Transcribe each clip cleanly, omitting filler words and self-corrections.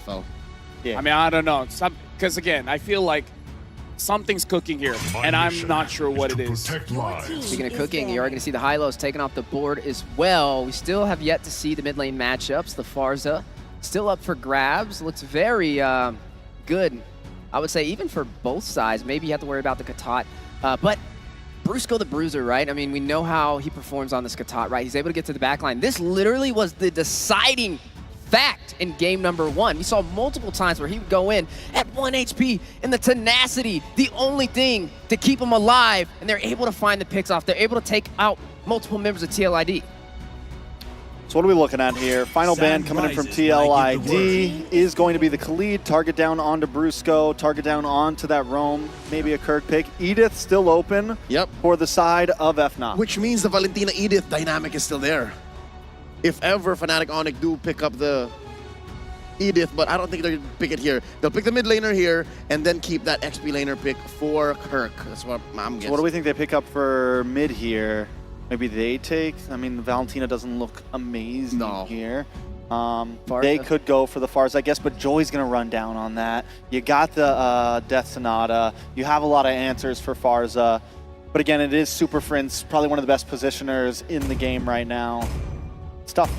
FL. Yeah. I mean, I don't know. Because again, I feel like something's cooking here, and I'm not sure what it is. Speaking of cooking, you are going to see the high-lows taken off the board as well. We still have yet to see the mid-lane matchups. The Farza still up for grabs. Looks very good, I would say, even for both sides. Maybe you have to worry about the Katat. But Brusco the Bruiser, right? I mean, we know how he performs on this Katat, right? He's able to get to the backline. This literally was the deciding fact in game number 1. We saw multiple times where he would go in at 1 HP, and the tenacity, the only thing to keep him alive, and they're able to find the picks off. They're able to take out multiple members of TLID. So what are we looking at here? Final ban coming in from TLID is going to be the Khalid. Target down onto Brusco, target down onto that roam, maybe a Kirk pick. Edith still open for the side of FNOP. Which means the Valentina Edith dynamic is still there. If ever Fnatic Onyx do pick up the Edith, but I don't think they're going to pick it here. They'll pick the mid laner here and then keep that XP laner pick for Kirk. That's what I'm guessing. So what do we think they pick up for mid here? Maybe they take, I mean, Valentina doesn't look amazing here. They could go for the Farz, I guess, but Joy's going to run down on that. You got the Death Sonata. You have a lot of answers for Farza. But again, it is Super Friends, probably one of the best positioners in the game right now. It's tough.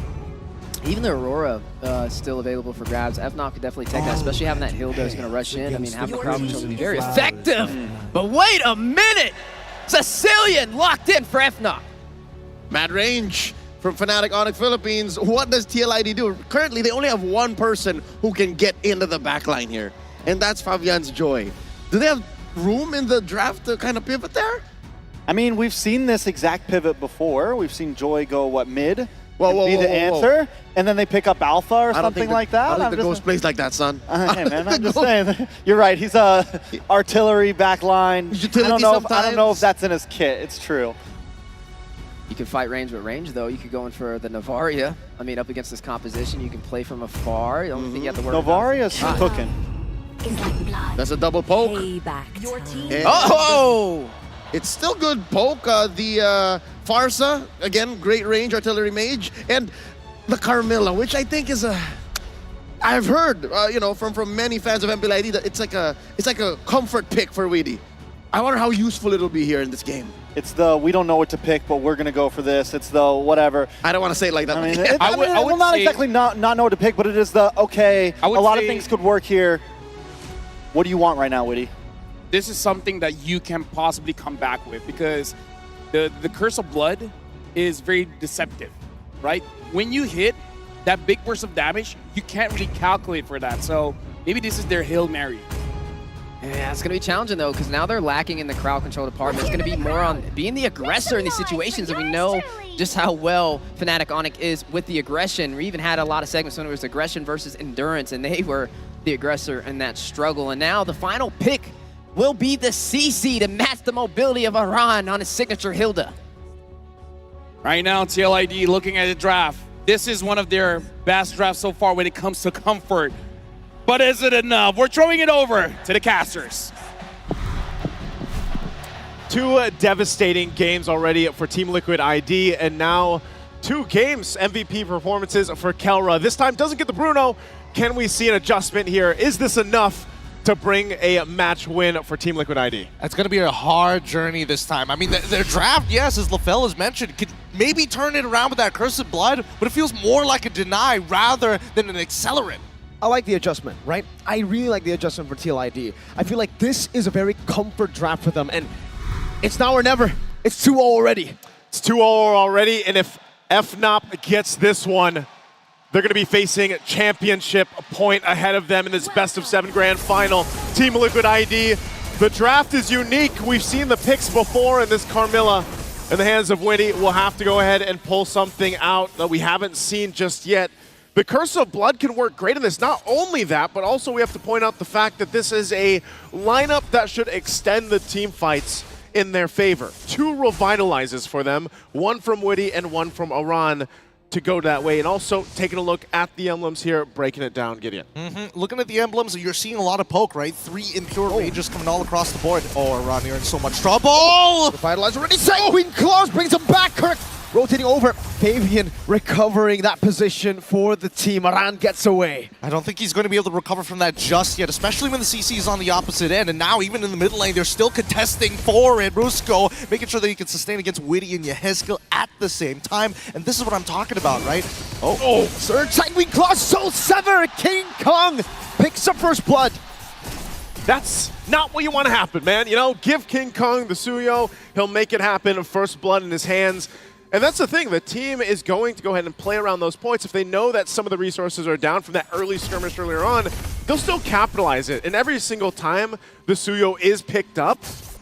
Even the Aurora still available for grabs. FNOP could definitely take that, especially having that Hilda is going to rush in. I mean, having the crowd control would be very effective. But wait a minute! Sicilian locked in for FNOP. Mad range from Fnatic Onyx Philippines. What does TLID do? Currently, they only have one person who can get into the backline here, and that's Fabian's Joy. Do they have room in the draft to kind of pivot there? I mean, we've seen this exact pivot before. We've seen Joy go, what, mid? Be the answer, and then they pick up Alpha or something like that. I don't think the Ghost plays like that, son. Hey, man, I'm just saying. You're right. He's a artillery backline. I don't know if that's in his kit. It's true. You can fight range with range, though. You could go in for the Navaria. I mean, up against this composition, you can play from afar. The only thing you have to worry about. Navaria's cooking. That's a double poke. Oh! It's still good poke. The Farsa, again, great range artillery mage, and the Carmilla, which I think is a. I've heard, you know, from many fans of MLB that it's like a comfort pick for Weedy. I wonder how useful it'll be here in this game. It's the we don't know what to pick, but we're gonna go for this. It's the whatever. I don't want to say it like that. I mean, I would not exactly not know what to pick, but it is the okay. A lot of things could work here. What do you want right now, Weedy? This is something that you can possibly come back with because the Curse of Blood is very deceptive, right? When you hit that big burst of damage, you can't really calculate for that. So maybe this is their Hail Mary. Yeah, it's going to be challenging, though, because now they're lacking in the crowd control department. It's going to be more on being the aggressor in these situations, and we know just how well Fnatic Onyx is with the aggression. We even had a lot of segments when it was aggression versus endurance, and they were the aggressor in that struggle. And now the final pick will be the CC to match the mobility of Aran on his signature Hilda. Right now, TLID looking at the draft. This is one of their best drafts so far when it comes to comfort. But is it enough? We're throwing it over to the casters. Two devastating games already for Team Liquid ID, and now 2 games MVP performances for Kelra. This time doesn't get the Bruno. Can we see an adjustment here? Is this enough to bring a match win for Team Liquid ID? It's going to be a hard journey this time. I mean, their draft, yes, as LaFell has mentioned, could maybe turn it around with that Curse of Blood, but it feels more like a deny rather than an accelerant. I like the adjustment, right? I really like the adjustment for TLID. I feel like this is a very comfort draft for them, and it's now or never. It's 2-0 already. It's 2-0 already, and if FNOP gets this one, they're going to be facing championship point ahead of them in this best of 7 grand final. Team Liquid ID, the draft is unique. We've seen the picks before, and this Carmilla in the hands of Winnie will have to go ahead and pull something out that we haven't seen just yet. The Curse of Blood can work great in this. Not only that, but also we have to point out the fact that this is a lineup that should extend the team fights in their favor. 2 revitalizes for them, 1 from Witty and 1 from Aran to go that way. And also taking a look at the emblems here, breaking it down, Gideon. Looking at the emblems, you're seeing a lot of poke, right? 3 impure rages coming all across the board. Oh, Aran, you're in so much trouble! Revitalize already. Sanguine Claws brings him back, Kirk. rotating over. Fabian recovering that position for the team. Aran gets away. I don't think he's going to be able to recover from that just yet, especially when the CC is on the opposite end. And now, even in the middle lane, they're still contesting for it. Rusko making sure that he can sustain against Witty and Yehezkiel at the same time. And this is what I'm talking about, right? Oh, Surge Sanguine Claw, Soul Sever. King Kong picks up first blood. That's not what you want to happen, man. You know, give King Kong the Suyo. He'll make it happen. First blood in his hands. And that's the thing. The team is going to go ahead and play around those points. If they know that some of the resources are down from that early skirmish earlier on, they'll still capitalize it. And every single time the Suyo is picked up,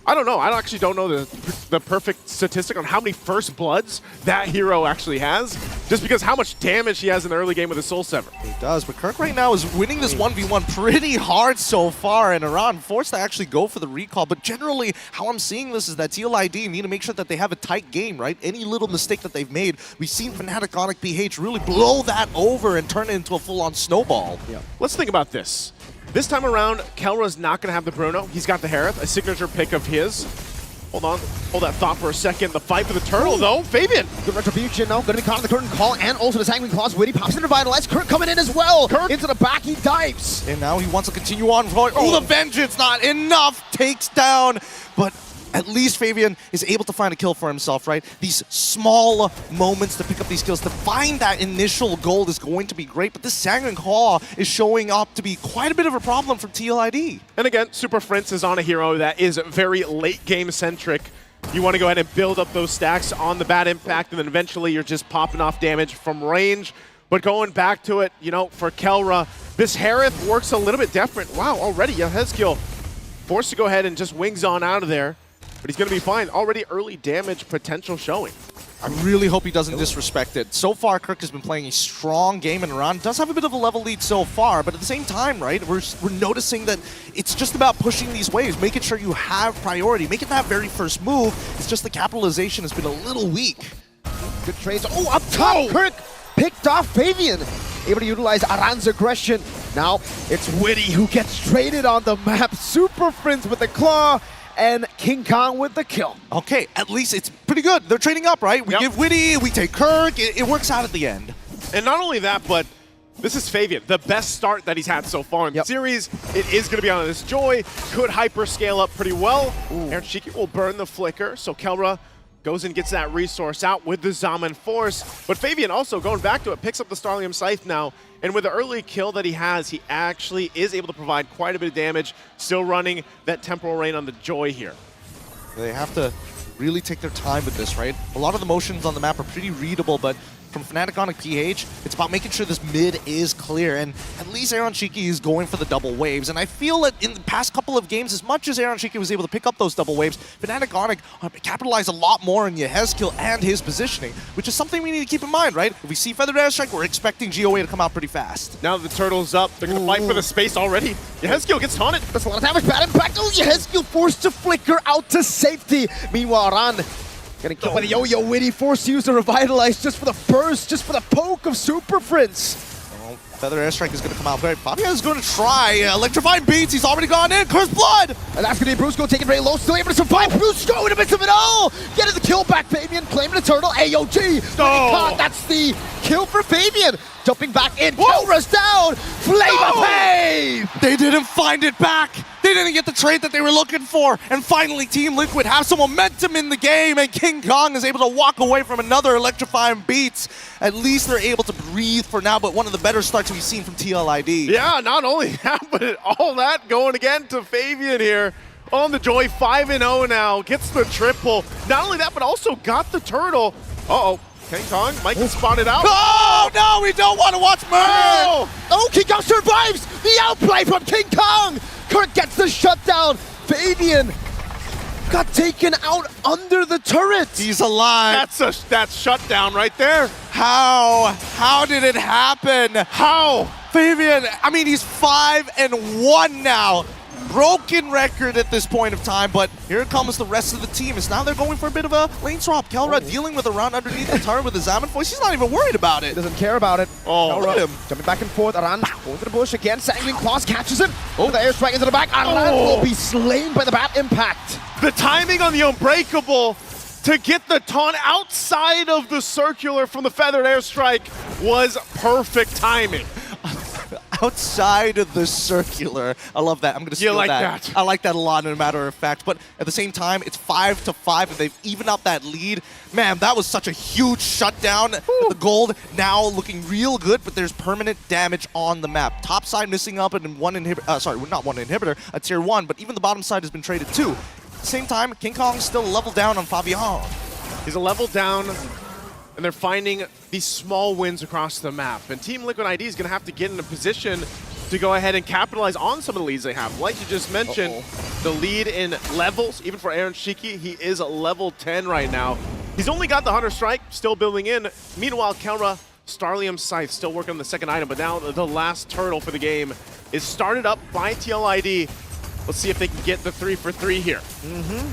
I don't know. I actually don't know the perfect statistic on how many first bloods that hero actually has, just because how much damage he has in the early game with his Soul Sever. He does, but Kirk right now is winning this 1v1 pretty hard so far, and Aran forced to actually go for the recall. But generally, how I'm seeing this is that TLID need to make sure that they have a tight game, right? Any little mistake that they've made, we've seen Fnatic Onyx PH really blow that over and turn it into a full-on snowball. Yeah. Let's think about this. This time around, Kelra's not going to have the Bruno. He's got the Harith, a signature pick of his. Hold on. Hold that thought for a second. The fight for the turtle, though. Fabian. Good retribution now. Going to be caught in the curtain call and also the Sanguine Claws. Witty pops into Revitalize. Kirk coming in as well. Kirk. Into the back. He dives. And now he wants to continue on. Oh, the Vengeance, not enough. Takes down. But at least Fabian is able to find a kill for himself, right? These small moments to pick up these kills, to find that initial gold is going to be great, but this Sanguine Claw is showing up to be quite a bit of a problem for TLID. And again, Super Prince is on a hero that is very late game centric. You want to go ahead and build up those stacks on the bad impact, and then eventually you're just popping off damage from range. But going back to it, you know, for Kelra, this Harith works a little bit different. Wow, already Yehezkiel forced to go ahead and just wings on out of there. But he's going to be fine. Already early damage potential showing. I really hope he doesn't disrespect it. So far, Kirk has been playing a strong game, and Aran does have a bit of a level lead so far, but at the same time, right, we're noticing that it's just about pushing these waves, making sure you have priority, making that very first move. It's just the capitalization has been a little weak. Good trades. Oh, up top. Kirk picked off Fabian. Able to utilize Aran's aggression. Now it's Witty who gets traded on the map. Super Prince with the claw. And King Kong with the kill. Okay, at least it's pretty good. They're trading up, right? We give Witty, we take Kirk. It works out at the end. And not only that, but this is Fabian, the best start that he's had so far in the series. It is going to be on this Joy. Could hyper scale up pretty well. Aaron Shiki will burn the flicker, so Kelra goes and gets that resource out with the Zaman Force. But Fabian also, going back to it, picks up the Starlium Scythe now. And with the early kill that he has, he actually is able to provide quite a bit of damage, still running that Temporal Rain on the Joy here. They have to really take their time with this, right? A lot of the motions on the map are pretty readable, but from Fnatic Onyx PH, it's about making sure this mid is clear, and at least Aaron Shiki is going for the double waves, and I feel that in the past couple of games, as much as Aaron Shiki was able to pick up those double waves, Fnatic Onyx capitalized a lot more on Yehezkiel and his positioning, which is something we need to keep in mind, right? If we see Feathered Airstrike, we're expecting GOA to come out pretty fast. Now that the turtle's up, they're going to fight for the space already. Yehezkiel gets taunted. That's a lot of damage. Bad impact. Oh, Yehezkiel forced to flicker out to safety. Meanwhile, Aran getting killed by the Yo-Yo. Witty forced to use the Revitalize just for the burst, just for the poke of Super Prince. Well, Feather Airstrike is going to come out very. Fabio is going to try Electrifying Beats. He's already gone in. Cursed Blood! And that's going to be Brusco taking very low, still able to survive. Brusco in the midst of it all! Getting the kill back, Fabian claiming the turtle. AOG! Caught. That's the kill for Fabian. Jumping back in. Kelra's down! Flame of Pave! They didn't find it back! They didn't get the trade that they were looking for! And finally, Team Liquid have some momentum in the game, and King Kong is able to walk away from another Electrifying Beats. At least they're able to breathe for now, but one of the better starts we've seen from TLID. Yeah, not only that, but all that going again to Fabian here on the Joy. 5-0 now, gets the triple. Not only that, but also got the turtle. Uh-oh. King Kong might get spotted out. Oh, no, we don't want to watch Murder! Oh, King Kong survives! The outplay from King Kong! Kirk gets the shutdown. Fabian got taken out under the turret. He's alive. That's shutdown right there. How? How did it happen? How? Fabian, I mean, he's 5-1 now. Broken record at this point of time, but here comes the rest of the team. It's now they're going for a bit of a lane swap. Kelra dealing with a round underneath the turret with the Zaman voice. He's not even worried about it. He doesn't care about it. Oh, look at him. Jumping back and forth. Aran going to the bush again. Sanguine Claws catches him. Oh, the airstrike into the back. Aran will be slain by the bat impact. The timing on the Unbreakable to get the taunt outside of the circular from the feathered airstrike was perfect timing. Outside of the circular. I love that. I'm going to steal that. I like that a lot, as a matter of fact. But at the same time, it's 5-5, and they've evened out that lead. Man, that was such a huge shutdown. The gold now looking real good, but there's permanent damage on the map. Top side missing up and one inhibitor. Sorry, not one inhibitor, a tier 1, but even the bottom side has been traded too. At the same time, King Kong's still leveled down on Fabian. He's a level down, and they're finding these small wins across the map. And Team Liquid ID is going to have to get in a position to go ahead and capitalize on some of the leads they have. Like you just mentioned, the lead in levels, even for Aaron Shiki, he is a level 10 right now. He's only got the Hunter Strike, still building in. Meanwhile, Kelra, Starlium Scythe, still working on the second item, but now the last turtle for the game is started up by TLID. Let's see if they can get the 3 for 3 here.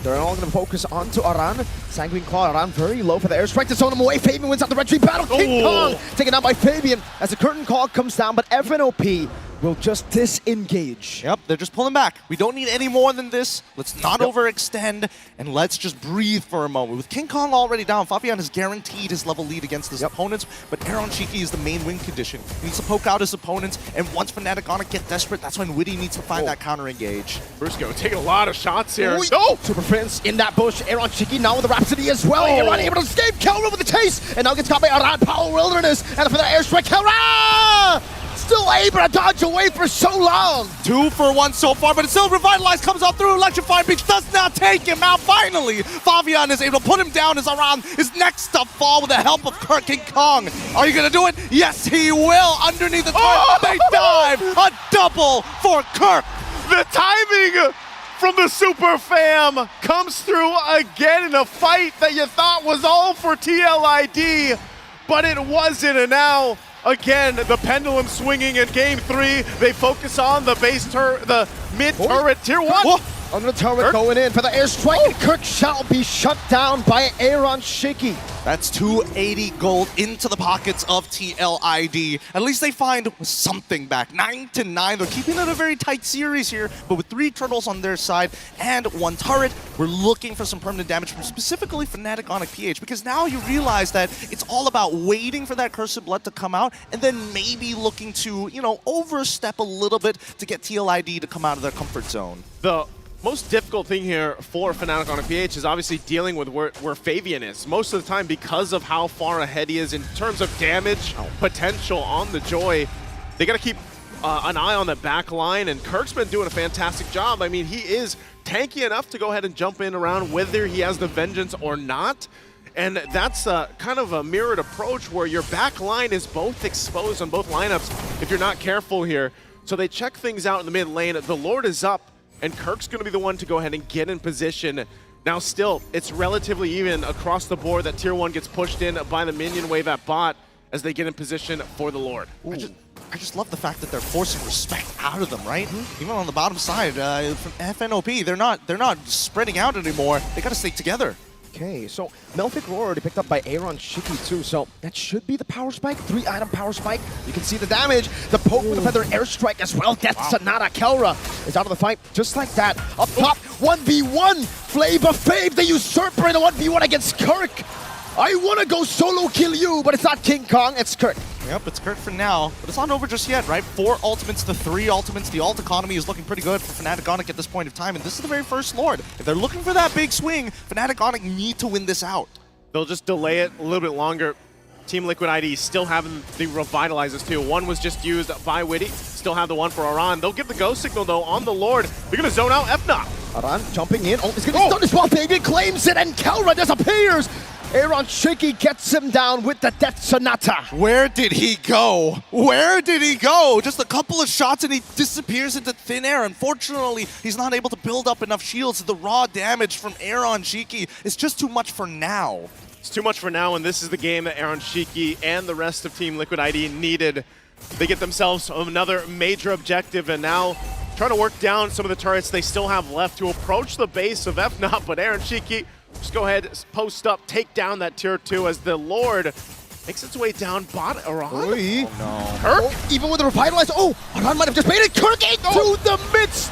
They're all going to focus onto Aran. Sanguine Claw, Aran very low for the airstrike to zone him away. Fabian wins out the retreat battle. King Kong taken out by Fabian as the curtain call comes down, but FNOP will just disengage. Yep, they're just pulling back. We don't need any more than this. Let's not overextend, and let's just breathe for a moment. With King Kong already down, Fabian has guaranteed his level lead against his opponents, but Aaron Shiki is the main win condition. He needs to poke out his opponents, and once Fnatic on it get desperate, that's when Witty needs to find that counter engage. Briscoe taking a lot of shots here. No! Super Prince in that bush. Aaron Shiki now with the Rhapsody as well. Aaron able to escape. Kelra with the chase, and now gets caught by Aran. Power Wilderness, and for the airstrike, Kelra! Still able to dodge away for so long. 2 for 1 so far, but it's still revitalized, comes out through Electrifying Beach, does not take him out. Finally, Fabian is able to put him down as Aran is next to fall with the help of King Kong. Are you going to do it? Yes, he will. Underneath the turret, they dive. A double for Kirk. The timing from the Super Fam comes through again in a fight that you thought was all for TLID, but it wasn't, and now again, the pendulum swinging in game 3. They focus on the the mid turret, tier 1. Under the turret going in for the airstrike, and Kirk shall be shut down by Aaron Shiki. That's 280 gold into the pockets of TLID. At least they find something back. 9-9. They're keeping it a very tight series here, but with 3 turtles on their side and 1 turret, we're looking for some permanent damage from specifically Fnatic on PH, because now you realize that it's all about waiting for that Cursed Blood to come out and then maybe looking to, you know, overstep a little bit to get TLID to come out of their comfort zone. The most difficult thing here for Fnatic on PH is obviously dealing with where Fabian is. Most of the time, because of how far ahead he is in terms of damage potential on the Joy, they got to keep an eye on the back line, and Kirk's been doing a fantastic job. I mean, he is tanky enough to go ahead and jump in around whether he has the Vengeance or not. And that's kind of a mirrored approach where your back line is both exposed on both lineups if you're not careful here. So they check things out in the mid lane. The Lord is up, and Kirk's going to be the one to go ahead and get in position. Now still, it's relatively even across the board that tier 1 gets pushed in by the minion wave at bot as they get in position for the Lord. I just love the fact that they're forcing respect out of them, right? Even on the bottom side, from FNOP, they're not spreading out anymore. They got to stay together. Okay, so Melfic Roar already picked up by Aaron Shiki too, so that should be the power spike. 3-item power spike. You can see the damage. The poke with the feather airstrike as well. Death Sonata. Kelra is out of the fight just like that. Up top, 1v1. Flavor Fave, the usurper in a 1v1 against Kirk. I want to go solo kill you, but it's not King Kong, it's Kirk. Yep, it's Kirk for now, but it's not over just yet, right? 4 ultimates to 3 ultimates. The ult economy is looking pretty good for Fnatic Onic at this point of time, and this is the very first Lord. If they're looking for that big swing, Fnatic Onic need to win this out. They'll just delay it a little bit longer. Team Liquid ID still having the revitalizers too. One was just used by Witty, still have the one for Aran. They'll give the go signal though on the Lord. They're gonna zone out FNOP. Aran jumping in. Oh, it's gonna stun as well. Fabian claims it, and Kelra disappears. Aaron Shiki gets him down with the Death Sonata. Where did he go? Where did he go? Just a couple of shots and he disappears into thin air. Unfortunately, he's not able to build up enough shields. The raw damage from Aaron Shiki is just too much for now. It's too much for now, and this is the game that Aaron Shiki and the rest of Team Liquid ID needed. They get themselves another major objective, and now trying to work down some of the turrets they still have left to approach the base of FNOP, but Aaron Shiki just go ahead, post up, take down that tier 2 as the Lord makes its way down bot Aran. Oh, no. Kirk? Oh, even with the revitalize, Aran might have just made it. Kirk into the midst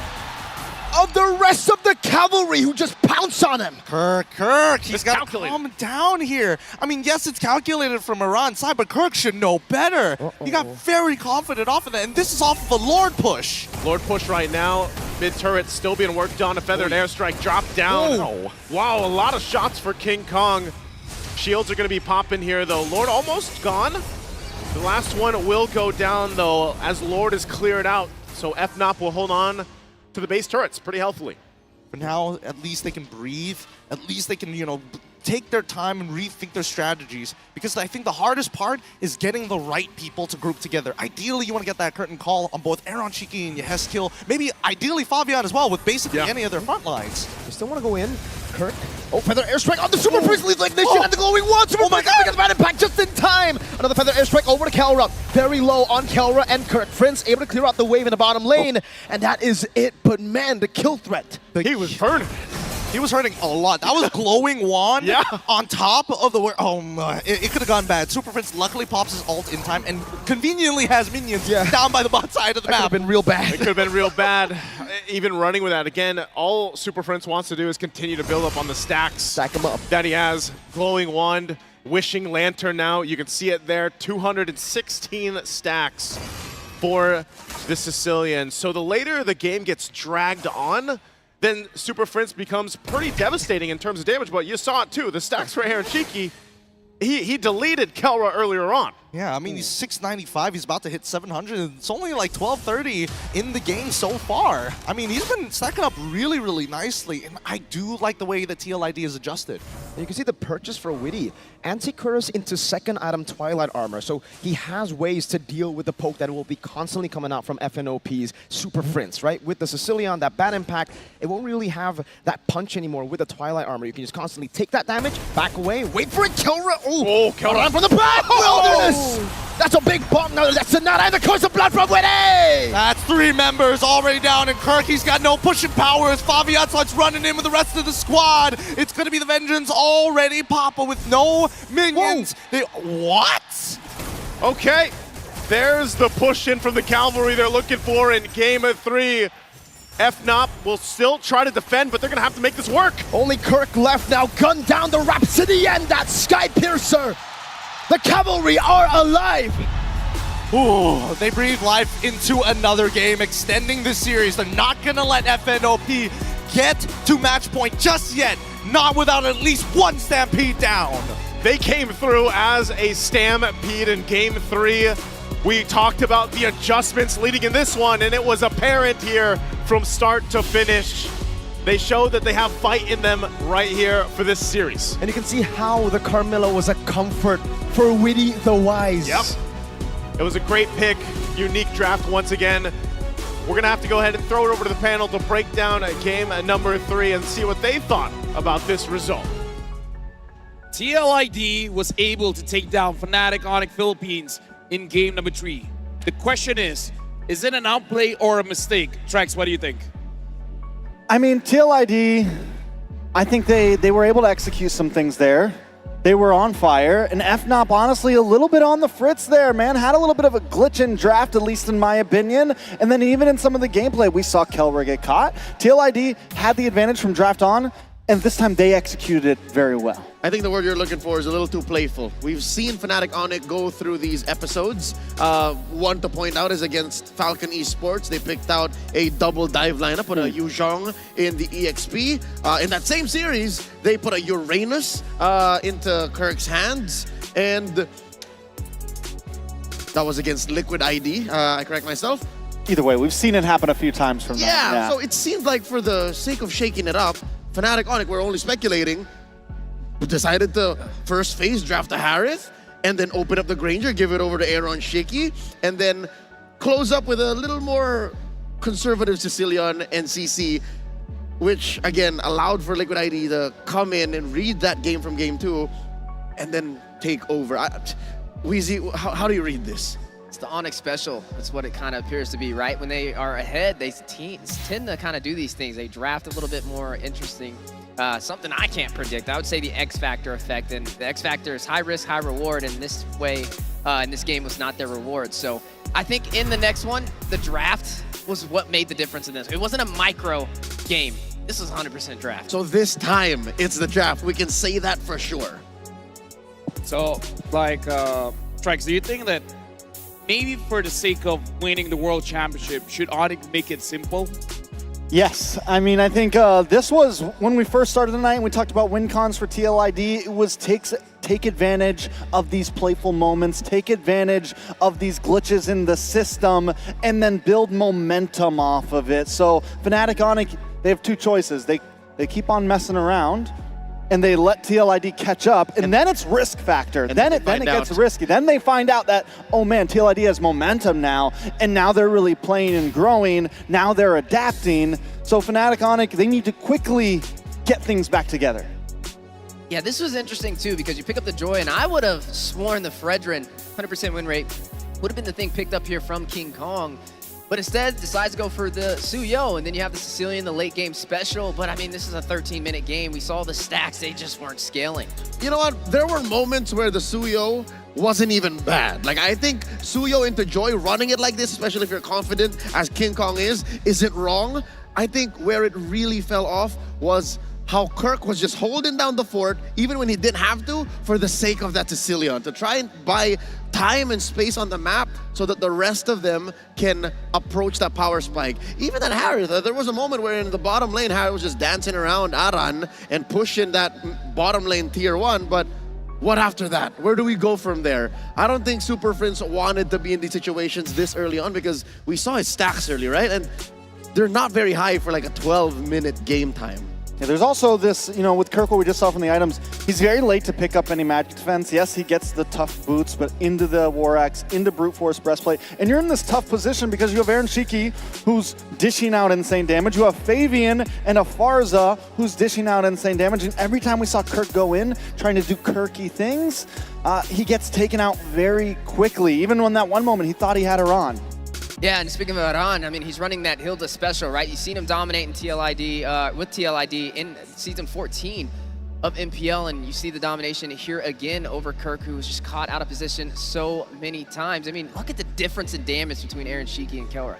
of the rest of the cavalry who just pounce on him. Kirk, he's got to calculated. calm down here. I mean, yes, it's calculated from Iran's side, but Kirk should know better. He got very confident off of that, and this is off of a Lord push. Lord push right now. Mid turret still being worked on. A feathered airstrike dropped down. Oh. Wow, a lot of shots for King Kong. Shields are going to be popping here, though. Lord almost gone. The last one will go down, though, as Lord is cleared out. So FNOP will hold on to the base turrets pretty healthily. For now, at least they can breathe. At least they can, take their time and rethink their strategies. Because I think the hardest part is getting the right people to group together. Ideally, you want to get that curtain call on both Aaron Cheeky and Yeheskill. Maybe ideally Fabian as well, with basically any of their front lines. You still want to go in, Kirk? Oh, feather airstrike on the Super Prince leads like this shit at the glowing one. Super Prince gets bad impact just in time. Another feather airstrike over to Kelra. Very low on Kelra and Kirk. Prince able to clear out the wave in the bottom lane. And that is it. But man, the kill threat. He was burning. He was hurting a lot. That was glowing wand on top of the... Oh my, it could have gone bad. Super Prince luckily pops his ult in time and conveniently has minions down by the bot side of the map. Could have been real bad. It could have been real bad. Even running with that. Again, all Super Prince wants to do is continue to build up on the stacks. Stack him up. That he has. Glowing Wand, Wishing Lantern now. You can see it there. 216 stacks for the Sicilian. So the later the game gets dragged on, then Super Prince becomes pretty devastating in terms of damage, but you saw it too. The stacks for Aaron Cheeky, he deleted Kelra earlier on. Yeah, I mean, he's 695. He's about to hit 700. It's only like 1230 in the game so far. I mean, he's been stacking up really, really nicely, and I do like the way that TLID is adjusted. And you can see the purchase for Witty. Anti-Curse into second item Twilight Armor, so he has ways to deal with the poke that will be constantly coming out from FNOP's Super Prince, right? With the Sicilian, that bad impact, it won't really have that punch anymore with the Twilight Armor. You can just constantly take that damage, back away, wait for it, Kelra. Oh, Kelra from the back! Wilderness! That's a big bump. No, that's not either Curse of Blood from Witty! That's 3 members already down, and Kirk, he's got no pushing powers. Fabian starts running in with the rest of the squad. It's going to be the Vengeance already. Papa with no minions. What? Okay, there's the push in from the Cavalry they're looking for in game of 3. FNOP will still try to defend, but they're going to have to make this work. Only Kirk left now. Gun down the Rhapsody and that Sky Piercer. The Cavalry are alive. Ooh, they breathe life into another game, extending the series. They're not going to let FNOP get to match point just yet. Not without at least one Stampede down. They came through as a Stampede in game 3. We talked about the adjustments leading in this one, and it was apparent here from start to finish. They showed that they have fight in them right here for this series. And you can see how the Carmilla was a comfort for Witty the Wise. Yep. It was a great pick, unique draft once again. We're going to have to go ahead and throw it over to the panel to break down game number 3 and see what they thought about this result. TLID was able to take down Fnatic Onyx Philippines in game number 3. The question is it an outplay or a mistake? Trax, what do you think? I mean, TLID, I think they were able to execute some things there. They were on fire, and FNOP, honestly, a little bit on the fritz there, man. Had a little bit of a glitch in draft, at least in my opinion. And then even in some of the gameplay, we saw Kelra get caught. TLID had the advantage from draft on, and this time they executed it very well. I think the word you're looking for is a little too playful. We've seen Fnatic Onyx go through these episodes. One to point out is against Falcon Esports. They picked out a double dive lineup, put a Yu Zhong in the EXP. In that same series, they put a Uranus into Kirk's hands, and that was against Liquid ID. I correct myself. Either way, we've seen it happen a few times from them. Yeah, so it seemed like for the sake of shaking it up, Fnatic Onyx, we're only speculating, decided to first phase draft a Harith, and then open up the Granger, give it over to Aaron Shiki, and then close up with a little more conservative Sicilian and CC, which again allowed for Liquid ID to come in and read that game from game 2, and then take over. Weezy, how do you read this? It's the Onyx special. That's what it kind of appears to be, right? When they are ahead, they tend to kind of do these things. They draft a little bit more interesting. Something I can't predict. I would say the X Factor effect, and the X Factor is high risk, high reward, and this way, in this game was not their reward. So I think in the next one, the draft was what made the difference in this. It wasn't a micro game. This was 100% draft. So this time, it's the draft. We can say that for sure. So, like, Strikes, do you think that maybe for the sake of winning the World Championship, should Onyx make it simple? Yes, I mean, I think this was when we first started the night and we talked about win cons for TLID. It was take advantage of these playful moments, take advantage of these glitches in the system, and then build momentum off of it. So Fnatic Onyx, they have two choices. They keep on messing around, and they let TLID catch up, and then it's risk factor. Then it gets risky. Then they find out that, oh man, TLID has momentum now, and now they're really playing and growing. Now they're adapting. So Fnatic Onyx, they need to quickly get things back together. Yeah, this was interesting too, because you pick up the Joy, and I would have sworn the Fredrin 100% win rate would have been the thing picked up here from King Kong. But instead, decides to go for the Suyo, and then you have the Sicilian, the late game special. But I mean, this is a 13-minute game. We saw the stacks, they just weren't scaling. You know what? There were moments where the Suyo wasn't even bad. Like, I think Suyo into Joy, running it like this, especially if you're confident, as King Kong isn't wrong. I think where it really fell off was how Kirk was just holding down the fort, even when he didn't have to, for the sake of that Sicilian, to try and buy time and space on the map so that the rest of them can approach that power spike. Even at Harry, there was a moment where in the bottom lane, Harry was just dancing around Aran and pushing that bottom lane tier 1, but what after that? Where do we go from there? I don't think Super Prince wanted to be in these situations this early on, because we saw his stacks early, right? And they're not very high for like a 12-minute game time. Yeah, there's also this, you know, with Kirk, what we just saw from the items, he's very late to pick up any magic defense. Yes, he gets the tough boots, but into the War Axe, into Brute Force Breastplate. And you're in this tough position because you have Aaron Shiki, who's dishing out insane damage. You have Fabian and a Farza, who's dishing out insane damage. And every time we saw Kirk go in, trying to do Kirky things, he gets taken out very quickly. Even when that one moment he thought he had her on. Yeah, and speaking of Aran, I mean, he's running that Hilda special, right? You've seen him dominate in TLID, with TLID in Season 14 of MPL, and you see the domination here again over Kirk, who was just caught out of position so many times. I mean, look at the difference in damage between Aaron Shiki and Kelra.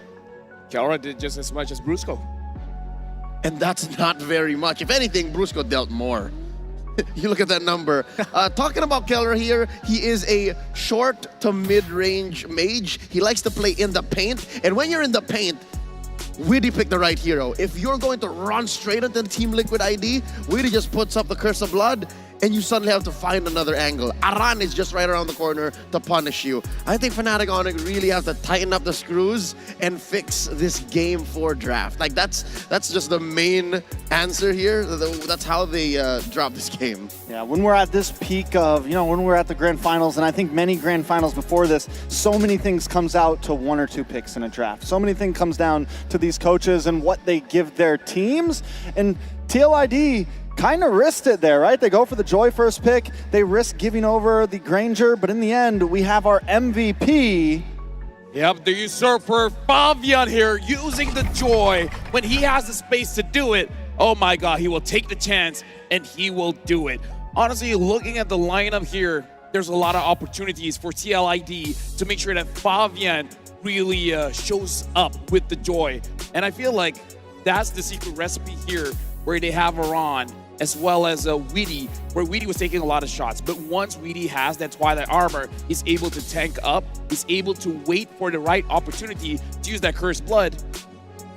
Kelra did just as much as Brusco. And that's not very much. If anything, Brusco dealt more. You look at that number. Talking about Kelra here, he is a short to mid-range mage. He likes to play in the paint. And when you're in the paint, Widdy picked the right hero. If you're going to run straight into Team Liquid ID, Widdy just puts up the Curse of Blood, and you suddenly have to find another angle. Aran is just right around the corner to punish you. I think Fnatic Onyx really have to tighten up the screws and fix this Game 4 draft. Like, that's just the main answer here. That's how they drop this game. Yeah, when we're at this peak of, you know, when we're at the Grand Finals, and I think many Grand Finals before this, so many things comes out to 1 or 2 picks in a draft. So many things comes down to these coaches and what they give their teams. And TLID kind of risked it there, right? They go for the Joy first pick. They risk giving over the Granger, but in the end, we have our MVP. Yep, the usurper Fabian here using the Joy. When he has the space to do it, oh my god, he will take the chance and he will do it. Honestly, looking at the lineup here, there's a lot of opportunities for TLID to make sure that Fabian really shows up with the Joy. And I feel like that's the secret recipe here, where they have Aran as well as Widdy, where Widdy was taking a lot of shots. But once Widdy has that Twilight armor, he's able to tank up, he's able to wait for the right opportunity to use that Cursed Blood.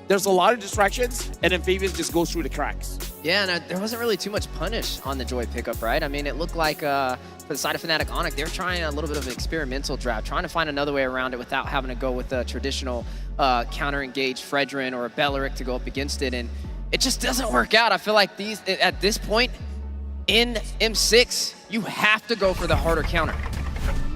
There's a lot of distractions, and then Fabian just goes through the cracks. Yeah, and there wasn't really too much punish on the Joy pickup, right? I mean, it looked like for the side of Fnatic Onyx, they're trying a little bit of an experimental draft, trying to find another way around it without having to go with a traditional counter-engaged Fredrin or a Belleric to go up against it, and it just doesn't work out. I feel like at this point in M6, you have to go for the harder counter.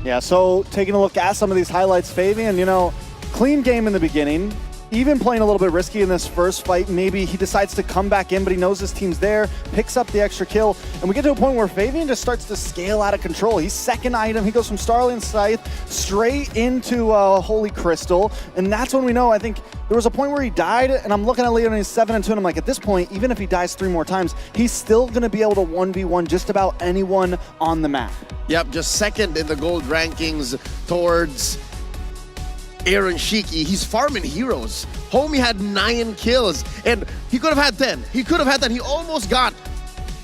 Yeah, so taking a look at some of these highlights, Fabian, you know, clean game in the beginning. Even playing a little bit risky in this first fight, maybe he decides to come back in, but he knows his team's there, picks up the extra kill, and we get to a point where Fabian just starts to scale out of control. He's second item, he goes from Starling Scythe straight into Holy Crystal, and that's when we know, I think, there was a point where he died, and I'm looking at Leon and he's 7-2, and I'm like, at this point, even if he dies 3 more times, he's still gonna be able to 1v1 just about anyone on the map. Yep, just second in the gold rankings towards Aaron Shiki, he's farming heroes. Homie had 9 kills, and he could have had 10. He could have had 10. He almost got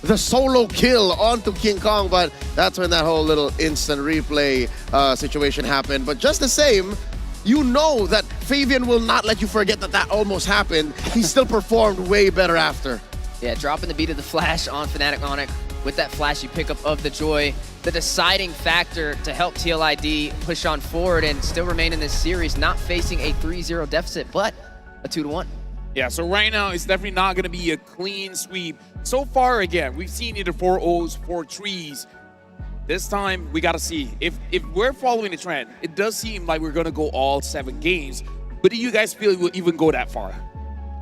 the solo kill onto King Kong, but that's when that whole little instant replay situation happened. But just the same, you know that Fabian will not let you forget that that almost happened. He still performed way better after. Yeah, dropping the beat of the flash on Fnatic Onyx with that flashy pickup of the Joy, the deciding factor to help TLID push on forward and still remain in this series, not facing a 3-0 deficit, but a 2-1. Yeah, so right now it's definitely not going to be a clean sweep. So far, again, we've seen either 4 O's, 4 3s. This time, we got to see. If we're following the trend, it does seem like we're going to go all 7 games. But do you guys feel it will even go that far?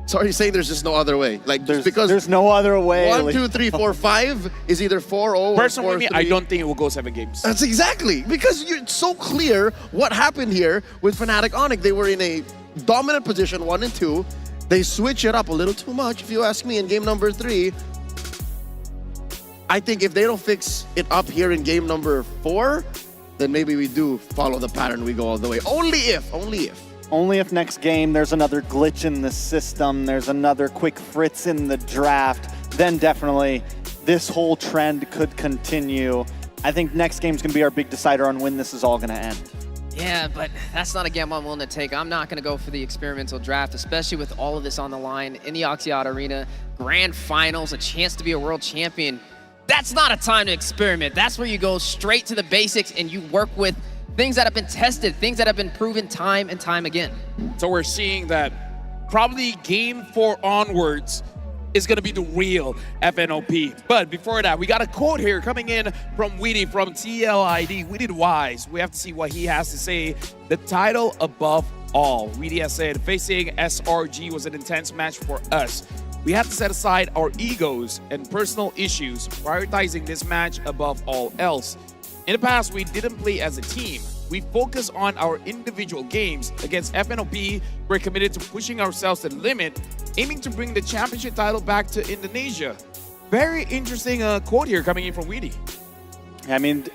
So are you saying there's just no other way? Like, because there's no other way. 1, 2, 3, 4, 5 is either 4-0 or 4-3. Personally, I don't think it will go 7 games. That's exactly, because it's so clear what happened here with Fnatic Onyx. They were in a dominant position, 1 and 2. They switch it up a little too much, if you ask me, in game number 3. I think if they don't fix it up here in game number 4, then maybe we do follow the pattern, we go all the way. Only if. Only if next game there's another glitch in the system, there's another quick fritz in the draft, then definitely this whole trend could continue. I think next game's gonna be our big decider on when this is all gonna end. Yeah, but that's not a gamble I'm willing to take. I'm not going to go for the experimental draft, especially with all of this on the line in the Axiata Arena. Grand Finals, a chance to be a world champion. That's not a time to experiment. That's where you go straight to the basics and you work with things that have been tested, things that have been proven time and time again. So we're seeing that probably game 4 onwards is going to be the real FNOP. But before that, we got a quote here coming in from Weedy from TLID. Weedy Wise. We have to see what he has to say. The title above all. Weedy has said, facing SRG was an intense match for us. We have to set aside our egos and personal issues, prioritizing this match above all else. In the past, we didn't play as a team. We focus on our individual games. Against FNOP, we're committed to pushing ourselves to the limit, aiming to bring the championship title back to Indonesia. Very interesting quote here coming in from Weedy. I mean,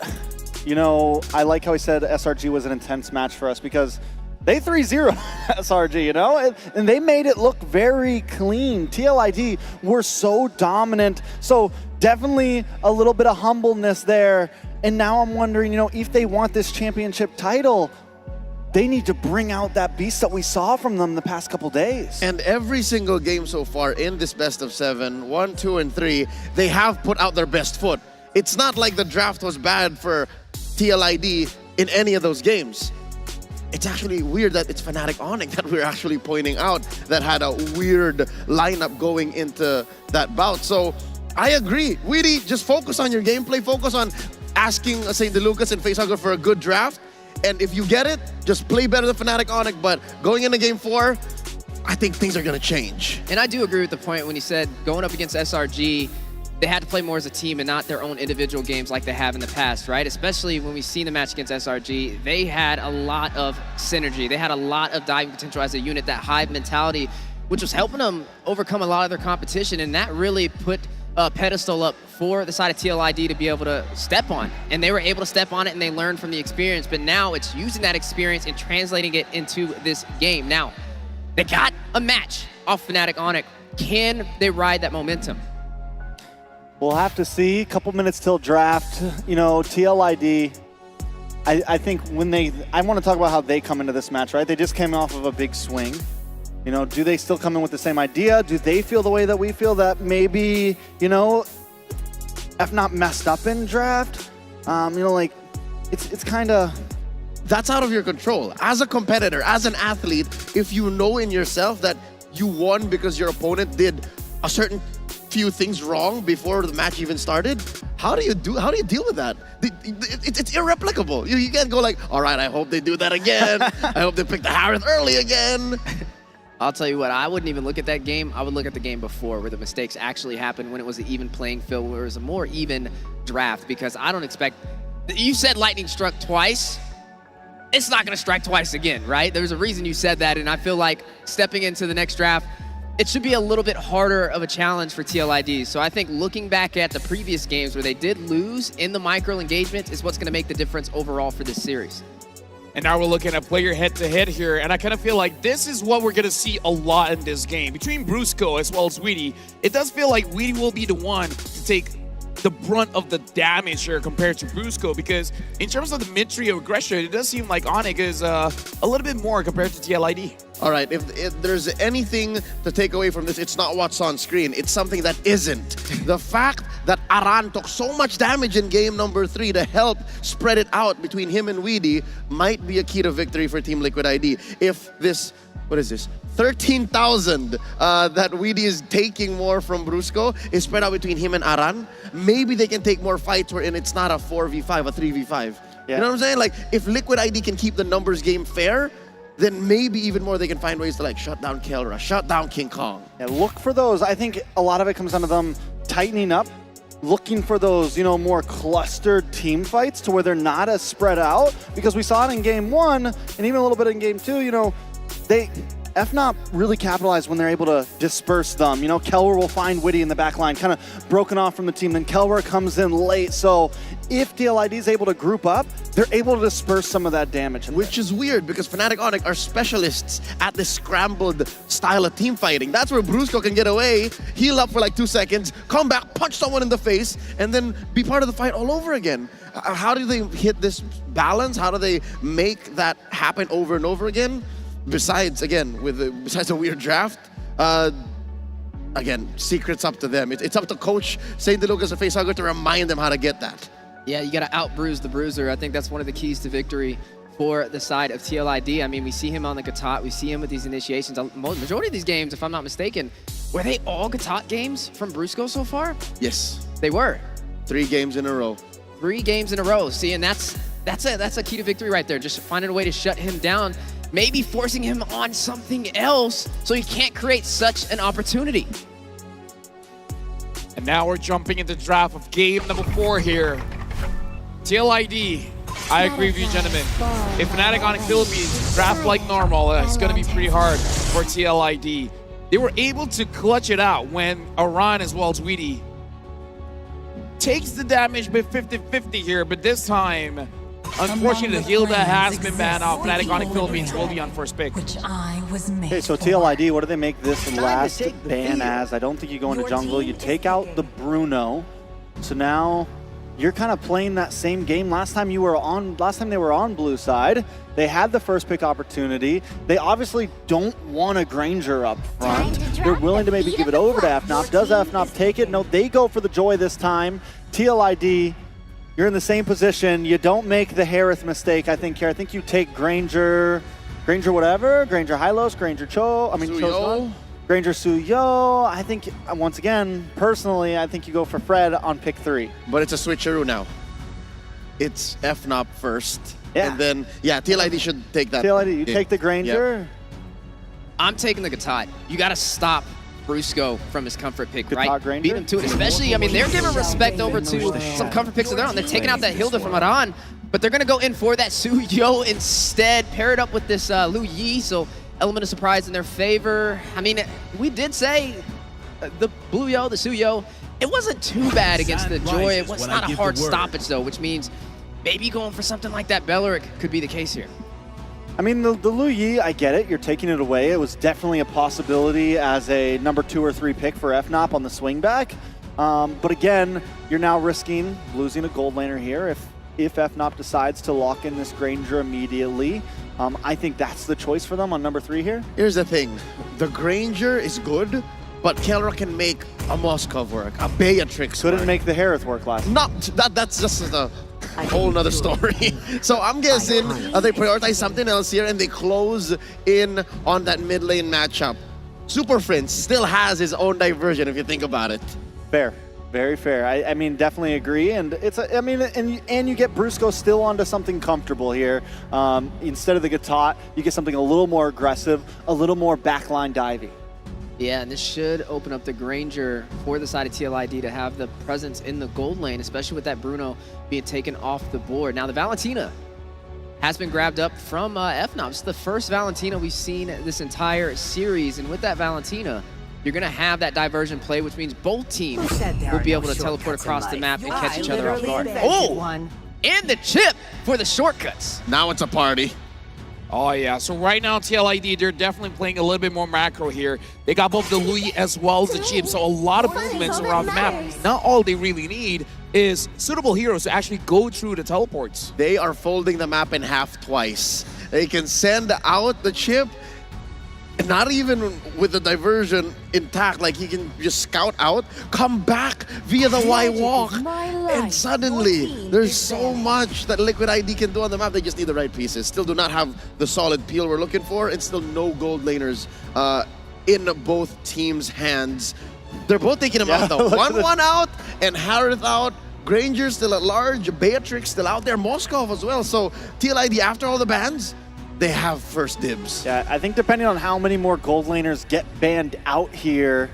you know, I like how he said SRG was an intense match for us because they 3-0 SRG, you know, and they made it look very clean. TLID were so dominant, so definitely a little bit of humbleness there. And now I'm wondering, you know, if they want this championship title, they need to bring out that beast that we saw from them the past couple days. And every single game so far in this best of 7, 1, 2, and 3, they have put out their best foot. It's not like the draft was bad for TLID in any of those games. It's actually weird that it's Fnatic Onyx that we're actually pointing out that had a weird lineup going into that bout. So I agree. Weedy, just focus on your gameplay, focus on asking St. DeLucas and Facehugger for a good draft. And if you get it, just play better than Fnatic Onyx. But going into game 4, I think things are going to change. And I do agree with the point when he said going up against SRG, they had to play more as a team and not their own individual games like they have in the past, right? Especially when we've seen the match against SRG, they had a lot of synergy. They had a lot of diving potential as a unit, that hive mentality, which was helping them overcome a lot of their competition. And that really put a pedestal up for the side of TLID to be able to step on. And they were able to step on it and they learned from the experience. But now it's using that experience and translating it into this game. Now, they got a match off Fnatic Onyx. Can they ride that momentum? We'll have to see. A couple minutes till draft. You know, TLID, I think when I want to talk about how they come into this match, right? They just came off of a big swing. You know, do they still come in with the same idea? Do they feel the way that we feel, that maybe, you know, F not messed up in draft? You know, like, it's kind of... That's out of your control. As a competitor, as an athlete, if you know in yourself that you won because your opponent did a certain few things wrong before the match even started, how do you deal with that? It's irreplicable. You can't go like, all right, I hope they do that again. I hope they pick the Harith early again. I'll tell you what, I wouldn't even look at that game. I would look at the game before where the mistakes actually happened, when it was an even playing field, where it was a more even draft, because I don't expect... You said lightning struck twice. It's not going to strike twice again, right? There's a reason you said that, and I feel like stepping into the next draft, it should be a little bit harder of a challenge for TLID. So I think looking back at the previous games where they did lose in the micro engagements is what's going to make the difference overall for this series. And now we're looking at player head-to-head here, and I kind of feel like this is what we're going to see a lot in this game. Between Brusco as well as Weedy, it does feel like Weedy will be the one to take the brunt of the damage here compared to Brusco, because in terms of the mid-trio aggression, it does seem like Onyx is a little bit more compared to TLID. All right, if there's anything to take away from this, it's not what's on screen. It's something that isn't. The fact that Aran took so much damage in game number 3 to help spread it out between him and Weedy might be a key to victory for Team Liquid ID. If this, what is this? 13,000 that Weedy is taking more from Brusco is spread out between him and Aran, maybe they can take more fights wherein it's not a 4v5, a 3v5. Yeah. You know what I'm saying? Like, if Liquid ID can keep the numbers game fair, then maybe even more they can find ways to like shut down Kelra, shut down King Kong. Yeah, look for those. I think a lot of it comes down to them tightening up, looking for those, you know, more clustered team fights to where they're not as spread out, because we saw it in game 1 and even a little bit in game 2, you know, FNOP really capitalized when they're able to disperse them. You know, Kelwer will find Witty in the back line, kind of broken off from the team. Then Kelwer comes in late. So if TLID is able to group up, they're able to disperse some of that damage. Which is weird because Fnatic Onyx are specialists at this scrambled style of team fighting. That's where Brusco can get away, heal up for like 2 seconds, come back, punch someone in the face, and then be part of the fight all over again. How do they hit this balance? How do they make that happen over and over again? Besides, again, besides a weird draft, again, secrets up to them. It's up to Coach St. DeLucas and Facehugger to remind them how to get that. Yeah, you got to out-bruise the bruiser. I think that's one of the keys to victory for the side of TLID. I mean, we see him on the Gatot. We see him with these initiations. Majority of these games, if I'm not mistaken, were they all Gatot games from Brusco so far? Yes. They were. 3 games in a row. 3 games in a row. See, and that's a key to victory right there. Just finding a way to shut him down. Maybe forcing him on something else so he can't create such an opportunity. And now we're jumping into the draft of game number 4 here. TLID, I agree with you, gentlemen. If Fnatic Onyx Philippines draft like normal, it's going to be pretty hard for TLID. They were able to clutch it out when Aran as well as Weedy takes the damage by 50-50 here, but this time, unfortunately, the heal that has been banned off Fnatic Onyx Philippines will be on first pick. Okay, so TLID, what do they make this last ban as? I don't think you go into jungle. You take out the Bruno. So now you're kind of playing that same game. Last time they were on blue side, they had the first pick opportunity. They obviously don't want a Granger up front. They're willing to maybe give it over to FNOP. Does FNOP take it? No, they go for the Joy this time. TLID, you're in the same position. You don't make the Harith mistake, I think, here. I think you take Granger whatever, Granger Hylos, Granger Cho, I mean, Cho's Granger Suyo. I think, once again, personally, I think you go for Fred on pick 3. But it's a switcheroo now. It's FNOP first. Yeah. And then, yeah, TLID should take that. TLID, you take the Granger? Yep. I'm taking the Gatot. You got to stop Brusco from his comfort pick, Gatot right? Granger? Beat him to it, especially, I mean, they're giving respect over to some comfort picks of their own. They're taking out that Hilda from Aran, but they're going to go in for that Suyo instead, pair it up with this Lu Yi, so element of surprise in their favor. I mean, we did say the Blue Yo, the Suyo, it wasn't too bad against the Joy. It was not a hard stoppage, though, which means maybe going for something like that Belleric could be the case here. I mean, the Lu Yi, I get it. You're taking it away. It was definitely a possibility as a number 2 or 3 pick for FNOP on the swing back. But again, you're now risking losing a gold laner here if FNOP decides to lock in this Granger immediately. I think that's the choice for them on number 3 here. Here's the thing. The Granger is good, but Kelra can make a Moskov work, a Beatrix Couldn't work. make the Harith work last time. That's just a whole nother story. So I'm guessing they prioritize something else here and they close in on that mid lane matchup. Super Prince still has his own diversion if you think about it. Fair. Very fair. I mean, definitely agree. And it's, and you get Brusco still onto something comfortable here. Instead of the Gatot, you get something a little more aggressive, a little more backline divey. Yeah, and this should open up the Granger for the side of TLID to have the presence in the gold lane, especially with that Bruno being taken off the board. Now, the Valentina has been grabbed up from FNOP. It's the first Valentina we've seen this entire series, and with that Valentina, you're going to have that diversion play, which means both teams will be able to teleport across the map and catch each other off guard. Oh! And the chip for the shortcuts. Now it's a party. Oh yeah, so right now TLID, they're definitely playing a little bit more macro here. They got both the Louis as well as the Chip, so a lot of movements around the map. Not all they really need is suitable heroes to actually go through the teleports. They are folding the map in half twice. They can send out the Chip, not even with the diversion intact, like he can just scout out, come back via the Y walk, and suddenly there's so much that Liquid ID can do on the map. They just need the right pieces. Still do not have the solid peel we're looking for, and still no gold laners in both teams' hands. They're both taking him out though. 1-1 out, and Harith out. Granger still at large, Beatrix still out there, Moskov as well. So TLID, after all the bans, they have first dibs. Yeah, I think depending on how many more gold laners get banned out here,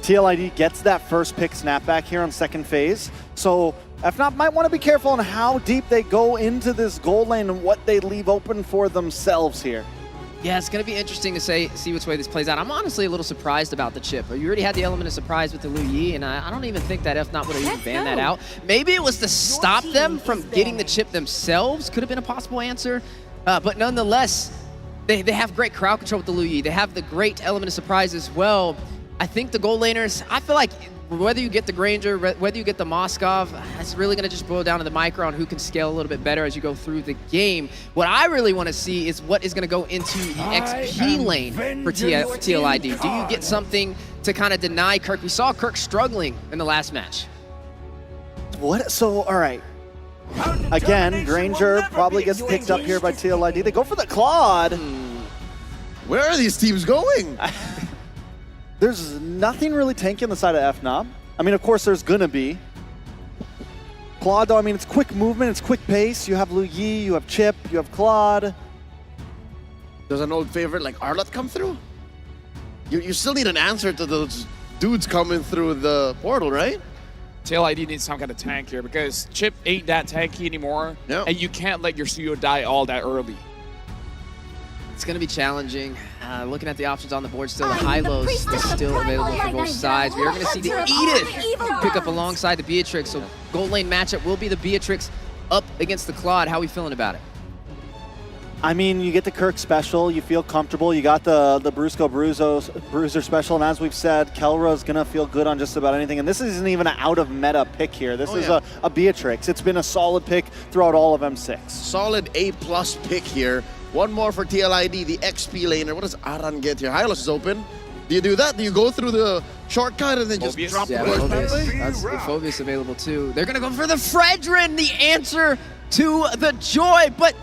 TLID gets that first pick snapback here on second phase. So FNOP might want to be careful on how deep they go into this gold lane and what they leave open for themselves here. Yeah, it's going to be interesting to see which way this plays out. I'm honestly a little surprised about the Chip. You already had the element of surprise with the Liu Yi, and I don't even think that FNOP would have even banned that out. Maybe it was to stop them from getting the Chip themselves. Could have been a possible answer. But nonetheless, they have great crowd control with the Liu Yi. They have the great element of surprise as well. I think the gold laners, I feel like whether you get the Granger, whether you get the Moskov, it's really going to just boil down to the micro on who can scale a little bit better as you go through the game. What I really want to see is what is going to go into the XP lane for TLID. Do you get something to kind of deny Kirk? We saw Kirk struggling in the last match. What? So, all right. Again, Granger probably gets picked up here by TLID. They go for the Claude. Where are these teams going? There's nothing really tanky on the side of FNOP. I mean, of course, there's gonna be. Claude, though, I mean, it's quick movement, it's quick pace. You have Liu Yi, you have Chip, you have Claude. Does an old favorite like Arlott come through? You still need an answer to those dudes coming through the portal, right? TLID needs some kind of tank here because Chip ain't that tanky anymore, and you can't let your Suyo die all that early. It's going to be challenging. Looking at the options on the board still, the high-lows is still available for both sides. We are going to see the Edith pick up alongside the Beatrix, so gold lane matchup will be the Beatrix up against the Claude. How are we feeling about it? I mean, you get the Kirk special, you feel comfortable, you got the Brusco Bruiser special, and as we've said, Kelra's gonna feel good on just about anything, and this isn't even an out-of-meta pick here. This is a Beatrix. It's been a solid pick throughout all of M6. Solid A+ pick here. One more for TLID, the XP laner. What does Aran get here? Hylos is open. Do you do that? Do you go through the shortcut and then just drop the Phobius. That's the Phobius available too. They're gonna go for the Fredrin, the answer to the Joy, but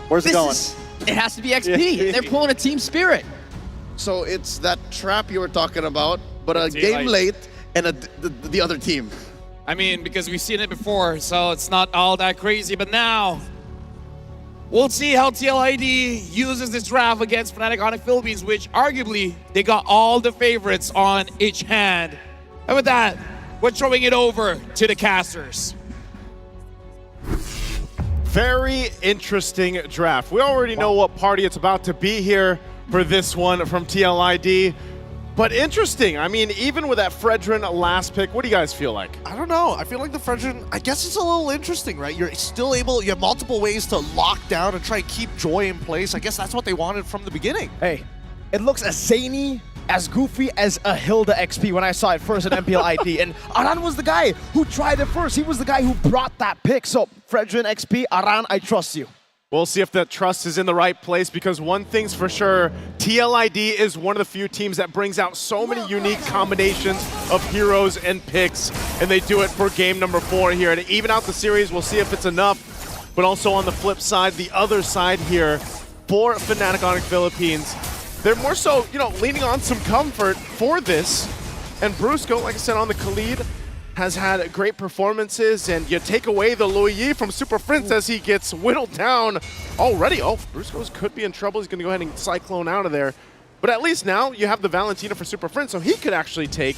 where's it going? It has to be XP. They're pulling a team spirit. So it's that trap you were talking about, but a game late and the other team. I mean, because we've seen it before, so it's not all that crazy, but now we'll see how TLID uses this draft against Fnatic Onyx Philippines, which arguably they got all the favorites on each hand. And with that, we're throwing it over to the casters. Very interesting draft. We already know what party it's about to be here for this one from TLID. But interesting. I mean, even with that Fredrin last pick, what do you guys feel like? I don't know. I feel like the Fredrin, I guess it's a little interesting, right? You're still able, you have multiple ways to lock down and try and keep Joy in place. I guess that's what they wanted from the beginning. Hey, it looks as zany, as goofy as a Hilda XP when I saw it first at MPLID. And Aran was the guy who tried it first. He was the guy who brought that pick. So, Fredrin XP, Aran, I trust you. We'll see if that trust is in the right place, because one thing's for sure, TLID is one of the few teams that brings out so many unique combinations of heroes and picks, and they do it for game number 4 here. To even out the series, we'll see if it's enough, but also on the flip side, the other side here, for Fnatic Onyx Philippines, they're more so, you know, leaning on some comfort for this, and Brusco, like I said, on the Khalid, has had great performances, and you take away the Liu Yi from Super Prince as he gets whittled down already. Oh, Brusco could be in trouble. He's going to go ahead and Cyclone out of there. But at least now you have the Valentina for Super Prince, so he could actually take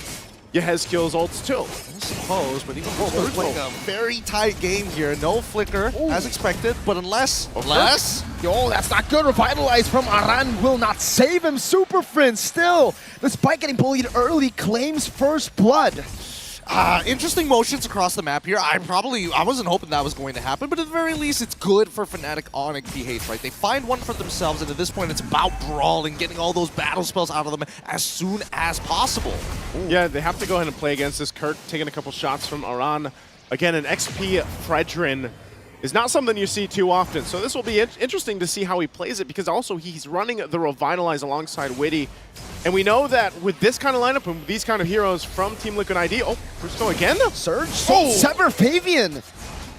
Yehezkiel's ults too. I suppose, but even Brusco playing a very tight game here. No flicker, as expected, but unless... Yo, that's not good. Revitalize from Aran will not save him. Super Prince still, despite getting bullied early, claims first blood. Interesting motions across the map here. I wasn't hoping that was going to happen, but at the very least, it's good for Fnatic Onic PH, right? They find one for themselves, and at this point, it's about brawling, getting all those battle spells out of them as soon as possible. Ooh. Yeah, they have to go ahead and play against this. Kirk taking a couple shots from Aran. Again, an XP Fredrin is not something you see too often. So this will be interesting to see how he plays it, because also he's running the Revitalize alongside Witty. And we know that with this kind of lineup and these kind of heroes from Team Liquid ID, oh, Brusco again? Surge, Sever Fabian.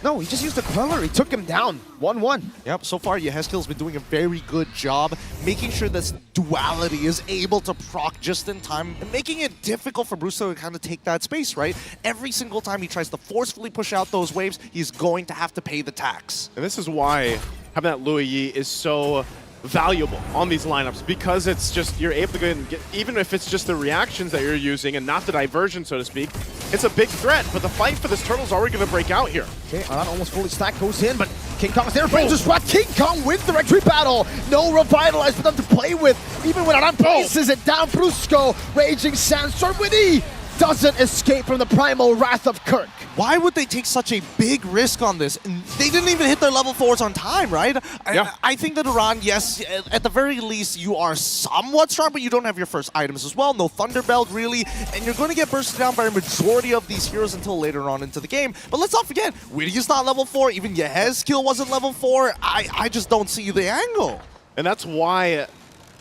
No, he just used the Queller. He took him down. 1-1. Yep, so far Yehezkiel's been doing a very good job making sure this duality is able to proc just in time and making it difficult for Brusco to kind of take that space, right? Every single time he tries to forcefully push out those waves, he's going to have to pay the tax. And this is why having that Louis Yi is so valuable on these lineups, because it's just, you're able to go ahead and get, even if it's just the reactions that you're using and not the diversion, so to speak, it's a big threat. But the fight for this turtle's already going to break out here. Okay, Aran almost fully stacked, goes in, but King Kong's there, brings us what? King Kong wins the retreat battle. No Revitalize for them to play with. Even when Aran places it down, Brusco, Raging Sandstorm, Witty doesn't escape from the primal wrath of Kirk. Why would they take such a big risk on this? And they didn't even hit their level 4s on time, right? Yeah. I think that Aran, yes, at the very least, you are somewhat strong, but you don't have your first items as well. No Thunderbelt, really. And you're going to get bursted down by a majority of these heroes until later on into the game. But let's not forget, Witty is not level 4. Even Yehezkiel wasn't level 4. I just don't see the angle. And that's why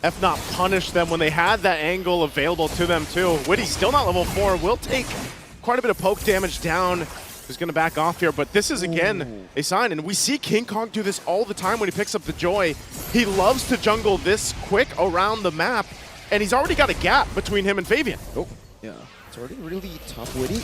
FNOP punished them when they had that angle available to them too. Witty's still not level 4, will take quite a bit of poke damage down. He's going to back off here, but this is again a sign, and we see King Kong do this all the time when he picks up the Joy. He loves to jungle this quick around the map, and he's already got a gap between him and Fabian. Oh, yeah. It's already really tough, Witty.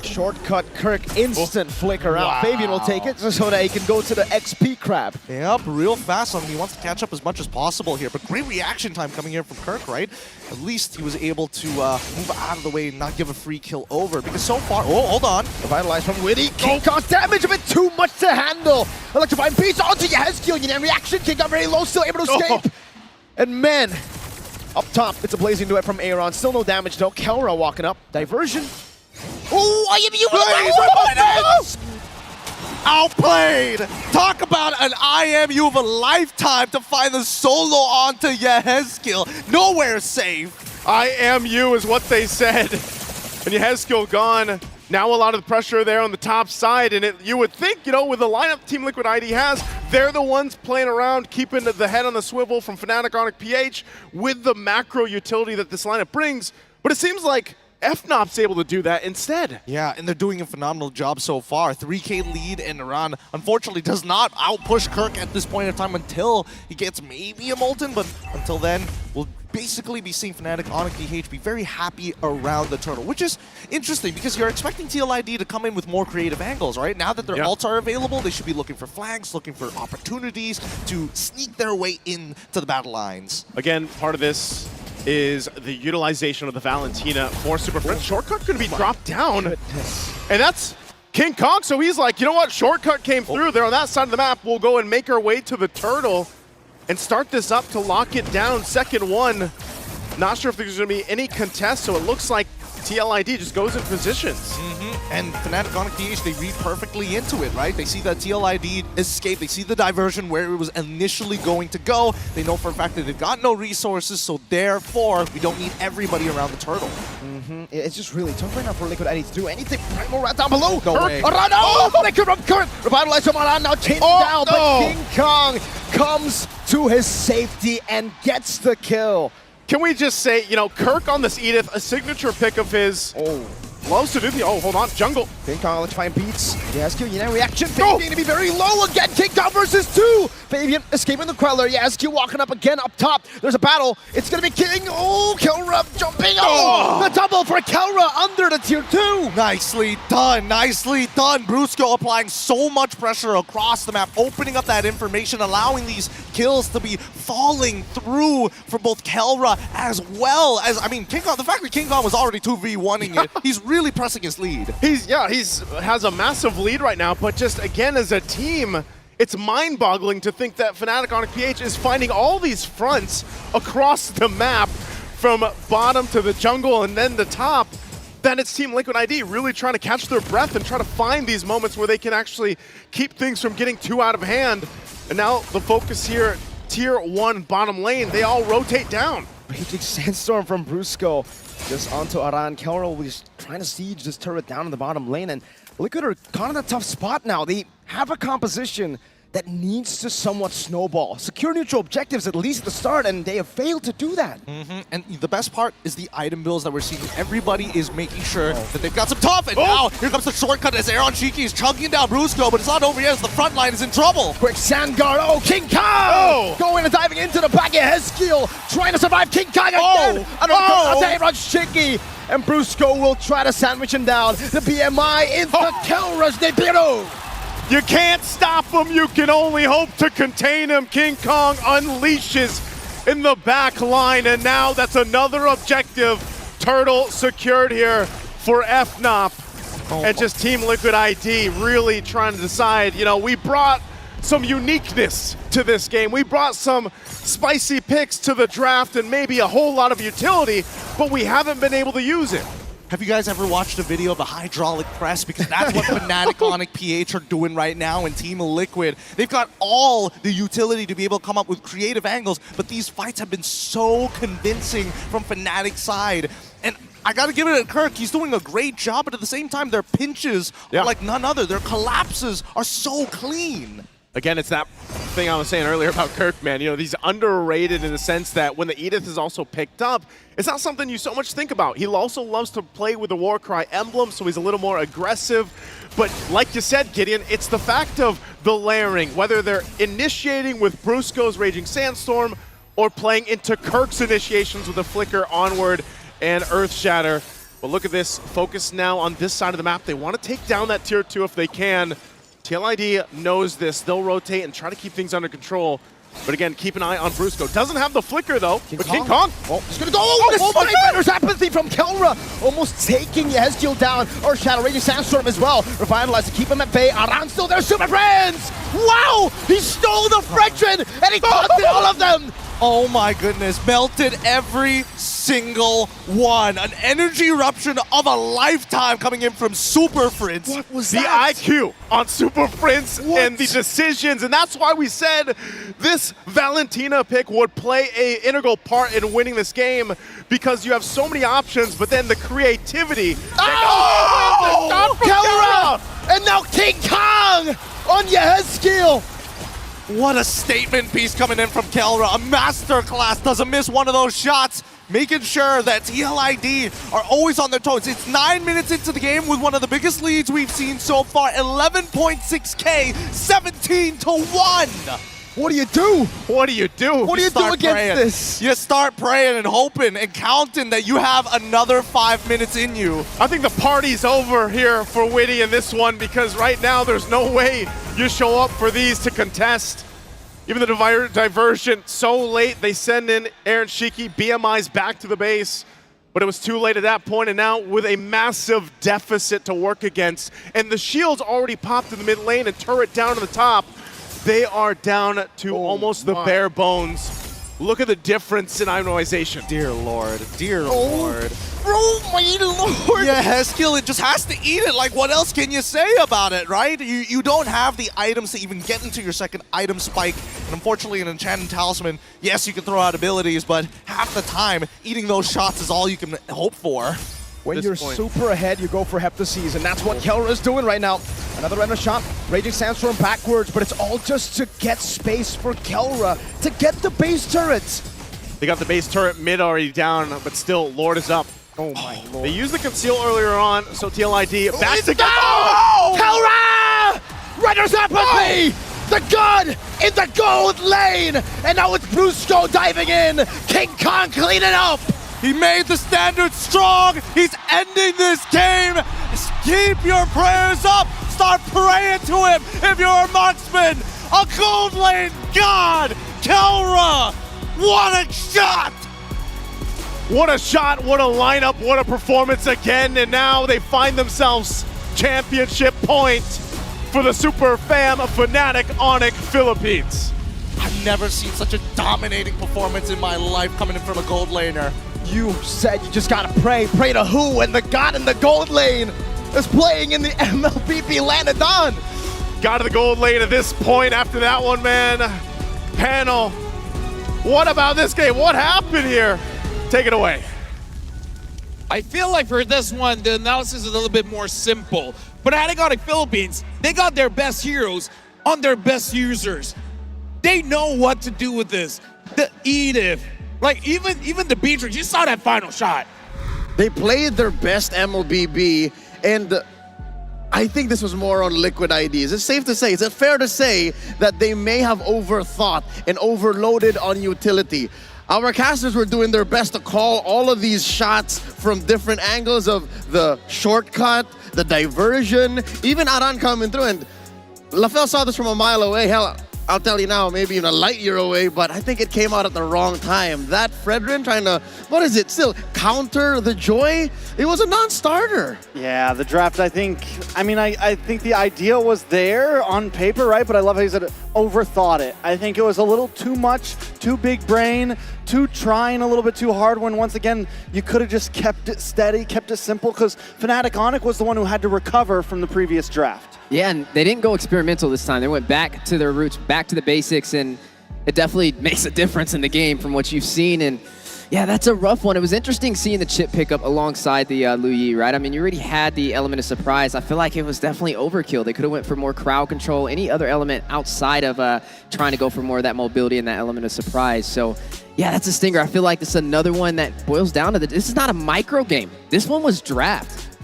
Shortcut Kirk, instant flicker out. Wow. Fabian will take it so that he can go to the XP crab. Yep, real fast on him. He wants to catch up as much as possible here, but great reaction time coming here from Kirk, right? At least he was able to move out of the way and not give a free kill over, because so far, oh, hold on. Revitalize from Witty. King Kong's damage a bit too much to handle. Electrifying beats onto Yehezkiel. And reaction, King Kong very low, still able to escape. And man, up top, it's a blazing duet from Aaron. Still no damage though. Kelra walking up. Diversion. Oh, Outplayed! Talk about an IMU of a lifetime to find the solo onto Yehezkiel. Nowhere safe. IMU is what they said. And Yehezkiel gone. Now a lot of the pressure there on the top side, and you would think, you know, with the lineup Team Liquid ID has, they're the ones playing around, keeping the head on the swivel from Fnatic Onic PH with the macro utility that this lineup brings. But it seems like FNOP's able to do that instead. Yeah, and they're doing a phenomenal job so far. 3K lead, and Aran unfortunately does not outpush Kirk at this point in time until he gets maybe a Molten, but until then, we'll basically be seeing Fnatic Onic PH be very happy around the turtle, which is interesting because you're expecting TLID to come in with more creative angles, right? Now that their ults are available, they should be looking for flanks, looking for opportunities to sneak their way into the battle lines. Again, part of this is the utilization of the Valentina for Super Friends. Shortcut going to be dropped down. And that's King Kong, so he's like, you know what? Shortcut came through. They're on that side of the map. We'll go and make our way to the turtle and start this up to lock it down. Second one. Not sure if there's going to be any contest, so it looks like TLID just goes in positions. And Fnatic Onic PH, they read perfectly into it, right? They see that TLID escape, they see the diversion where it was initially going to go. They know for a fact that they've got no resources, so therefore, we don't need everybody around the turtle. It's just really tough right now for Liquid ID to do anything. Primal Rat down below. No way. Aran, flicker from Kirk. Revitalize from Aran, now chains down, but King Kong comes to his safety and gets the kill. Can we just say, you know, Kirk on this Edith, a signature pick of his. Loves to do the, hold on, jungle. King Kong electrifying beats. Yehezkiel, reaction. Fabian going to be very low again. King Kong versus 2. Fabian escaping the Queller. Yehezkiel walking up again up top. There's a battle. It's going to be King. Kelra jumping. The double for Kelra under the tier 2. Nicely done, nicely done. Brusco applying so much pressure across the map, opening up that information, allowing these kills to be falling through for both Kelra as well as, I mean, King Kong, the fact that King Kong was already 2v1ing it, he's really pressing his lead. He's has a massive lead right now, but just again as a team, it's mind-boggling to think that Fnatic Onic PH is finding all these fronts across the map from bottom to the jungle and then the top. then it's Team Liquid ID really trying to catch their breath and try to find these moments where they can actually keep things from getting too out of hand. And now the focus here, tier 1 bottom lane, they all rotate down. Raging Sandstorm from Brusco just onto Aran. Kelro was trying to siege this turret down in the bottom lane, and Liquid are kind of in a tough spot now. They have a composition that needs to somewhat snowball. Secure neutral objectives at least at the start, and they have failed to do that. And the best part is the item builds that we're seeing. Everybody is making sure that they've got some tough, and now here comes the shortcut as Aaron Cheeky is chugging down Brusco, but it's not over yet as the front line is in trouble. Quick sand guard. Oh, King Kong! Going and diving into the back of Heskeel, trying to survive King Kong again. Aaron Cheeky, and Brusco will try to sandwich him down. The BMI into Kelra's debut. You can't stop him, you can only hope to contain him. King Kong unleashes in the back line, and now that's another objective. Turtle secured here for FNOP. And just Team Liquid ID really trying to decide, you know, we brought some uniqueness to this game. We brought some spicy picks to the draft and maybe a whole lot of utility, but we haven't been able to use it. Have you guys ever watched a video of the hydraulic press? Because that's what Fnatic Onyx PH are doing right now in Team Liquid. They've got all the utility to be able to come up with creative angles, but these fights have been so convincing from Fnatic's side. And I gotta give it to Kirk, he's doing a great job, but at the same time, their pinches are like none other. Their collapses are so clean. Again, it's that thing I was saying earlier about Kirk, man. You know, he's underrated in the sense that when the Edith is also picked up, it's not something you so much think about. He also loves to play with the Warcry emblem, so he's a little more aggressive. But like you said, Gideon, it's the fact of the layering, whether they're initiating with Brusco's Raging Sandstorm or playing into Kirk's initiations with the Flicker, Onward, and Earthshatter. But look at this, focus now on this side of the map. They want to take down that tier 2 if they can. TLID knows this. They'll rotate and try to keep things under control. But again, keep an eye on Brusco. Doesn't have the flicker though. King Kong. Oh, he's gonna go. Oh, my goodness, apathy from Kelra. Almost taking Heskeel down. Or Shadow Raging Sandstorm as well. Revitalize to keep him at bay. Aran still there, Super Friends. Wow, he stole the Frenchman and he caught all of them. Oh my goodness, melted every single one. An energy eruption of a lifetime coming in from Super Prince. What was the that? IQ on Super Prince and the decisions, and that's why we said this Valentina pick would play an integral part in winning this game, because you have so many options, but then the creativity. Oh! Kelra! And now King Kong on Heskeel. What a statement piece coming in from Kelra. A masterclass, doesn't miss one of those shots, making sure that TLID are always on their toes. It's 9 minutes into the game with one of the biggest leads we've seen so far, 11.6K, 17-1. What do you do? What do you do? What do you do against this? You start praying and hoping and counting that you have another 5 minutes in you. I think the party's over here for Witty in this one, because right now there's no way you show up for these to contest. Even the diversion so late, they send in Aaron Shiki, BMI's back to the base, but it was too late at that point, and now with a massive deficit to work against, and the shield's already popped in the mid lane and turret down to the top, they are down to almost the bare bones. Look at the difference in itemization. Dear Lord, dear Lord. Oh my Lord! Yeah, Heskeel, it just has to eat it. Like, what else can you say about it, right? You don't have the items to even get into your second item spike. And unfortunately, an Enchanted Talisman, yes, you can throw out abilities, but half the time, eating those shots is all you can hope for. When you're super ahead, you go for Heptases, and that's what Kelra is doing right now. Another random shot, Raging Sandstorm backwards, but it's all just to get space for Kelra to get the base turrets. They got the base turret mid already down, but still, Lord is up. Oh my Lord. They used the conceal earlier on, so TLID back to Kelra! Render's apathy! The gun in the gold lane! And now it's Brusco diving in! King Kong cleaning up! He made the standard strong. He's ending this game. Keep your prayers up. Start praying to him if you're a marksman. A gold lane god. Kelra. What a shot. What a shot. What a lineup. What a performance again. And now they find themselves championship point for the Super Fam of Fnatic Onyx Philippines. I've never seen such a dominating performance in my life coming in from a gold laner. You said you just gotta pray. Pray to who? And the god in the gold lane is playing in the Mlbb Lanadon. Got to the gold lane at this point after that one, man. Panel, what about this game? What happened here? Take it away. I feel like for this one, the analysis is a little bit more simple. But Fnatic Philippines, they got their best heroes on their best users. They know what to do with this. The Edith, like even the Beatrix, you saw that final shot. They played their best MLBB, and I think this was more on Liquid IDs. It's safe to say, is it fair to say that they may have overthought and overloaded on utility? Our casters were doing their best to call all of these shots from different angles of the shortcut, the diversion, even Aran coming through. And LaFell saw this from a mile away. Hell, I'll tell you now, maybe even a light year away, but I think it came out at the wrong time. That Fredrin trying to, what is it, still counter the Joy? It was a non-starter. Yeah, the draft, I think the idea was there on paper, right? But I love how he said overthought it. I think it was a little too much, too big brain, too trying a little bit too hard when once again, you could have just kept it steady, kept it simple, because Fnatic was the one who had to recover from the previous draft. Yeah, and they didn't go experimental this time. They went back to their roots, back to the basics, and it definitely makes a difference in the game from what you've seen. And yeah, that's a rough one. It was interesting seeing the chip pickup alongside the Lu Yi, right? I mean, you already had the element of surprise. I feel like it was definitely overkill. They could have went for more crowd control, any other element outside of trying to go for more of that mobility and that element of surprise. So yeah, that's a stinger. I feel like this is another one that boils down to this is not a micro game. This one was draft.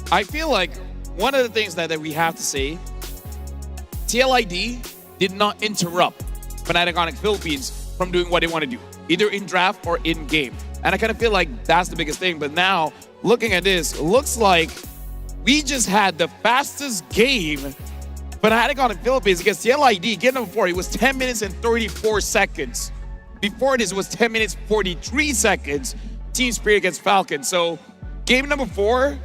I feel like one of the things that we have to say, TLID did not interrupt Fnatic Philippines from doing what they want to do, either in draft or in game. And I kind of feel like that's the biggest thing. But now, looking at this, it looks like we just had the fastest game Fnatic Philippines against TLID. Game number 4, it was 10 minutes and 34 seconds. Before this, it was 10 minutes, 43 seconds. Team Spirit against Falcon. So, game number 4,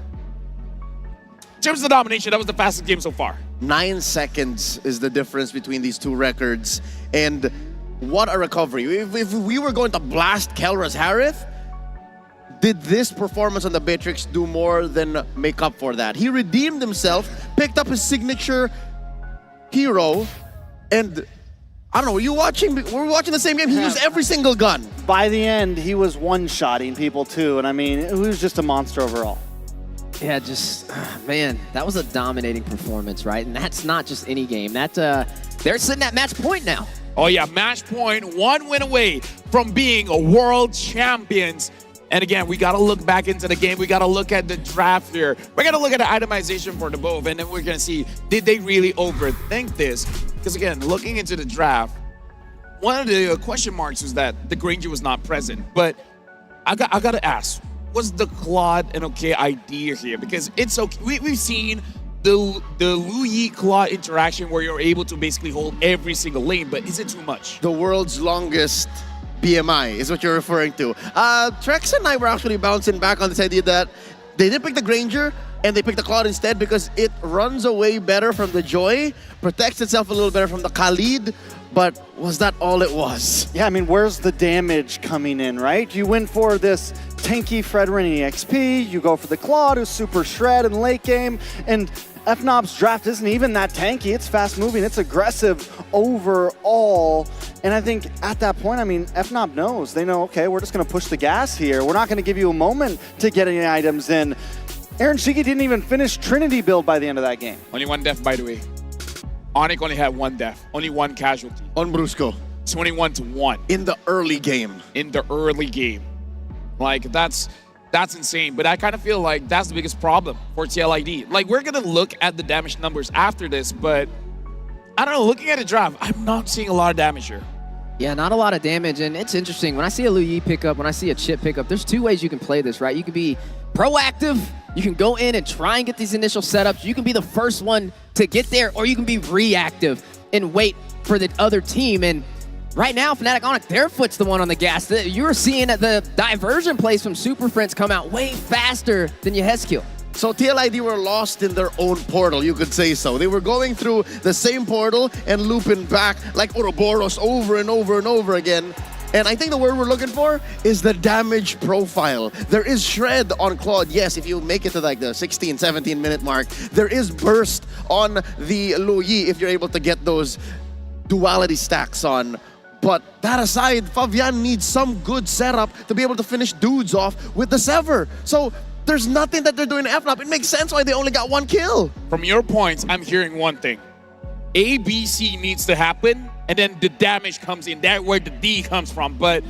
in terms of the domination, that was the fastest game so far. 9 seconds is the difference between these two records. And what a recovery. If we were going to blast Kelra's Harith, did this performance on the Beatrix do more than make up for that? He redeemed himself, picked up his signature hero, and I don't know, were you watching? We're watching the same game. He used every single gun. By the end, he was one-shotting people too. And I mean, it was just a monster overall. Yeah, just, man, that was a dominating performance, right? And that's not just any game. That they're sitting at match point now. Oh yeah, match point, 1 win away from being a world champions. And again, we got to look back into the game. We got to look at the draft here. We're going to look at the itemization for the both, and then we're going to see, did they really overthink this? Because again, looking into the draft, one of the question marks was that the Granger was not present. But I got to ask, was the Claude an okay idea here? Because it's okay. We've seen the Lu Yi Claude interaction where you're able to basically hold every single lane, but is it too much? The world's longest BMI is what you're referring to. Trex and I were actually bouncing back on this idea that they did pick the Granger and they picked the Claude instead because it runs away better from the Joy, protects itself a little better from the Khalid, but was that all it was? Yeah, I mean, where's the damage coming in, right? You win for this tanky Fredrin EXP, you go for the Claude, who's super shred in late game, and FNOB's draft isn't even that tanky. It's fast moving, it's aggressive overall. And I think at that point, I mean, FNOB knows. They know, okay, we're just gonna push the gas here. We're not gonna give you a moment to get any items in. Aaron Shiki didn't even finish Trinity build by the end of that game. Only 1 death, by the way. Onyx only had 1 death, only 1 casualty. On Brusco. 21-1. In the early game. In the early game. Like, that's insane. But I kind of feel like that's the biggest problem for TLID. Like, we're going to look at the damage numbers after this, but I don't know, looking at the draft, I'm not seeing a lot of damage here. Yeah, not a lot of damage, and it's interesting. When I see a Lu Yi pickup, when I see a chip pickup, there's 2 ways you can play this, right? You can be proactive, you can go in and try and get these initial setups, you can be the first one to get there, or you can be reactive and wait for the other team. And right now, Fnatic, their foot's the one on the gas. You're seeing the diversion plays from Super Friends come out way faster than Yehezkiel. So TLID were lost in their own portal, you could say so. They were going through the same portal and looping back like Ouroboros over and over and over again. And I think the word we're looking for is the damage profile. There is shred on Claude. Yes, if you make it to like the 16, 17 minute mark, there is burst on the Luyi if you're able to get those duality stacks on. But that aside, Fabian needs some good setup to be able to finish dudes off with the Sever. So there's nothing that they're doing to FNOP. It makes sense why they only got 1 kill. From your points, I'm hearing one thing. A, B, C needs to happen, and then the damage comes in. That's where the D comes from. But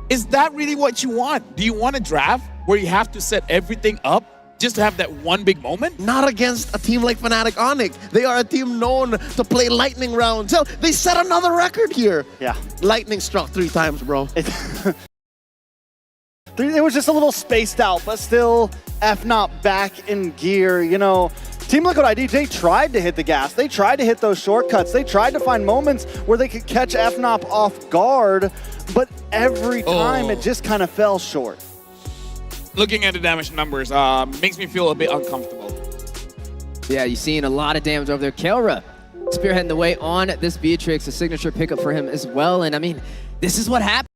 is that really what you want? Do you want a draft where you have to set everything up just to have that one big moment? Not against a team like Fnatic Onyx. They are a team known to play lightning rounds. Hell, they set another record here. Yeah. Lightning struck 3 times, bro. It was just a little spaced out, but still FNOP back in gear. You know, Team Liquid ID, they tried to hit the gas. They tried to hit those shortcuts. They tried to find moments where they could catch FNOP off guard, but every time it just kind of fell short. Looking at the damage numbers makes me feel a bit uncomfortable. Yeah, you're seeing a lot of damage over there. Kelra spearheading the way on this Beatrix, a signature pickup for him as well. And I mean, this is what happens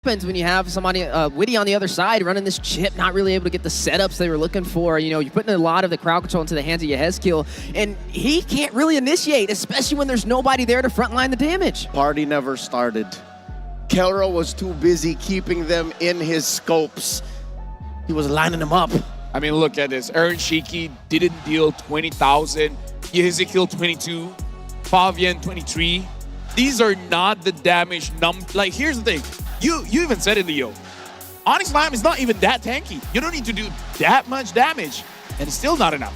when you have somebody, Witty on the other side, running this chip, not really able to get the setups they were looking for. You know, you're putting a lot of the crowd control into the hands of Yehezkiel, and he can't really initiate, especially when there's nobody there to frontline the damage. Party never started. Kelra was too busy keeping them in his scopes. He was lining them up. I mean, look at this. Aaron Shiki didn't deal 20,000. Yehezkiel 22. Fabian 23. These are not the damage like, here's the thing. You even said it, Leo. Onyx Lamb is not even that tanky. You don't need to do that much damage, and it's still not enough.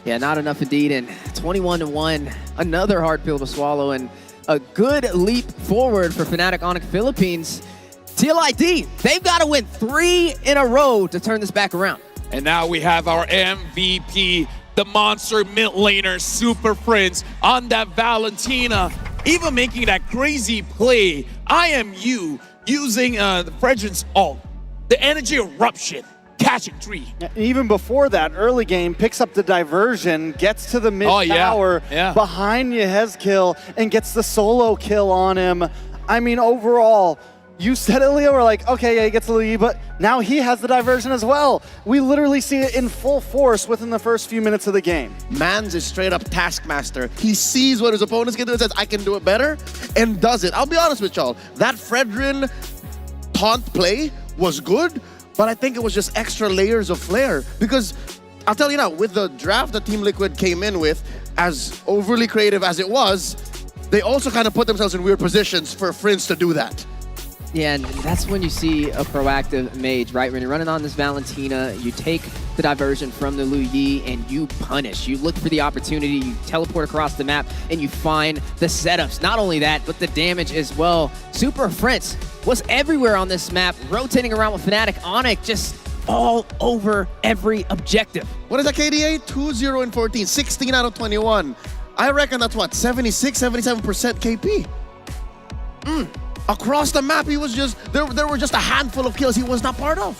Yeah, not enough indeed, and 21-1, another hard pill to swallow, and a good leap forward for Fnatic Onyx Philippines. TLID, they've got to win 3 in a row to turn this back around. And now we have our MVP, the monster mid laner, Super Prince, on that Valentina, even making that crazy play. IMU using the Fredrin's ult, the energy eruption, catching 3. Even before that, early game, picks up the diversion, gets to the mid tower behind Yehezkiel, and gets the solo kill on him. I mean, overall, you said it, Leo, we're like, okay, yeah, he gets the lead, but now he has the diversion as well. We literally see it in full force within the first few minutes of the game. Mans is straight up taskmaster. He sees what his opponents can do and says, I can do it better, and does it. I'll be honest with y'all, that Fredrin taunt play was good, but I think it was just extra layers of flair. Because I'll tell you now, with the draft that Team Liquid came in with, as overly creative as it was, they also kind of put themselves in weird positions for Prince to do that. Yeah, and that's when you see a proactive mage, right? When you're running on this Valentina, you take the diversion from the Luyi and you punish. You look for the opportunity, you teleport across the map, and you find the setups. Not only that, but the damage as well. Super Prince was everywhere on this map, rotating around with Fnatic Onyx, just all over every objective. What is that KDA? 2-0 and 14, 16 out of 21. I reckon that's what, 76, 77% KP? Across the map, he was just, there were just a handful of kills he was not part of.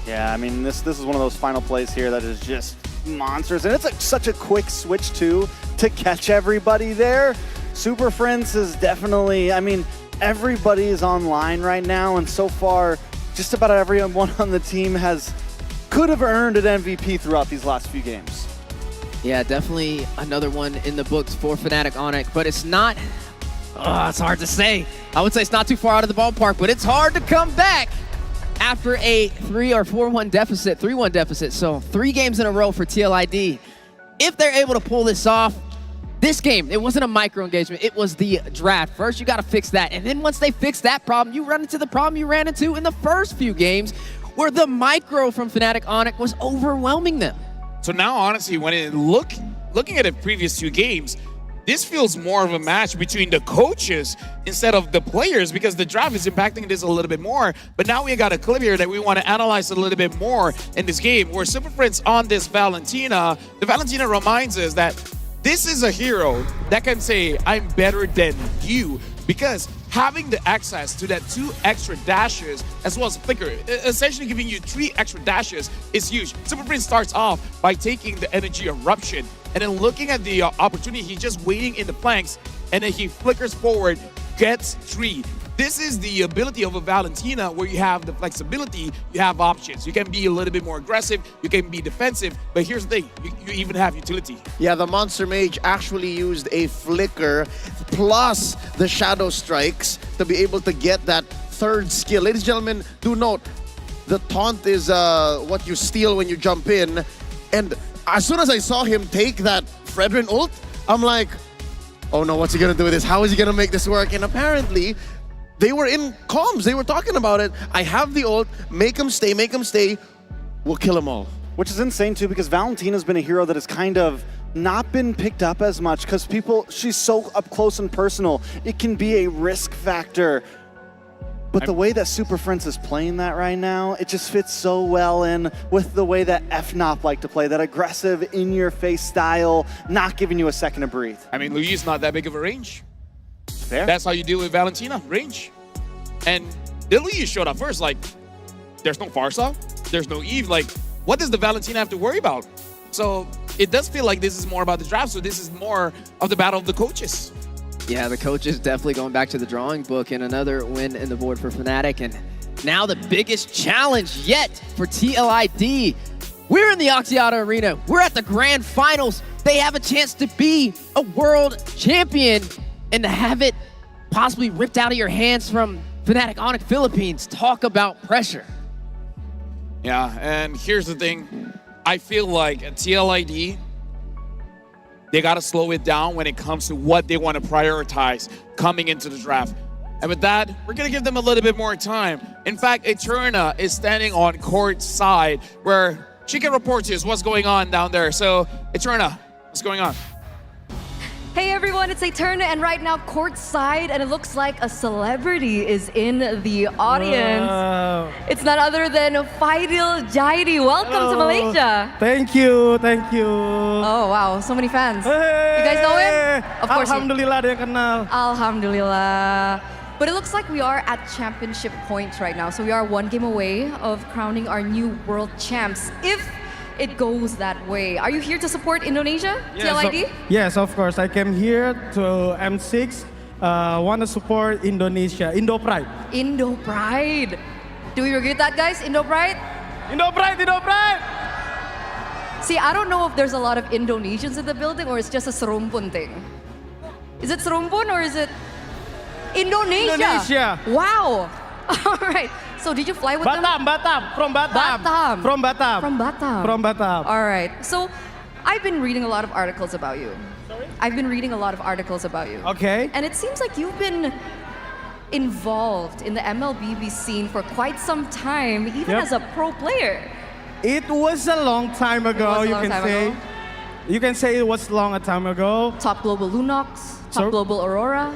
Yeah, I mean, this is one of those final plays here that is just monsters. And it's such a quick switch, too, to catch everybody there. Super Friends is definitely, I mean, everybody is online right now. And so far, just about everyone on the team could have earned an MVP throughout these last few games. Yeah, definitely another one in the books for Fnatic Onyx, but it's not... it's hard to say. I would say it's not too far out of the ballpark, but it's hard to come back after a 3-1 deficit. So 3 games in a row for TLID. If they're able to pull this off, this game, it wasn't a micro engagement, it was the draft. First, you got to fix that. And then once they fix that problem, you run into the problem you ran into in the first few games, where the micro from Fnatic Onyx was overwhelming them. So now, honestly, when looking at the previous 2 games, this feels more of a match between the coaches instead of the players, because the draft is impacting this a little bit more. But now we got a clip here that we want to analyze a little bit more in this game, where Super Prince on this Valentina, the Valentina reminds us that this is a hero that can say, I'm better than you, because having the access to that 2 extra dashes as well as flicker, essentially giving you 3 extra dashes, is huge. Super Prince starts off by taking the energy eruption, and then looking at the opportunity, he's just waiting in the flanks, and then he flickers forward, gets 3. this is the ability of a Valentina where you have the flexibility, you have options. You can be a little bit more aggressive, you can be defensive, but here's the thing, you even have utility. Yeah, the Monster Mage actually used a flicker plus the Shadow Strikes to be able to get that third skill. Ladies and gentlemen, do note, the taunt is what you steal when you jump in. And as soon as I saw him take that Fredrin ult, I'm like, oh no, what's he gonna do with this? How is he gonna make this work? And apparently, they were in comms. They were talking about it. I have the ult. Make him stay. Make him stay. We'll kill them all. Which is insane too, because Valentina's been a hero that has kind of not been picked up as much because she's so up close and personal. It can be a risk factor. But the way that Super Friends is playing that right now, it just fits so well in with the way that FNOP like to play, that aggressive, in-your-face style, not giving you a second to breathe. I mean, Luis not that big of a range. Fair. That's how you deal with Valentina, range. And the Luis showed up first, like, there's no Farsa, there's no Eve, like, what does the Valentina have to worry about? So it does feel like this is more about the draft, so this is more of the battle of the coaches. Yeah, the coach is definitely going back to the drawing book, and another win in the board for Fnatic. And now the biggest challenge yet for TLID. We're in the Axiata Arena. We're at the grand finals. They have a chance to be a world champion and to have it possibly ripped out of your hands from Fnatic Onyx Philippines. Talk about pressure. Yeah, and here's the thing. I feel like at TLID, they got to slow it down when it comes to what they want to prioritize coming into the draft. And with that, we're going to give them a little bit more time. In fact, Eterna is standing on court side where she can report to us what's going on down there. So, Eterna, what's going on? Hey everyone, it's Eterna, and right now courtside, and it looks like a celebrity is in the audience. Wow. It's none other than Faidil Jaidi. Welcome to Malaysia. Thank you, thank you. Oh wow, so many fans. Hey. You guys know him? Of course. Alhamdulillah, dia kenal. Alhamdulillah. But it looks like we are at championship point right now. So we are one game away of crowning our new world champs. If it goes that way. Are you here to support Indonesia, TLID? Yes, of course. I came here to M6. Want to support Indonesia, Indo Pride. Indo Pride. Do we regret that, guys? Indo Pride? Indo Pride, Indo Pride. See, I don't know if there's a lot of Indonesians in the building or it's just a Serumpun thing. Is it Serumpun or is it Indonesia? Indonesia. Wow. All right. So did you fly with them? Batam, from Batam. Batam. From Batam. From Batam. From Batam. All right. So I've been reading a lot of articles about you. Sorry? I've been reading a lot of articles about you. Okay. And it seems like you've been involved in the MLBB scene for quite some time, even Yep. as a pro player. It was a long time ago, It was a long time ago. You can say it was long a time ago. Top Global Lunox, Top So- Global Aurora.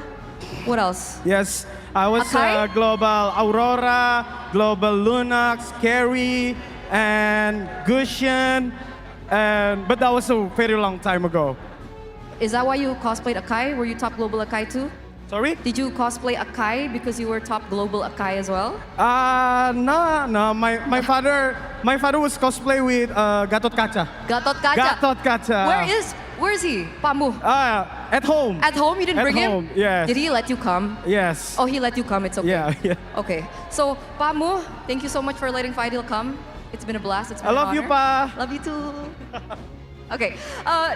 What else? Yes, I was Akai? Global Aurora, Global Lunox, Carry, and Gushian, but that was a very long time ago. Is that why you cosplayed Akai? Were you Top Global Akai too? Sorry? Did you cosplay Akai because you were Top Global Akai as well? No. My father was cosplay with Gatot Kaca. Gatot Kaca. Gatot Kaca. Where is he? Pamu. At home. At home? You didn't At bring home, him? yes. Did he let you come? Yes. Oh, he let you come. It's okay. Yeah. Okay. So, Pamu, thank you so much for letting Faidil come. It's been a blast. It's been I an love you, honor. Pa. Love you too. Okay.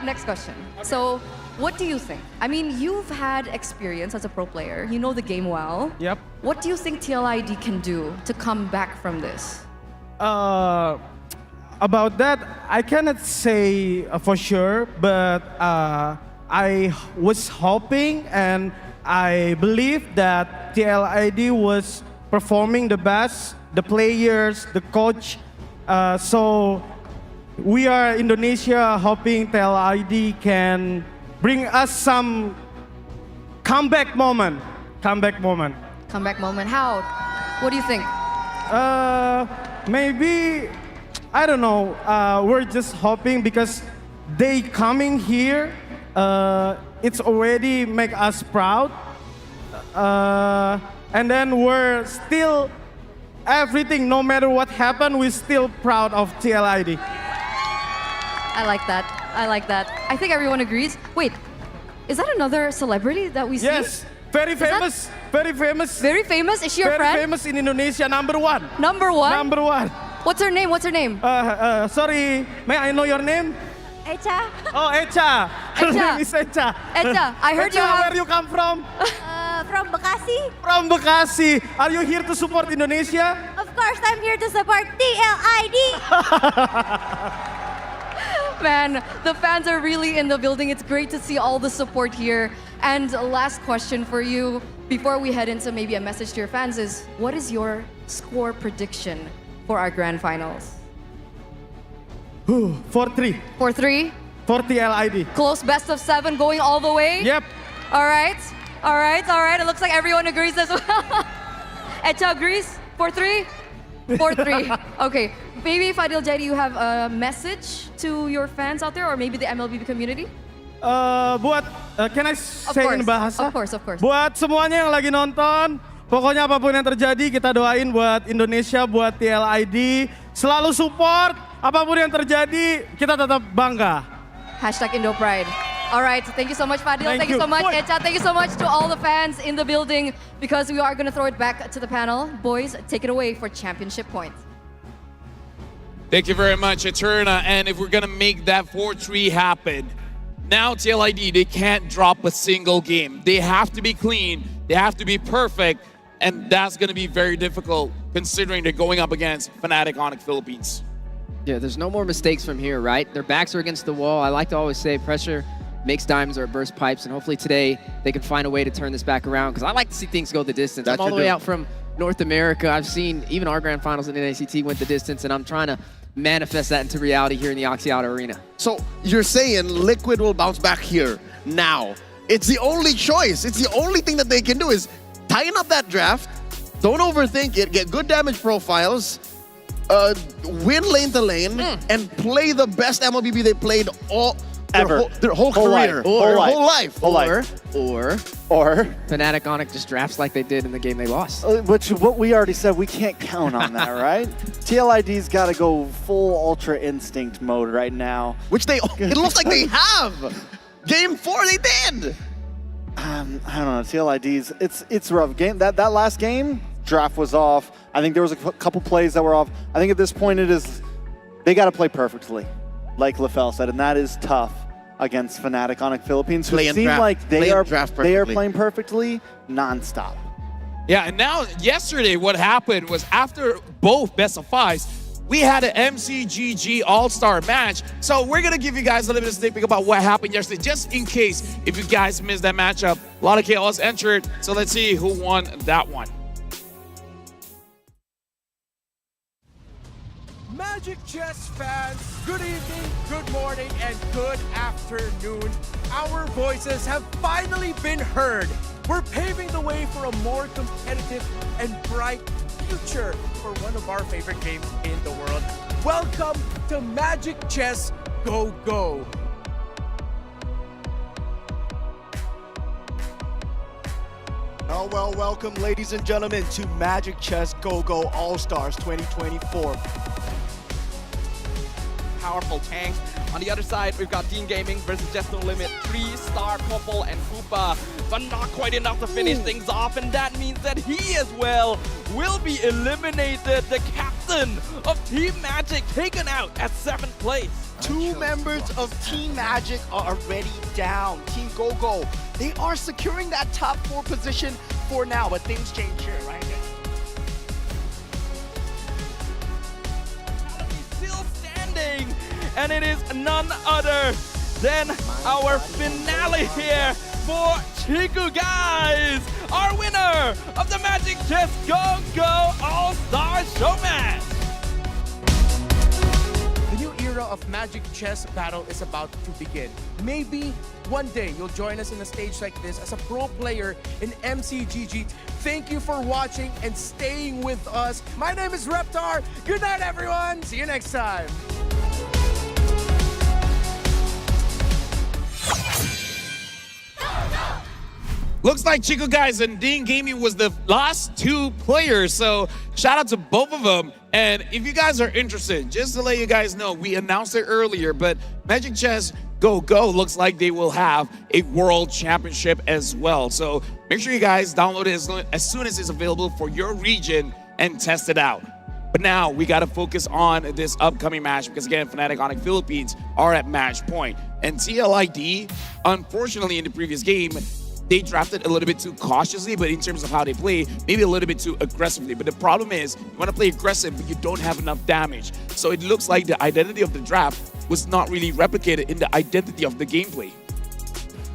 Next question. So, what do you think? I mean, you've had experience as a pro player. You know the game well. Yep. What do you think TLID can do to come back from this? About that, I cannot say for sure, but I was hoping and I believe that TLID was performing the best, the players, the coach. So we are Indonesia hoping TLID can bring us some comeback moment. Comeback moment. How? What do you think? Maybe, I don't know. We're just hoping because they coming here, it's already make us proud. And then we're still, everything, no matter what happened, we're still proud of TLID. I like that. I think everyone agrees. Wait, is that another celebrity that we see? Yes, Very famous. Very famous. Very famous? Is she your Very friend? famous in Indonesia. Number one. Number one? Number one. What's her name? What's her name? Sorry, may I know your name? Echa, Oh, Echa. Her Echa. name is Echa. Echa, I heard you Echa, have... where you come from? from Bekasi. From Bekasi. Are you here to support Indonesia? Of course, I'm here to support TLID. Man, the fans are really in the building. It's great to see all the support here. And last question for you, before we head into maybe a message to your fans, is what is your score prediction for our grand finals? 4-3. 4-3? 40 LID. Close best of 7 going all the way? Yep. All right. All right. All right. It looks like everyone agrees as well. Echa agrees? 4-3? 4-3. Okay. Maybe Fadil Jadi, you have a message to your fans out there or maybe the MLB community? Can I say in bahasa? Of course. Buat semuanya yang lagi nonton, pokoknya apapun yang terjadi kita doain buat Indonesia, buat TLID. Selalu support, apapun yang terjadi kita tetap bangga. Hashtag Indo Pride. All right, thank you so much, Fadil. Thank you so much, Echa. Thank you so much to all the fans in the building because we are going to throw it back to the panel. Boys, take it away for championship points. Thank you very much, Eterna. And if we're going to make that 4-3 happen, now TLID, they can't drop a single game. They have to be clean. They have to be perfect. And that's going to be very difficult considering they're going up against Fnatic Onyx Philippines. Yeah, there's no more mistakes from here, right? Their backs are against the wall. I like to always say pressure makes diamonds or burst pipes, and hopefully today they can find a way to turn this back around because I like to see things go the distance. I'm all the way out from North America. I've seen even our grand finals in NACT went the distance, and I'm trying to manifest that into reality here in the Axiata Arena. So you're saying Liquid will bounce back here now. It's the only choice. It's the only thing that they can do is tighten up that draft, don't overthink it, get good damage profiles, win lane to lane, and play the best MLBB they played their whole career. Or Fnatic Onyx just drafts like they did in the game they lost. Which what we already said, we can't count on that, right? TLID's got to go full Ultra Instinct mode right now. Which it looks like they have. Game 4, they did. I don't know, TLID's, it's rough. That last game, draft was off. I think there was a couple plays that were off. I think at this point they got to play perfectly, like LaFell said, and that is tough against Fnatic Onyx Philippines, who seem like they are playing perfectly nonstop. Yeah, and now yesterday what happened was after both best of 5s, we had an MCGG All-Star match. So we're going to give you guys a little bit of sneak peek about what happened yesterday, just in case if you guys missed that matchup. A lot of KLs entered, so let's see who won that one. Magic Chess fans, good evening, good morning, and good afternoon. Our voices have finally been heard. We're paving the way for a more competitive and bright future for one of our favorite games in the world. Welcome to Magic Chess Go Go. Oh, well, welcome, ladies and gentlemen, to Magic Chess Go Go All-Stars 2024. Powerful tanks. On the other side, we've got Team Gaming versus Just No Limit, 3-star Couple and Koopa, but not quite enough to finish things off, and that means that he as well will be eliminated. The captain of Team Magic taken out at 7th place. 2 members of Team Magic are already down. Team Go Go, they are securing that top 4 position for now, but things change here, right? Still standing, and it is none other than our finale here for Chiku Guys, our winner of the Magic Chess Go Go All-Star Showmatch. The new era of Magic Chess Battle is about to begin. Maybe one day you'll join us in a stage like this as a pro player in MCGG. Thank you for watching and staying with us. My name is Reptar. Good night, everyone. See you next time. Looks like Chico Guys and Dean Gaming was the last 2 players, so shout out to both of them. And if you guys are interested, just to let you guys know, we announced it earlier, but Magic Chess Go Go looks like they will have a world championship as well. So Make sure you guys download it as soon as it's available for your region and test it out. But now we got to focus on this upcoming match because again, Fnatic Onyx Philippines are at match point. And TLID, unfortunately in the previous game, they drafted a little bit too cautiously, but in terms of how they play, maybe a little bit too aggressively. But the problem is, you want to play aggressive, but you don't have enough damage. So it looks like the identity of the draft was not really replicated in the identity of the gameplay.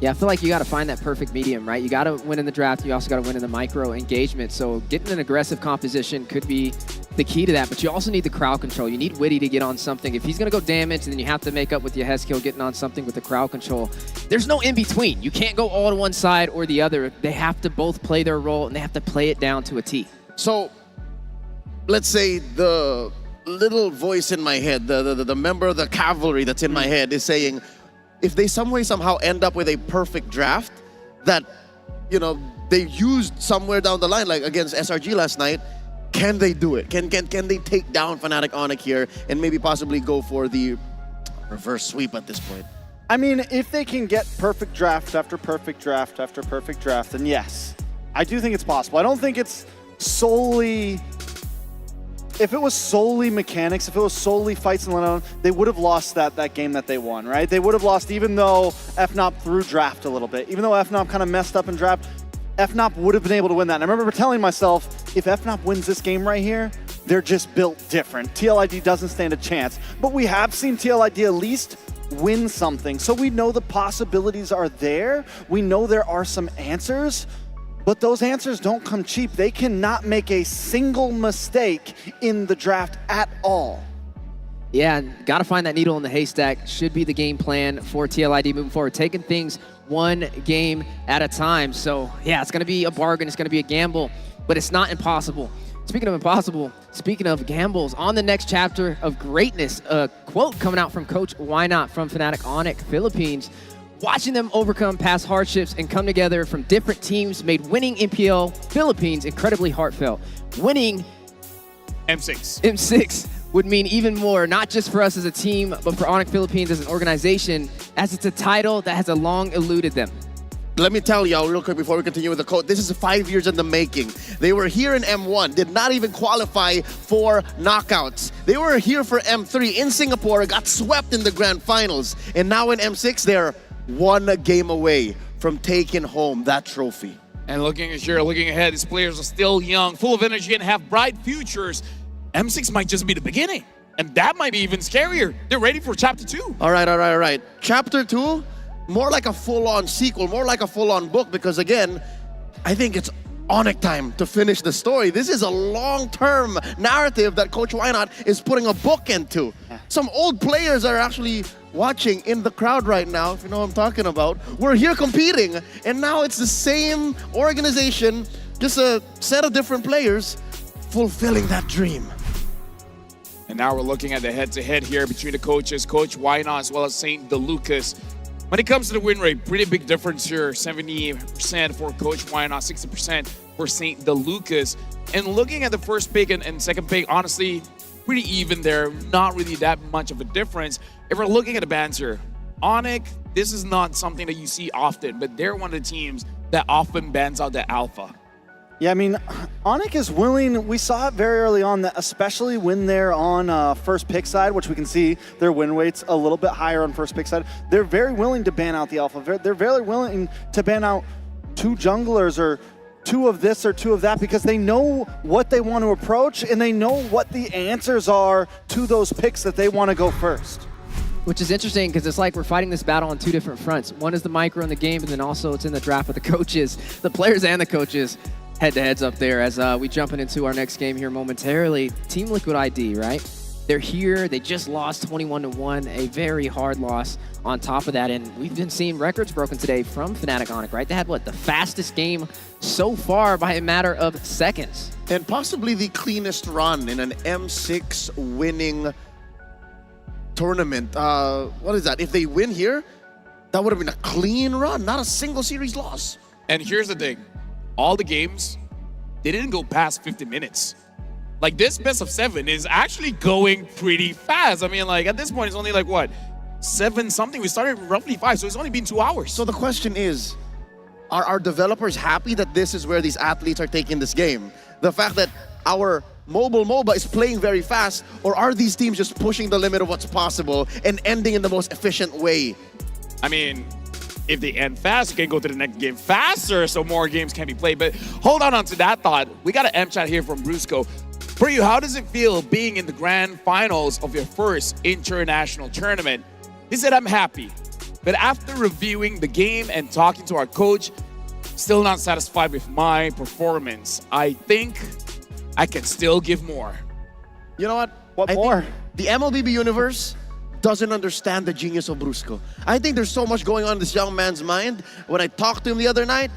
Yeah, I feel like you got to find that perfect medium, right? You got to win in the draft. You also got to win in the micro engagement. So getting an aggressive composition could be the key to that, but you also need the crowd control. You need Witty to get on something. If he's going to go damage, and then you have to make up with your Heskil getting on something with the crowd control. There's no in-between. You can't go all to one side or the other. They have to both play their role, and they have to play it down to a T. So, let's say the little voice in my head, the member of the cavalry that's in my head is saying, if they some way somehow end up with a perfect draft that, you know, they used somewhere down the line, like against SRG last night, can they do it? Can they take down Fnatic Onyx here and maybe possibly go for the reverse sweep at this point? I mean, if they can get perfect draft after perfect draft after perfect draft, then yes. I do think it's possible. I don't think it's solely... If it was solely mechanics, if it was solely fights and let they would have lost that game that they won, right? They would have lost even though FNOP threw draft a little bit. Even though FNOP kind of messed up in draft, FNOP would have been able to win that. And I remember telling myself, if FNOP wins this game right here, they're just built different. TLID doesn't stand a chance. But we have seen TLID at least win something. So we know the possibilities are there. We know there are some answers. But those answers don't come cheap. They cannot make a single mistake in the draft at all. Yeah, got to find that needle in the haystack. Should be the game plan for TLID moving forward, taking things one game at a time. So yeah, it's going to be a bargain. It's going to be a gamble, but it's not impossible. Speaking of impossible, speaking of gambles, on the next chapter of greatness, a quote coming out from Coach Why Not from Fnatic Onyx Philippines. Watching them overcome past hardships and come together from different teams made winning MPL Philippines incredibly heartfelt. Winning M6 would mean even more, not just for us as a team, but for Onyx Philippines as an organization, as it's a title that has long eluded them. Let me tell y'all real quick before we continue with the code, this is 5 years in the making. They were here in M1, did not even qualify for knockouts. They were here for M3 in Singapore, got swept in the grand finals. And now in M6, they're one game away from taking home that trophy. And looking ahead, these players are still young, full of energy, and have bright futures. M6 might just be the beginning. And that might be even scarier. They're ready for Chapter 2. All right. Chapter 2, more like a full-on sequel, more like a full-on book, because again, I think it's Onyx time to finish the story. This is a long-term narrative that Coach Wynot is putting a book into. Some old players are actually watching in the crowd right now, if you know what I'm talking about. We're here competing, and now it's the same organization, just a set of different players fulfilling that dream. And now we're looking at the head-to-head here between the coaches, Coach Wynot as well as St. DeLucas. When it comes to the win rate, pretty big difference here. 70% for Coach Wynot, 60% for St. DeLucas. And looking at the first pick and second pick, honestly, pretty even there. Not really that much of a difference. If we're looking at the bands here, Onyx, this is not something that you see often, but they're one of the teams that often bans out the alpha. Yeah, I mean, Onyx is willing. We saw it very early on, that especially when they're on first pick side, which we can see their win rate's a little bit higher on first pick side. They're very willing to ban out the alpha. They're very willing to ban out 2 junglers or 2 of this or 2 of that, because they know what they want to approach and they know what the answers are to those picks that they want to go first. Which is interesting because it's like we're fighting this battle on 2 different fronts. One is the micro in the game, and then also it's in the draft with the coaches, the players and the coaches. Head-to-heads up there as we jumping into our next game here momentarily. Team Liquid ID, right? They're here. They just lost 21-1, a very hard loss on top of that. And we've been seeing records broken today from Fnatic Onyx, right? They had, what, the fastest game so far by a matter of seconds. And possibly the cleanest run in an M6 winning tournament. What is that? If they win here, that would have been a clean run, not a single series loss. And here's the thing. All the games, they didn't go past 50 minutes. Like, this best of 7 is actually going pretty fast. I mean, like, at this point, it's only like, what, 7 something? We started roughly 5, so it's only been 2 hours. So the question is, Are our developers happy that this is where these athletes are taking this game? The fact that our mobile MOBA is playing very fast, or are these teams just pushing the limit of what's possible and ending in the most efficient way? I mean, if they end fast, you can go to the next game faster so more games can be played. But hold on to that thought. We got an M chat here from Brusco. For you, how does it feel being in the grand finals of your first international tournament? He said, I'm happy. But after reviewing the game and talking to our coach, still not satisfied with my performance. I think I can still give more. You know what? What I more? think the MLBB universe doesn't understand the genius of Brusco. I think there's so much going on in this young man's mind. When I talked to him the other night,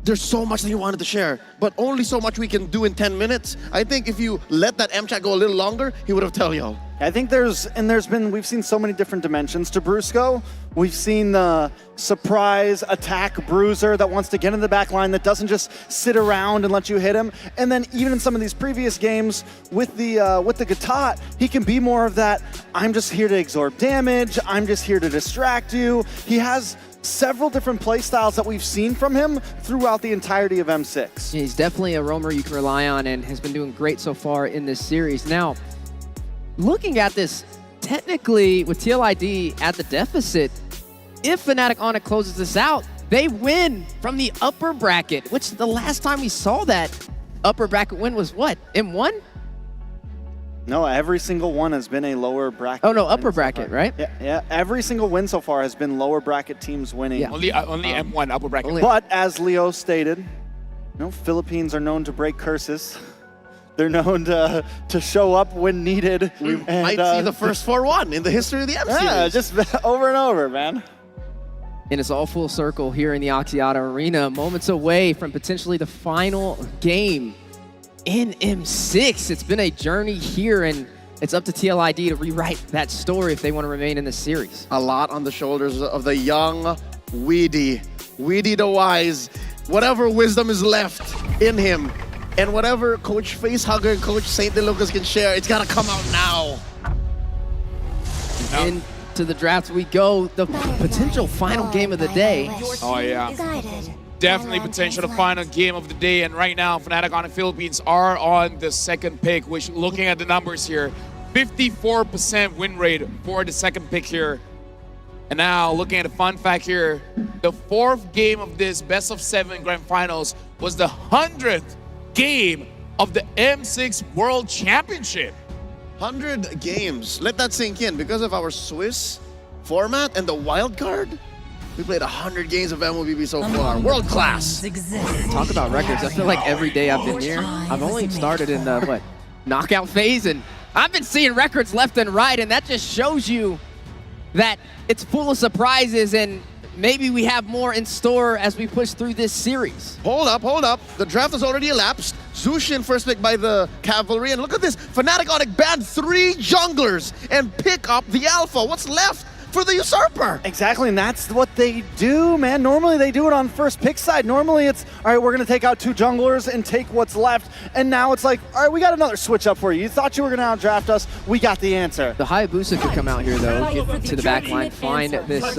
there's so much that he wanted to share, but only so much we can do in 10 minutes. I think if you let that M chat go a little longer, he would have tell y'all. I think we've seen so many different dimensions to Brusco. We've seen the surprise attack bruiser that wants to get in the back line, that doesn't just sit around and let you hit him. And then even in some of these previous games with the Gatot, he can be more of that, I'm just here to absorb damage, I'm just here to distract you. He has several different play styles that we've seen from him throughout the entirety of M6. He's definitely a roamer you can rely on and has been doing great so far in this series. Now, looking at this, technically with TLID at the deficit, if Fnatic Onyx closes this out, they win from the upper bracket, which the last time we saw that upper bracket win was what, M1? No, every single one has been a lower bracket. Oh no, upper bracket, right? Yeah. Every single win so far has been lower bracket teams winning. Yeah. Only M1 upper bracket. But as Leo stated, Philippines are known to break curses. They're known to show up when needed. We might see the first 4-1 in the history of the M series. Yeah, just over and over, man. And it's all full circle here in the Axiata Arena, moments away from potentially the final game in M6. It's been a journey here, and it's up to TLID to rewrite that story if they want to remain in this series. A lot on the shoulders of the young Weedy the Wise. Whatever wisdom is left in him, and whatever Coach Facehugger and Coach St. DeLucas can share, it's got to come out now. Into the draft we go, the potential final game of the day. Oh yeah. Definitely potential the final game of the day, and right now Fnatic Onyx Philippines are on the second pick, which, looking at the numbers here, 54% win rate for the second pick here. And now looking at the fun fact here, the fourth game of this best of 7 grand finals was the 100th game of the M6 World Championship. 100 games. Let that sink in. Because of our Swiss format and the wild card, we played 100 games of MLBB so far. World class. Talk about records. I feel like every day I've been here, I've only started in the knockout phase, and I've been seeing records left and right, and that just shows you that it's full of surprises, and maybe we have more in store as we push through this series. Hold up. The draft has already elapsed. Zushin first pick by the Cavalry, and look at this. Fnatic Onyx banned 3 junglers and pick up the Alpha. What's left for the Usurper? Exactly, and that's what they do, man. Normally they do it on first pick side. Normally it's, all right, we're going to take out 2 junglers and take what's left. And now it's like, all right, we got another switch up for you. You thought you were going to outdraft us. We got the answer. The Hayabusa could come out here, though, get to the back line, find this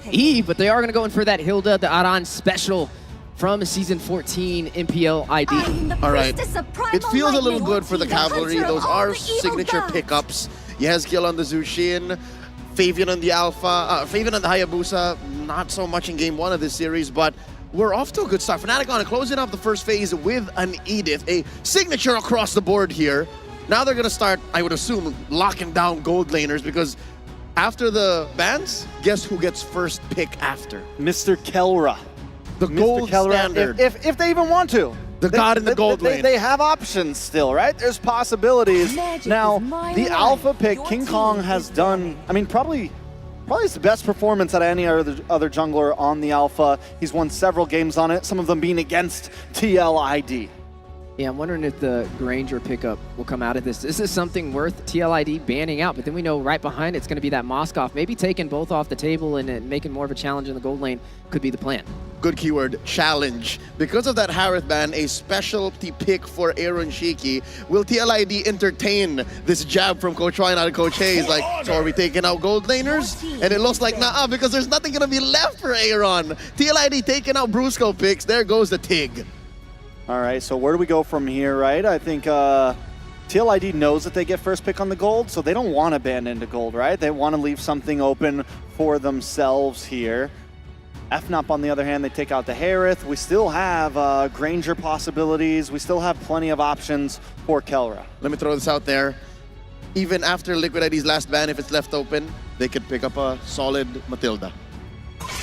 Eve, but they are going to go in for that Hilda, the Aran special from Season 14 MPL ID. All right, it feels a little good for the Cavalry. Those are signature pickups. Yezkiel on the Zushin, Fabian on the Alpha, Fabian on the Hayabusa, not so much in game 1 of this series, but we're off to a good start. Fnatic Onyx closing off the first phase with an Edith, a signature across the board here. Now they're gonna start, I would assume, locking down gold laners, because after the bans, guess who gets first pick after? Mr. Kelra. The gold standard. If they even want to. The god in the gold lane. They have options still, right? There's possibilities. Now, the Alpha pick, King Kong has done, I mean, probably it's the best performance out of any other jungler on the Alpha. He's won several games on it, some of them being against TLID. Yeah, I'm wondering if the Granger pickup will come out of this. This is something worth TLID banning out, but then we know right behind it's going to be that Moskov. Maybe taking both off the table and making more of a challenge in the gold lane could be the plan. Good keyword, challenge. Because of that Harith ban, a specialty pick for Aaron Shiki. Will TLID entertain this jab from Coach Ryan out of Coach Hayes? Like, so are we taking out gold laners? And it looks like nah, because there's nothing going to be left for Aaron. TLID taking out Brusco picks. There goes the TIG. All right, so where do we go from here, right? I think TLID knows that they get first pick on the gold, so they don't want to ban into gold, right? They want to leave something open for themselves here. FNOP, on the other hand, they take out the Harith. We still have Granger possibilities. We still have plenty of options for Kelra. Let me throw this out there. Even after Liquid ID's last ban, if it's left open, they could pick up a solid Matilda.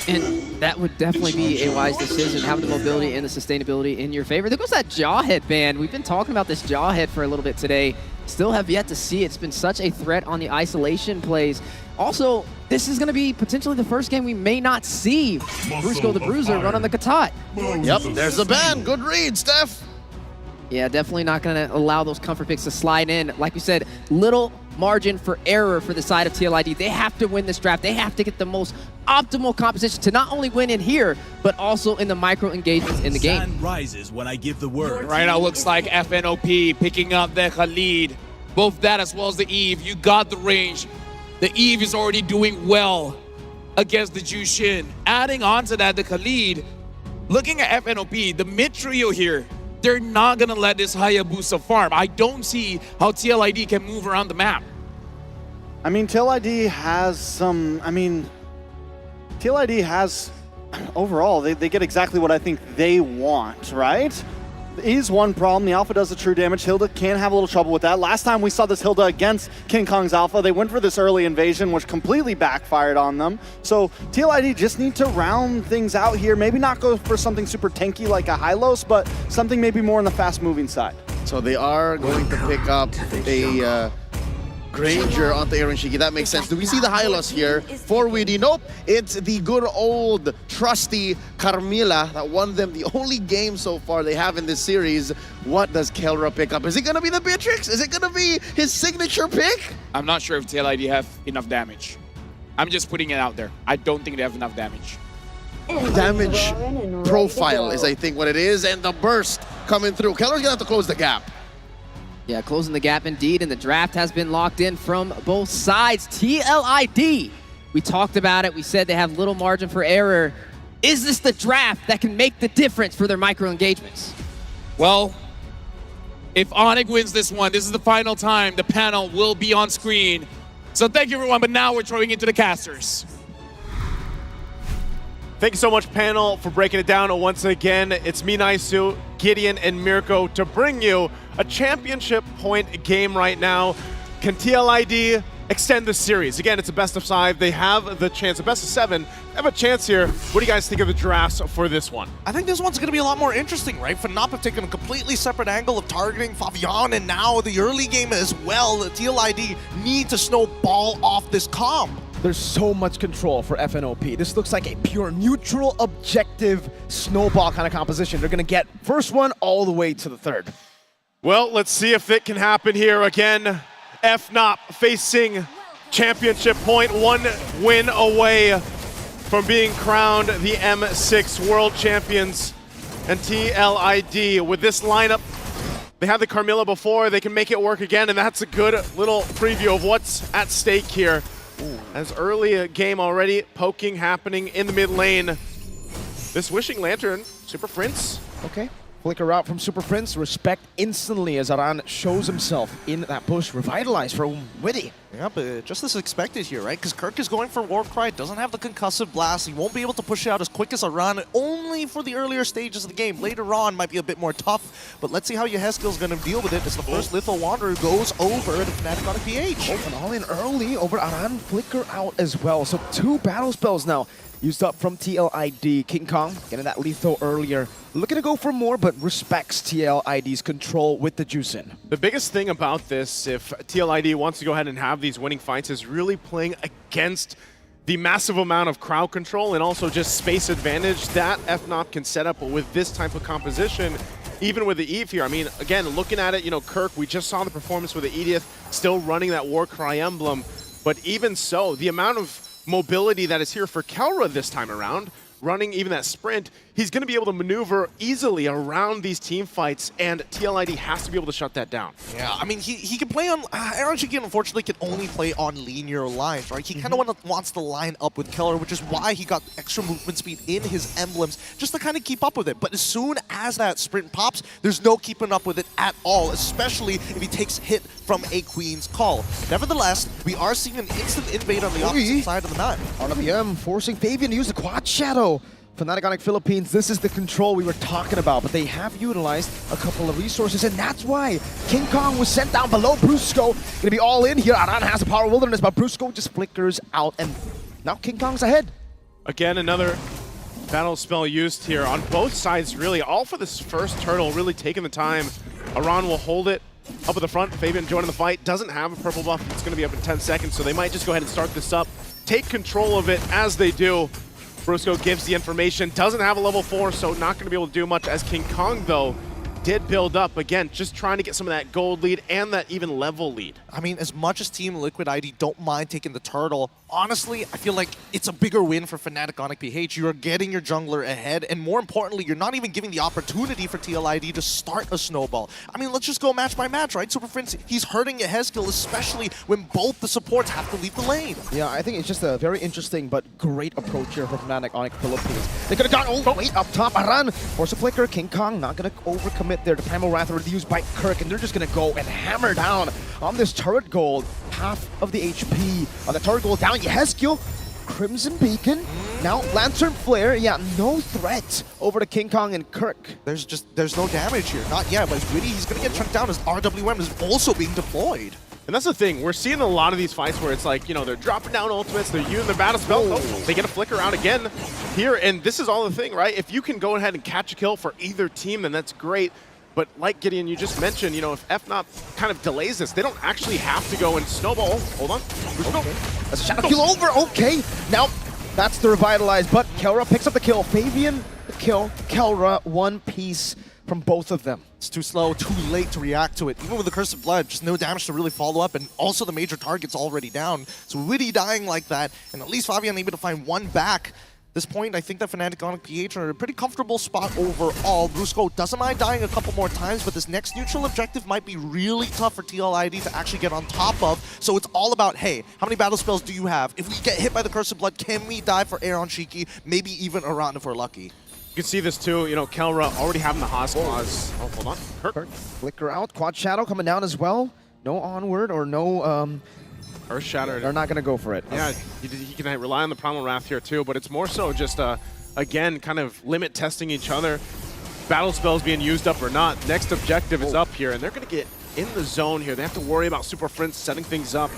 And that would definitely be a wise decision, have the mobility and the sustainability in your favor. There goes that Jawhead ban. We've been talking about this Jawhead for a little bit today. Still have yet to see it. It's been such a threat on the isolation plays. Also, this is going to be potentially the first game we may not see Brusco the Bruiser run on the Katat. Yep, there's the ban. Good read, Steph. Yeah, definitely not going to allow those comfort picks to slide in. Like we said, little margin for error for the side of TLID. They have to win this draft. They have to get the most optimal composition to not only win in here, but also in the micro engagements in the game. Sun rises when I give the word. Right now looks like FNOP picking up the Khalid. Both that as well as the Eve. You got the range. The Eve is already doing well against the Jushin. Adding on to that, the Khalid, looking at FNOP, the mid trio here, they're not going to let this Hayabusa farm. I don't see how TLID can move around the map. I mean, TLID has some, TLID has, overall, they get exactly what I think they want, right? Is one problem. The Alpha does the true damage. Hilda can have a little trouble with that. Last time we saw this Hilda against King Kong's Alpha, they went for this early invasion, which completely backfired on them. So TLID just need to round things out here. Maybe not go for something super tanky like a Hylos, but something maybe more on the fast-moving side. So they are going to pick up a Granger onto Aaron Shiki. That makes sense. Do we see the Hylos here for Weedy? Nope. It's the good old trusty Carmilla that won them the only game so far they have in this series. What does Kelra pick up? Is it going to be the Beatrix? Is it going to be his signature pick? I'm not sure if TLID have enough damage. I'm just putting it out there. I don't think they have enough damage. Damage profile is, I think, what it is. And the burst coming through. Kelra's going to have to close the gap. Yeah, closing the gap indeed, and the draft has been locked in from both sides. TLID, we talked about it. We said they have little margin for error. Is this the draft that can make the difference for their micro engagements? Well, if Onyx wins this one, this is the final time the panel will be on screen. So thank you, everyone, but now we're throwing it to the casters. Thank you so much, panel, for breaking it down once again. It's me, Naisu, Gideon, and Mirko to bring you a championship point game right now. Can TLID extend the series? Again, it's a best of 5. They have the chance, a best of 7. They have a chance here. What do you guys think of the drafts for this one? I think this one's going to be a lot more interesting, right? FNOP have taken a completely separate angle of targeting Fabian, and now the early game as well. The TLID need to snowball off this comp. There's so much control for FNOP. This looks like a pure neutral, objective snowball kind of composition. They're going to get first one all the way to the third. Well, let's see if it can happen here again. FNOP facing championship point, 1 win away from being crowned the M6 World Champions. And TLID, with this lineup, they had the Carmilla before, they can make it work again, and that's a good little preview of what's at stake here. As early a game already, poking happening in the mid lane. This Wishing Lantern, Super Prince. Okay. Flicker out from Super Prince. Respect instantly as Aran shows himself in that push. Revitalized from Witty. Yeah, but just as expected here, right? Because Kirk is going for Warcry, doesn't have the concussive blast. He won't be able to push out as quick as Aran, only for the earlier stages of the game. Later on might be a bit more tough, but let's see how Yeheskill's going to deal with it as the first Lethal Wanderer goes over to Fnatic on a PH. Oh, and all in early over Aran. Flicker out as well. So 2 battle spells now used up from TLID. King Kong getting that lethal earlier. Looking to go for more, but respects TLID's control with the Juicin. The biggest thing about this, if TLID wants to go ahead and have these winning fights, is really playing against the massive amount of crowd control and also just space advantage that FNOP can set up with this type of composition. even with the Eve here. I mean, again, looking at it, you know, Kirk, we just saw the performance with the Edith still running that Warcry emblem. But even so, the amount of mobility that is here for Kelra this time around, running even that sprint, he's going to be able to maneuver easily around these team fights, and TLID has to be able to shut that down. Yeah, I mean, he can play on... Aaron Shiki, unfortunately, can only play on linear lines, right? He kind of wants to line up with Keller, which is why he got extra movement speed in his emblems, just to kind of keep up with it. But as soon as that sprint pops, there's no keeping up with it at all, especially if he takes hit from a Queen's Call. Nevertheless, we are seeing an instant invade on the opposite side of the map. RWM forcing Fabian to use the Quad Shadow. Fnatic Onyx Philippines, this is the control we were talking about, but they have utilized a couple of resources, and that's why King Kong was sent down below. Brusco gonna be all in here. Aran has the power wilderness, but Brusco just flickers out, and now King Kong's ahead. Again, another battle spell used here on both sides, really, all for this first turtle, really taking the time. Aran will hold it up at the front. Fabian joining the fight, doesn't have a purple buff. It's gonna be up in 10 seconds, so they might just go ahead and start this up, take control of it as they do. Brusco gives the information, doesn't have a level 4, so not going to be able to do much, as King Kong, though, did build up. Again, just trying to get some of that gold lead and that even level lead. I mean, as much as Team Liquid ID don't mind taking the turtle, honestly, I feel like it's a bigger win for Fnatic Onyx PH. You are getting your jungler ahead, and more importantly, you're not even giving the opportunity for TLID to start a snowball. I mean, let's just go match by match, right? Super Prince, he's hurting Yehezkiel, especially when both the supports have to leave the lane. Yeah, I think it's just a very interesting but great approach here for Fnatic Onyx Philippines. They could have gone all the way up top. Aran, force a flicker. King Kong not going to overcommit there. The Primal Wrath already used by Kirk, and they're just going to go and hammer down on this turret gold. Half of the HP on the turret gold down. Yehezkiel, Crimson Beacon, now Lantern Flare. Yeah, no threat over to King Kong and Kirk. There's no damage here. Not yet, but Witty, he's going to get chunked down as RWM is also being deployed. And that's the thing, we're seeing a lot of these fights where it's like, you know, they're dropping down ultimates, they're using their battle spell, they get a flicker out again here, and this is all the thing, right? If you can go ahead and catch a kill for either team, then that's great. But like Gideon, you just mentioned, you know, if FNOP kind of delays this, they don't actually have to go and snowball. Oh, hold on. Okay. That's a shadow kill over. Okay. Now, that's the revitalize, but Kelra picks up the kill. Fabian, the kill. Kelra, one piece from both of them. It's too slow, too late to react to it. Even with the Curse of Blood, just no damage to really follow up, and also the major target's already down. So Witty dying like that, and at least Fabian able to find one back. This point, I think that Fnatic Onyx PH are in a pretty comfortable spot overall. Brusco doesn't mind dying a couple more times, but this next neutral objective might be really tough for TLID to actually get on top of. So it's all about, hey, how many battle spells do you have? If we get hit by the Curse of Blood, can we die for Aaron Shiki? Maybe even Aran if we're lucky. You can see this too, you know, Kelra already having the Haas clause. Oh, hold on. Kirk. Flicker out, Quad Shadow coming down as well. No onward or no... Earth Shatter. They're not going to go for it. Yeah, he can rely on the Primal Wrath here too, but it's more so just, again, kind of limit testing each other. Battle spells being used up or not. Next objective is up here, and they're going to get in the zone here. They have to worry about Super Prince setting things up,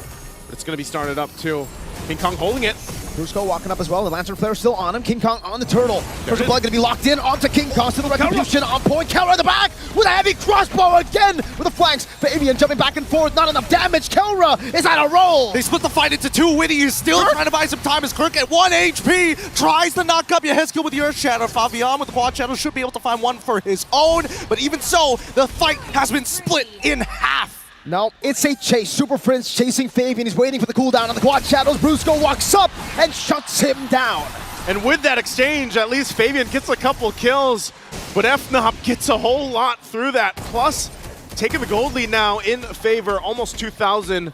but it's going to be started up too. King Kong holding it. Brusco walking up as well. The Lantern Flare still on him. King Kong on the turtle. First Blood going to be locked in onto King Kong. Still the retribution on point. Kelra in the back with a heavy crossbow again with the flanks. Fabian jumping back and forth. Not enough damage. Kelra is on a roll. They split the fight into two. Witty is still trying to buy some time as Kirk at 1 HP tries to knock up Yehezkiel with the Earth Shatter. Fabian with the Quad Shadow should be able to find one for his own, but even so, the fight has been split in half. No, it's a chase. Super Prince chasing Fabian. He's waiting for the cooldown on the Quad Shadows. Brusco walks up and shuts him down. And with that exchange, at least Fabian gets a couple kills, but FNOP gets a whole lot through that. Plus, taking the gold lead now in favor, almost 2,000. A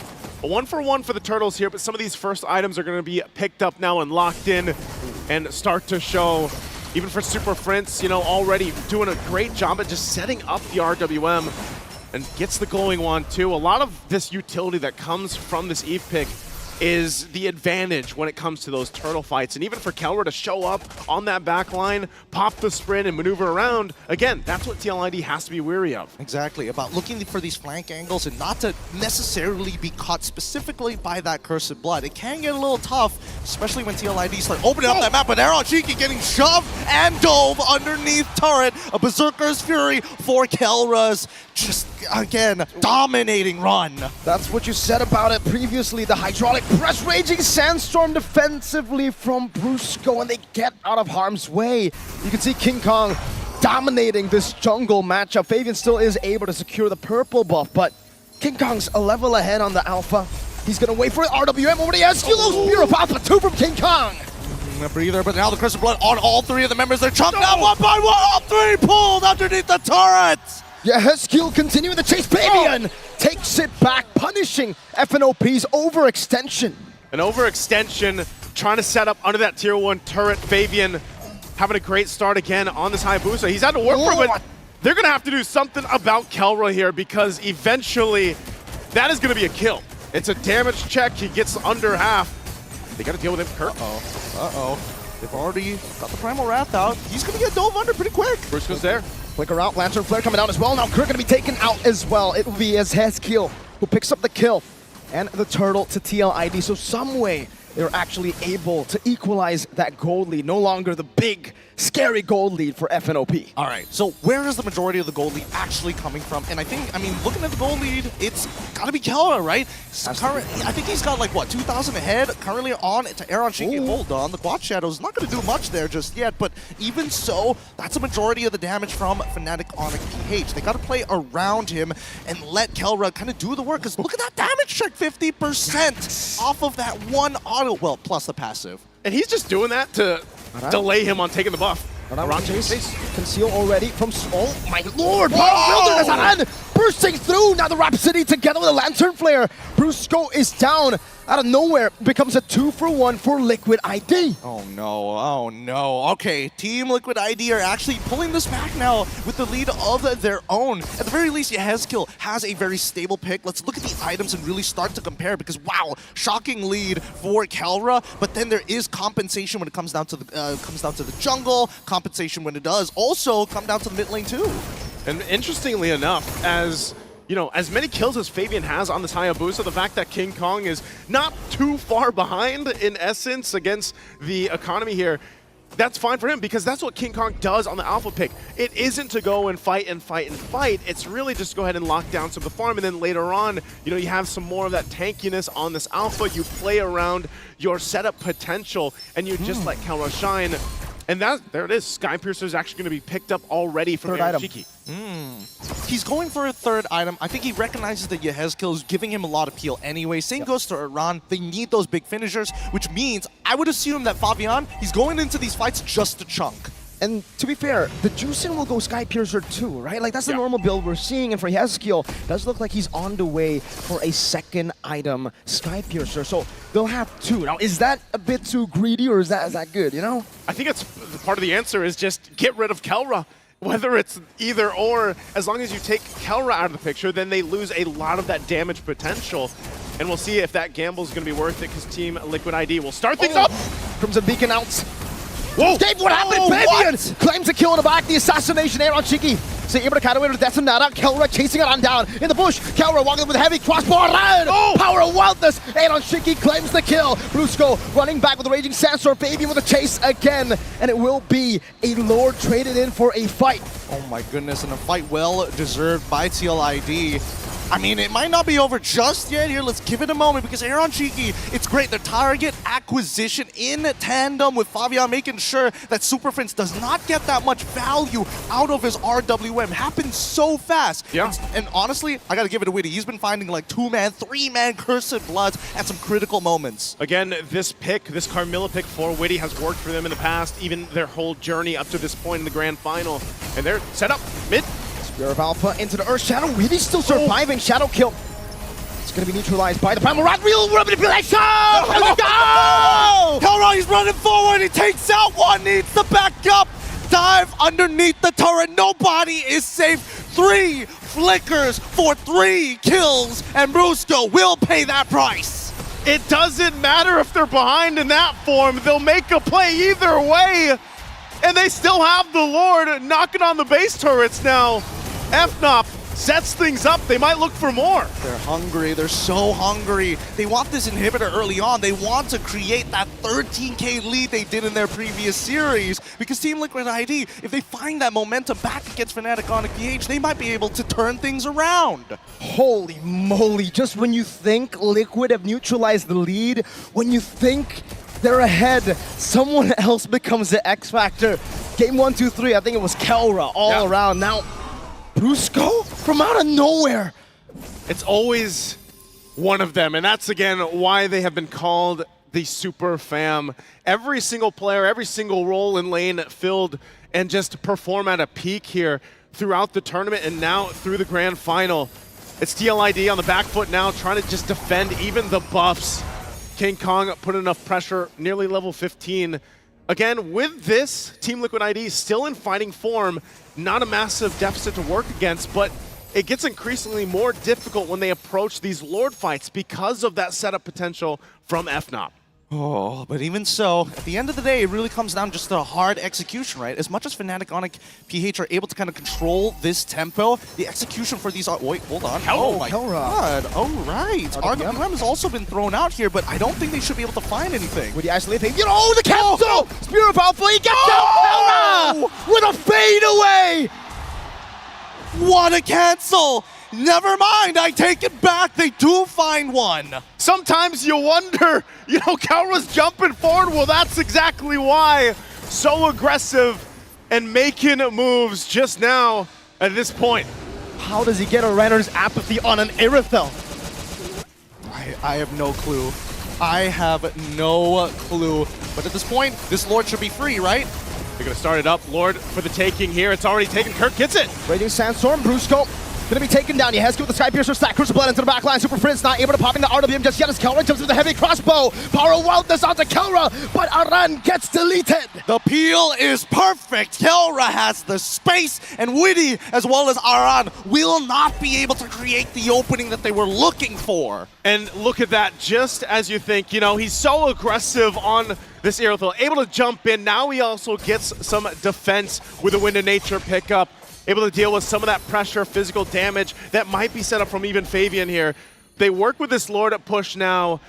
1-for-1 for the Turtles here, but some of these first items are going to be picked up now and locked in and start to show. Even for Super Prince, you know, already doing a great job at just setting up the RWM. And gets the glowing wand too. A lot of this utility that comes from this Eve pick is the advantage when it comes to those turtle fights. And even for Kelra to show up on that back line, pop the sprint and maneuver around, again, that's what TLID has to be wary of. Exactly, about looking for these flank angles and not to necessarily be caught specifically by that Cursed Blood. It can get a little tough, especially when TLID start opening up that map, but Aaron Shiki getting shoved and dove underneath turret. A Berserker's Fury for Kelra's just, again, dominating run. That's what you said about it previously. The hydraulic press raging sandstorm defensively from Brusco, and they get out of harm's way. You can see King Kong dominating this jungle matchup. Fabian still is able to secure the purple buff, but King Kong's a level ahead on the alpha. He's gonna wait for it. RWM over the Eskilo Spear of Alpha 2 from King Kong. A breather, but now the Crystal Blood on all three of the members. They're chunked out one by one. All three pulled underneath the turrets. Yeah, Heskil continuing the chase. Fabian takes it back, punishing FNOP's overextension. An overextension, trying to set up under that tier 1 turret. Fabian having a great start again on this Hayabusa. He's had to work for it, but they're going to have to do something about Kelra here because eventually that is going to be a kill. It's a damage check. He gets under half. They got to deal with him, Kirk. Uh-oh. They've already got the Primal Wrath out. He's going to get dove under pretty quick. Bruce goes there. Flicker out, Lantern Flare coming down as well. Now Kirk going to be taken out as well. It will be as Heskil who picks up the kill and the turtle to TLID. So some way they're actually able to equalize that gold lead. No longer the big, scary gold lead for FNOP. All right, so where is the majority of the gold lead actually coming from? And I mean, looking at the gold lead, it's got to be Kelra, right? I think he's got like, what, 2,000 ahead currently on to Aaron Shiki. Hold on, the Quad Shadow's not going to do much there just yet, but even so, that's a majority of the damage from Fnatic on a PH. They got to play around him and let Kelra kind of do the work, because look at that damage check, 50% off of that one auto, well, plus the passive. And he's just doing that to delay him on taking the buff. Around chase. Conceal already from... Oh my lord! Wilderness Aran bursting through! Now the Rhapsody together with a Lantern Flare. Brusco is down. Out of nowhere, becomes a 2-for-1 for Liquid ID. Oh no. Okay, Team Liquid ID are actually pulling this back now with the lead of their own. At the very least, Heskil has a very stable pick. Let's look at the items and really start to compare, because wow, shocking lead for Kelra, but then there is compensation when it comes down to the jungle, compensation when it does also come down to the mid lane too. And interestingly enough, as many kills as Fabian has on this Hayabusa, the fact that King Kong is not too far behind in essence against the economy here, that's fine for him, because that's what King Kong does on the alpha pick. It isn't to go and fight and fight and fight. It's really just go ahead and lock down some of the farm, and then later on, you have some more of that tankiness on this alpha. You play around your setup potential, and you just let Kelra shine. And there it is. Skypiercer is actually going to be picked up already from Aaron Shiki. He's going for a third item. I think he recognizes that Heskil is giving him a lot of peel anyway. Same goes to Iran. They need those big finishers, which means I would assume that Fabian, he's going into these fights just to chunk. And to be fair, the Juicin will go Skypiercer too, right? Like, that's the normal build we're seeing. And for Heskil, it does look like he's on the way for a second item, Skypiercer. So they'll have two. Now, is that a bit too greedy, or is that good, I think it's part of the answer is just get rid of Kelra. Whether it's either or, as long as you take Kelra out of the picture, then they lose a lot of that damage potential. And we'll see if that gamble is going to be worth it, because Team Liquid ID will start things up. Crimson Beacon out. Whoa! Dave, what happened? Fabian claims a kill in the back. The assassination, Aaron Shiki. So able to cut away with Detonata. Kelra chasing it on down in the bush. Kelra walking with a heavy crossbar around. Power of wildness. Aaron Shiki claims the kill. Brusco running back with the Raging Sandstorm. Fabian with a chase again. And it will be a Lord traded in for a fight. Oh my goodness, and a fight well deserved by TLID. I mean, it might not be over just yet here. Let's give it a moment, because Aaron Shiki, it's great. The target acquisition in tandem with Fabian, making sure that Superfrince does not get that much value out of his RWM. Happens so fast. Yeah. And honestly, I got to give it to Witty. He's been finding like 2-man, 3-man Cursed Bloods at some critical moments. Again, this Carmilla pick for Witty has worked for them in the past, even their whole journey up to this point in the grand final. And they're set up mid. Spear of Alpha into the Earth Shadow. Witty still surviving. Shadow kill. It's going to be neutralized by the Primal Wrath. Real manipulation! Let's go! Kelra, he's running forward. He takes out one. Needs the backup. Dive underneath the turret. Nobody is safe. 3 flickers for 3 kills. And Brusco will pay that price. It doesn't matter if they're behind in that form. They'll make a play either way. And they still have the Lord knocking on the base turrets now. FNOP sets things up. They might look for more. They're hungry. They're so hungry. They want this inhibitor early on. They want to create that 13K lead they did in their previous series, because Team Liquid ID, if they find that momentum back against Fnatic on a PH, they might be able to turn things around. Holy moly. Just when you think Liquid have neutralized the lead, when you think they're ahead, someone else becomes the X factor. Game 1, 2, 3, I think it was Kelra all around. Now, Brusco from out of nowhere. It's always one of them, and that's again why they have been called the Super Fam. Every single player, every single role in lane filled and just perform at a peak here throughout the tournament and now through the grand final. It's TLID on the back foot now, trying to just defend even the buffs. King Kong put enough pressure, nearly level 15. Again, with this, Team Liquid ID still in fighting form, not a massive deficit to work against, but it gets increasingly more difficult when they approach these Lord fights because of that setup potential from FNOP. Oh, but even so, at the end of the day, it really comes down just to hard execution, right? As much as Fnatic, Onic, PH are able to kind of control this tempo, the execution for these are... Wait, hold on. Oh my god. Oh, right. RWM has also been thrown out here, but I don't think they should be able to find anything. With the isolating, you know, the cancel! Spear of Alpha, he gets down with a fade away! What a cancel! Never mind, I take it back. They do find one. Sometimes you wonder, you know, Kelra's jumping forward. Well, that's exactly why. So aggressive and making moves just now at this point. How does he get a Renner's apathy on an Irithel? I have no clue. I have no clue. But at this point, this Lord should be free, right? They're going to start it up. Lord for the taking here. It's already taken. Kirk gets it. Raging Sandstorm, Brusco. Gonna be taken down. Yehezki with the Sky Piercer stack. Crucible Blood into the back line. Super Prince not able to pop in the RWM just yet as Kelra jumps with the heavy crossbow. Power of Wildness onto Kelra, but Aran gets deleted. The peel is perfect. Kelra has the space, and Witty, as well as Aran, will not be able to create the opening that they were looking for. And look at that, just as you think, you know, he's so aggressive on this Irithel, able to jump in. Now he also gets some defense with a Wind of Nature pickup. Able to deal with some of that pressure, physical damage that might be set up from even Fabian here. They work with this Lord at push now,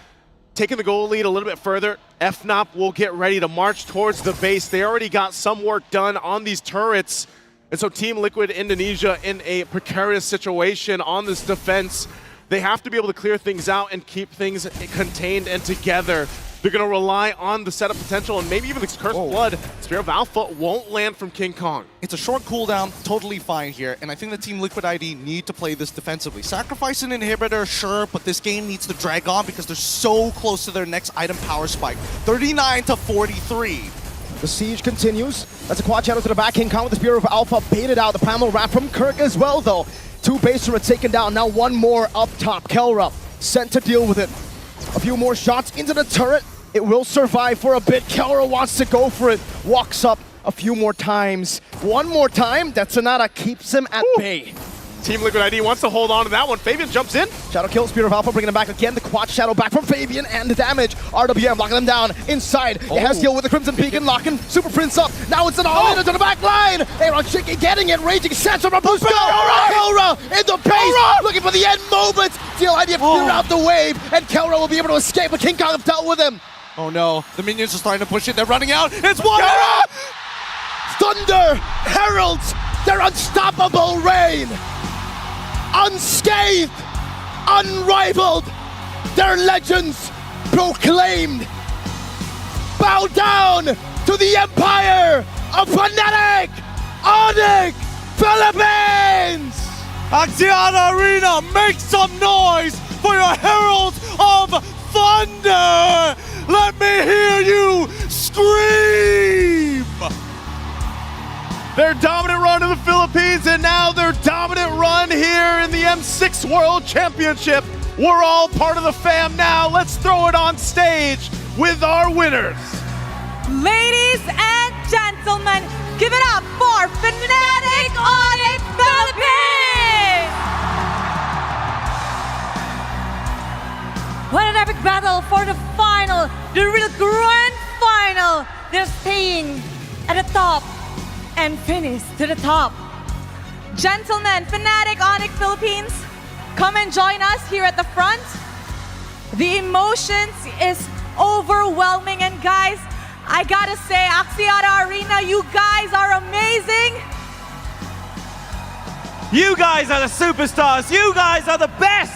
taking the goal lead a little bit further. FNOP will get ready to march towards the base. They already got some work done on these turrets. And so Team Liquid Indonesia in a precarious situation on this defense. They have to be able to clear things out and keep things contained and together. They're going to rely on the setup potential and maybe even this Curse of Blood. Spear of Alpha won't land from King Kong. It's a short cooldown, totally fine here, and I think the Team Liquid ID need to play this defensively. Sacrifice an inhibitor, sure, but this game needs to drag on because they're so close to their next item power spike. 39-43. The siege continues. That's a quad shadow to the back. King Kong with the Spear of Alpha baited out. The primal wrap from Kirk as well, though. Two base turrets taken down. Now one more up top. Kelra sent to deal with it. A few more shots into the turret. It will survive for a bit. Kelra wants to go for it. Walks up a few more times. One more time. That Sonata keeps him at bay. Team Liquid ID wants to hold on to that one. Fabian jumps in. Shadow kill, Spear of Alpha bringing him back again. The quad shadow back from Fabian and the damage. RWM locking them down inside. It has heal with the Crimson Beacon locking Super Prince up. Now it's an all-in into the back line. Aaron Shiki getting it. Raging Sandstorm from Brusco. Kelra in the base. Looking for the end moment. TLID have cleared out the wave. And Kelra will be able to escape, but King Kong have dealt with him. Oh no, the minions are starting to push it. They're running out. It's one. Thunder heralds their unstoppable reign. Unscathed, unrivaled, their legends proclaimed. Bow down to the empire of Fnatic, Onic, Philippines! Axiata Arena, make some noise for your heralds of thunder! Let me hear you scream! Their dominant run to the Philippines, and now their dominant run here in the M6 World Championship. We're all part of the fam now. Let's throw it on stage with our winners. Ladies and gentlemen, give it up for Fnatic Onic Philippines! What an epic battle for the final, the real grand final. They're staying at the top and finish to the top. Gentlemen, Fnatic Onic Philippines, come and join us here at the front. The emotions is overwhelming, and guys, I gotta say, Axiata Arena, you guys are amazing. You guys are the superstars. You guys are the best.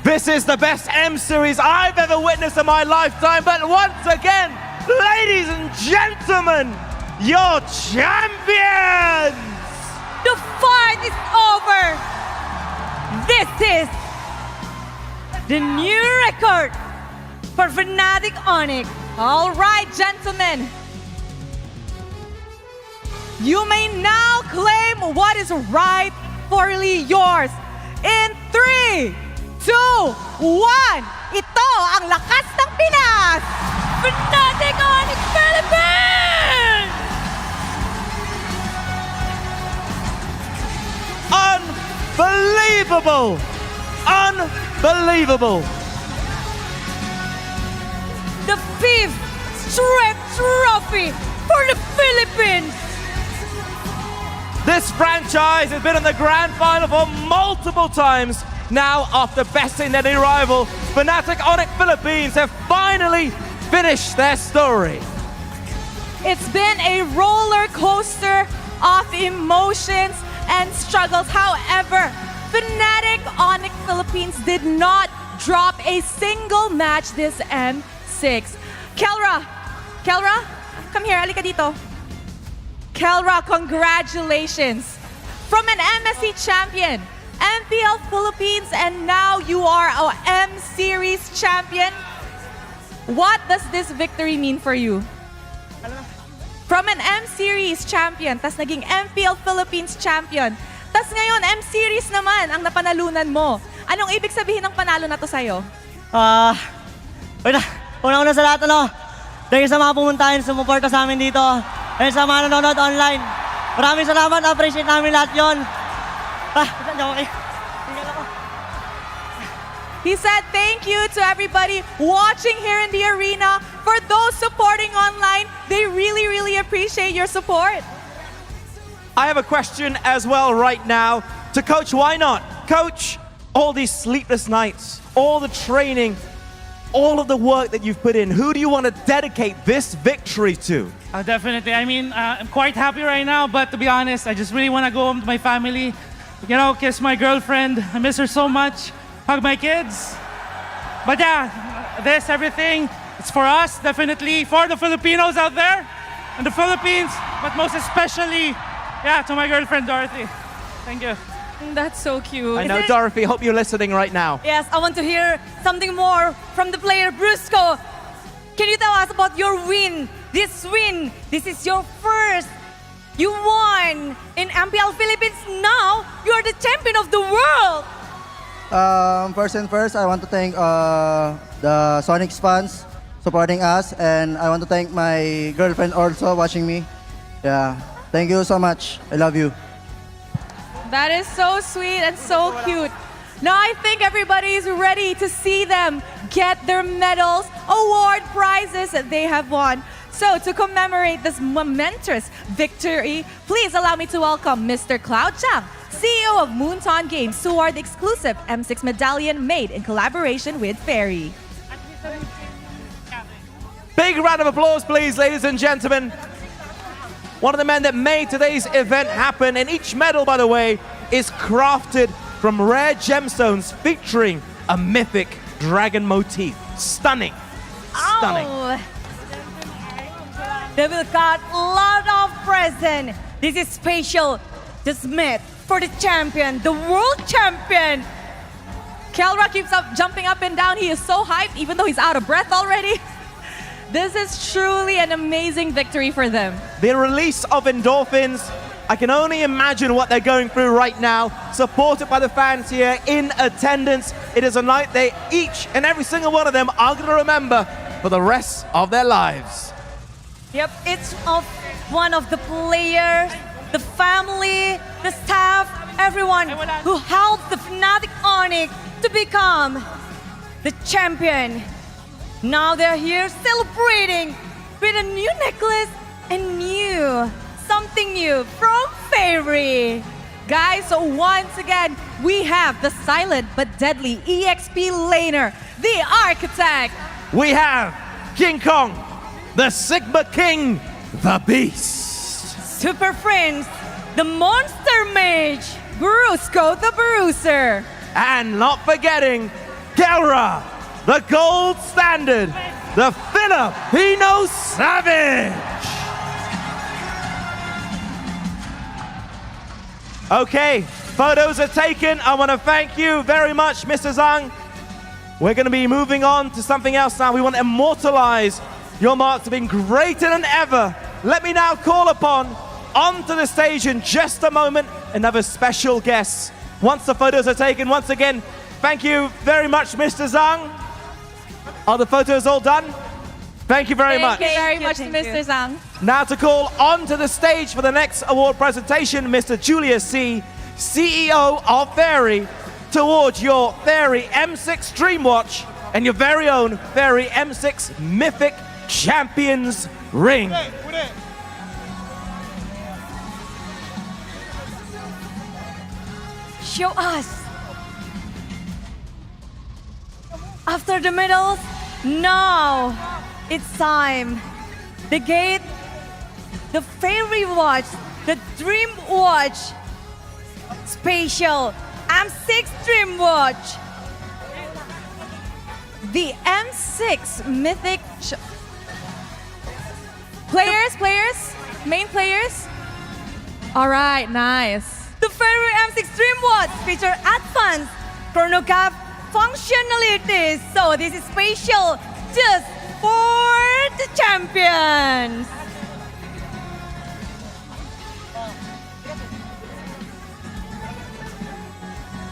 This is the best M series I've ever witnessed in my lifetime. But once again, ladies and gentlemen, your champions! The fight is over! This is the new record for Fnatic Onyx. All right, gentlemen. You may now claim what is rightfully yours. In 3, 2, 1. Ito ang lakas ng Pinas! Fnatic Onyx Philippines! Unbelievable! Unbelievable! The 5th straight trophy for the Philippines! This franchise has been in the grand final for multiple times. Now, after besting their new rival, Fnatic Onyx Philippines have finally finished their story. It's been a roller coaster of emotions and struggles. However, Fnatic Onyx Philippines did not drop a single match this M6. Kelra, come here, alika dito. Kelra, congratulations. From an MSC champion, MPL Philippines, and now you are a M-Series champion. What does this victory mean for you? From an M-Series champion, tas naging MPL Philippines champion, tas ngayon M-Series naman ang napanalunan mo. Anong ibig sabihin ng panalo na to sa'yo? Una sa lahat, thank you sa mga pumuntahin, sumuporta sa amin dito. And sa mga nanonood online. Maraming salamat, appreciate namin lahat yun. He said thank you to everybody watching here in the arena. For those supporting online, they really, really appreciate your support. I have a question as well right now to Coach Why Not. Coach, all these sleepless nights, all the training, all of the work that you've put in, who do you want to dedicate this victory to? Definitely. I mean, I'm quite happy right now, but to be honest, I just really want to go home to my family, kiss my girlfriend. I miss her so much. Hug my kids. But yeah, everything, it's for us, definitely, for the Filipinos out there, and the Philippines, but most especially, to my girlfriend, Dorothy. Thank you. That's so cute. I know, Dorothy, hope you're listening right now. Yes, I want to hear something more from the player, Brusco. Can you tell us about your win? This is your first. You won in MPL Philippines. Now, you are the champion of the world. First, I want to thank the Sonics fans supporting us, and I want to thank my girlfriend also watching me. Yeah, thank you so much. I love you. That is so sweet and so cute. Now I think everybody is ready to see them get their medals, award prizes that they have won. So to commemorate this momentous victory, please allow me to welcome Mr. Cloud Chang, CEO of Moonton Games, to award the exclusive M6 medallion made in collaboration with Fairy. Big round of applause, please, ladies and gentlemen. One of the men that made today's event happen, and each medal, by the way, is crafted from rare gemstones featuring a mythic dragon motif. Stunning. Stunning. Oh. They will got a lot of present. This is special, just made for the champion, the world champion. Kelra keeps jumping up and down. He is so hyped, even though he's out of breath already. This is truly an amazing victory for them. The release of endorphins, I can only imagine what they're going through right now, supported by the fans here in attendance. It is a night they each and every single one of them are going to remember for the rest of their lives. Yep, it's of one of the players, the family, the staff, everyone who helped the Fnatic Onyx to become the champion. Now they're here celebrating with a new necklace and something new from Fairy. Guys, so once again, we have the silent but deadly EXP laner, the Architect. We have King Kong, the Sigma King, the Beast. Super Friends, the Monster Mage, Brusco the Bruiser. And not forgetting, Kelra, the gold standard, the Filipino Savage. Okay, photos are taken. I want to thank you very much, Mr. Zhang. We're going to be moving on to something else now. We want to immortalize your marks have been greater than ever. Let me now call upon onto the stage in just a moment another special guest. Once the photos are taken, once again, thank you very much, Mr. Zhang. Are the photos all done? Thank you very much. Thank you very much, Mr. Zhang. Now to call onto the stage for the next award presentation, Mr. Julius C., CEO of Fairy, towards your Fairy M6 Dreamwatch and your very own Fairy M6 Mythic Champions Ring. Show us. After the medals, now it's time. The gate, the Fairy Watch, the Dream Watch, Spatial M6 Dream Watch, the M6 Mythic. Players, main players. All right, nice. The Fairy M6 Dream Watch feature advanced chronograph functionalities. So this is spatial just for the champions.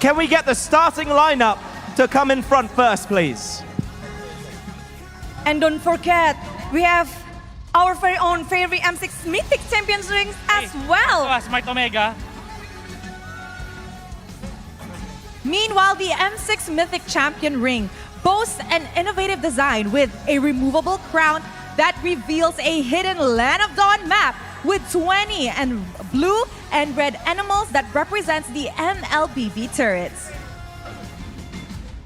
Can we get the starting lineup to come in front first, please? And don't forget, we have our very own Fairy M6 Mythic Champions rings as well. Smart Omega. Meanwhile, the M6 Mythic Champion ring boasts an innovative design with a removable crown that reveals a hidden Land of Dawn map with 20 and blue and red animals that represents the Mlbb turrets.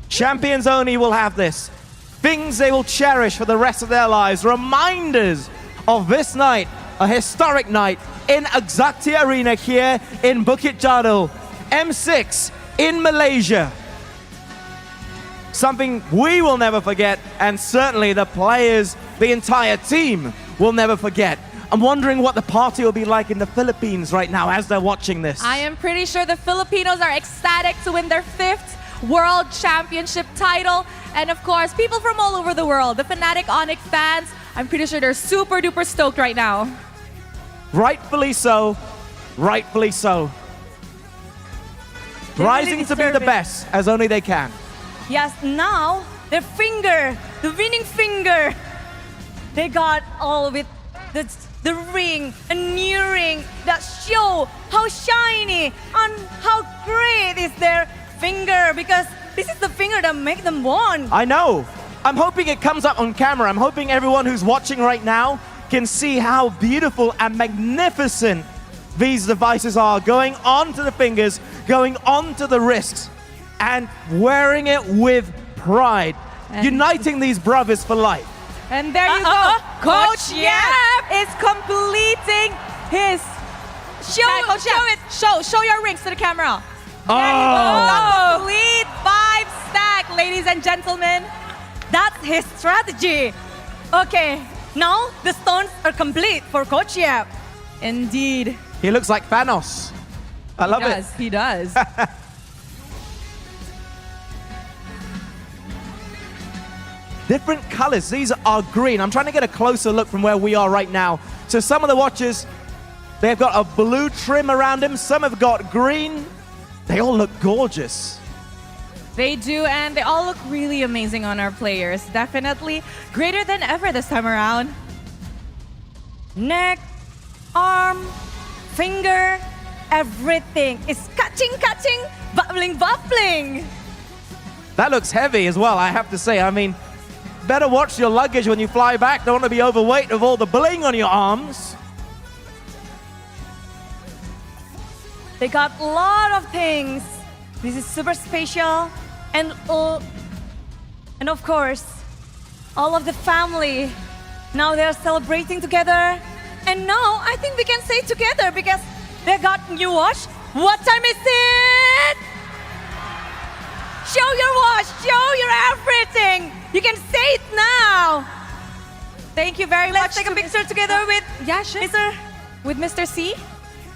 Champions only will have this. Things they will cherish for the rest of their lives. Reminders of this night, a historic night in Axiata Arena here in Bukit Jalil. M6 in Malaysia. Something we will never forget, and certainly the players, the entire team, will never forget. I'm wondering what the party will be like in the Philippines right now as they're watching this. I am pretty sure the Filipinos are ecstatic to win their 5th World Championship title. And of course, people from all over the world, the Fnatic Onyx fans, I'm pretty sure they're super duper stoked right now. Rightfully so. Rightfully so. Rising to be the best as only they can. Yes, now their finger, the winning finger, they got all with the ring, a new ring that show how shiny and how great is their finger, because this is the finger that make them won. I know. I'm hoping it comes up on camera. I'm hoping everyone who's watching right now can see how beautiful and magnificent these devices are, going onto the fingers, going onto the wrists, and wearing it with pride, uniting these brothers for life. And there you go. Coach Yap is completing his... Show your rings to the camera. Oh! Complete 5-stack, ladies and gentlemen. That's his strategy. Okay, now the stones are complete for Coach Yap. Indeed. He looks like Thanos. I love it. He does. Different colors. These are green. I'm trying to get a closer look from where we are right now. So some of the watches, they've got a blue trim around them. Some have got green. They all look gorgeous. They do, and they all look really amazing on our players. Definitely greater than ever this time around. Neck, arm, finger, everything is catching, bubbling. That looks heavy as well, I have to say. I mean, better watch your luggage when you fly back. Don't want to be overweight with all the bling on your arms. They got a lot of things. This is super special. And of course, all of the family. Now they're celebrating together. And now I think we can say together because they got new watch. What time is it? Show your watch, show your everything. You can say it now. Thank you very much. Let's take a picture together with Mr. C.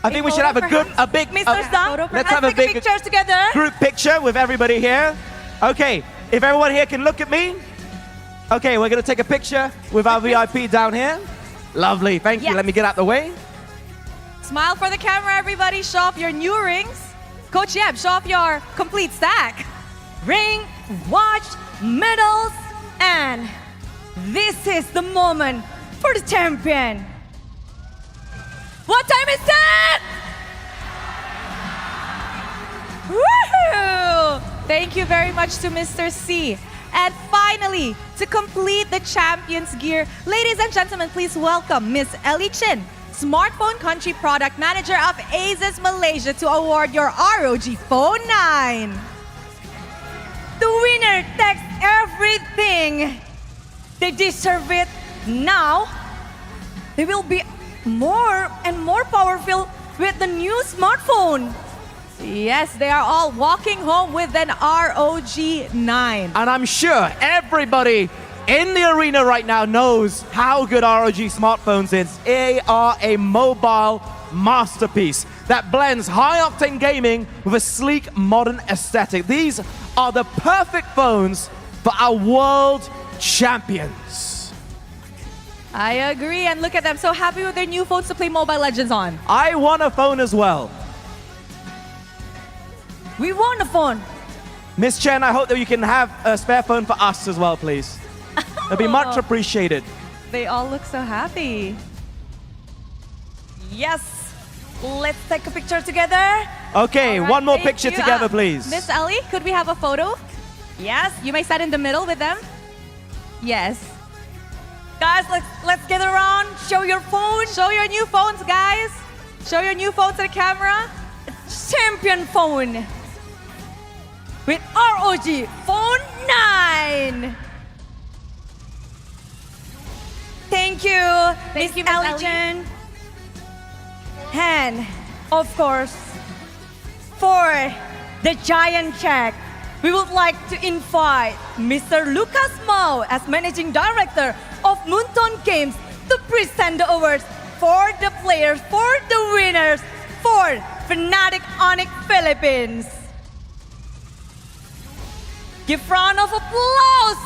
I think we should have a big, Mr. Song, let's have a take big pictures together. group picture with everybody here. Okay, if everyone here can look at me. Okay, we're gonna take a picture with our VIP down here. Lovely, thank you. Yes. Let me get out the way. Smile for the camera, everybody. Show off your new rings. Coach Yeb, show off your complete stack. Ring, watch, medals, and this is the moment for the champion. What time is that? Woohoo! Thank you very much to Mr. C. And finally, to complete the champion's gear, ladies and gentlemen, please welcome Miss Ellie Chin, Smartphone Country Product Manager of Asus Malaysia, to award your ROG Phone 9. The winner takes everything. They deserve it. Now, they will be more and more powerful with the new smartphone. Yes, they are all walking home with an ROG 9. And I'm sure everybody in the arena right now knows how good ROG smartphones is. They are a mobile masterpiece that blends high-octane gaming with a sleek, modern aesthetic. These are the perfect phones for our world champions. I agree, and look at them, so happy with their new phones to play Mobile Legends on. I want a phone as well. We want a phone. Miss Chen, I hope that you can have a spare phone for us as well, please. It'd be much appreciated. They all look so happy. Yes, let's take a picture together. Okay, All right, one more thank picture you. together, please. Miss Ellie, could we have a photo? Yes, you may stand in the middle with them. Yes. Guys, let's get around. Show your phone. Show your new phones, guys. Show your new phone to the camera. Champion phone with ROG Phone 9. Thank you, Miss Ellie. And of course, for the giant check, we would like to invite Mr. Lucas Mao as Managing Director of Moonton Games to present the awards for the players, for the winners, for Fnatic Onyx Philippines. Give round of applause,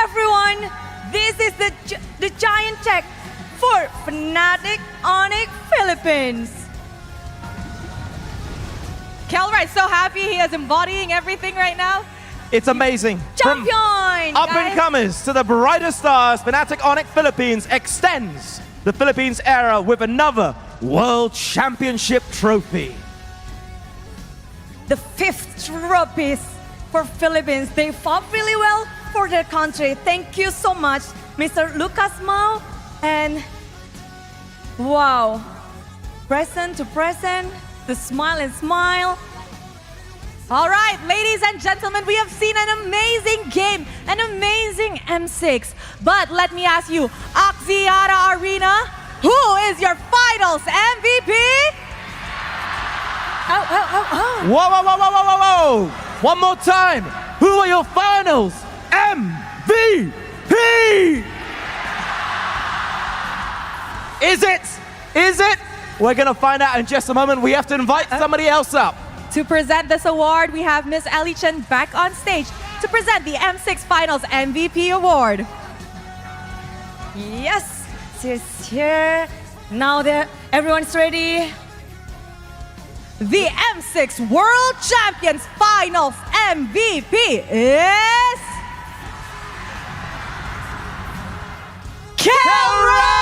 everyone. This is the giant check for Fnatic Onyx Philippines. Kelra is so happy. He is embodying everything right now. It's amazing. Champion, From up-and-comers to the brightest stars, Fnatic Onyx Philippines extends the Philippines era with another World Championship trophy. The 5th trophy for Philippines. They fought really well for their country. Thank you so much, Mr. Lucas Mao. And wow, present to present, the smile and smile. All right, ladies and gentlemen, we have seen an amazing game, an amazing M6. But let me ask you, Axiata Arena, who is your finals MVP? Whoa, whoa, whoa, whoa, whoa, whoa, whoa! One more time. Who are your finals MVP? Is it? Is it? We're gonna find out in just a moment. We have to invite somebody else up. To present this award, we have Miss Ellie Chen back on stage to present the M6 Finals MVP Award. Yes, she's here. Now that everyone's ready. The M6 World Champions Finals MVP is... Kelra!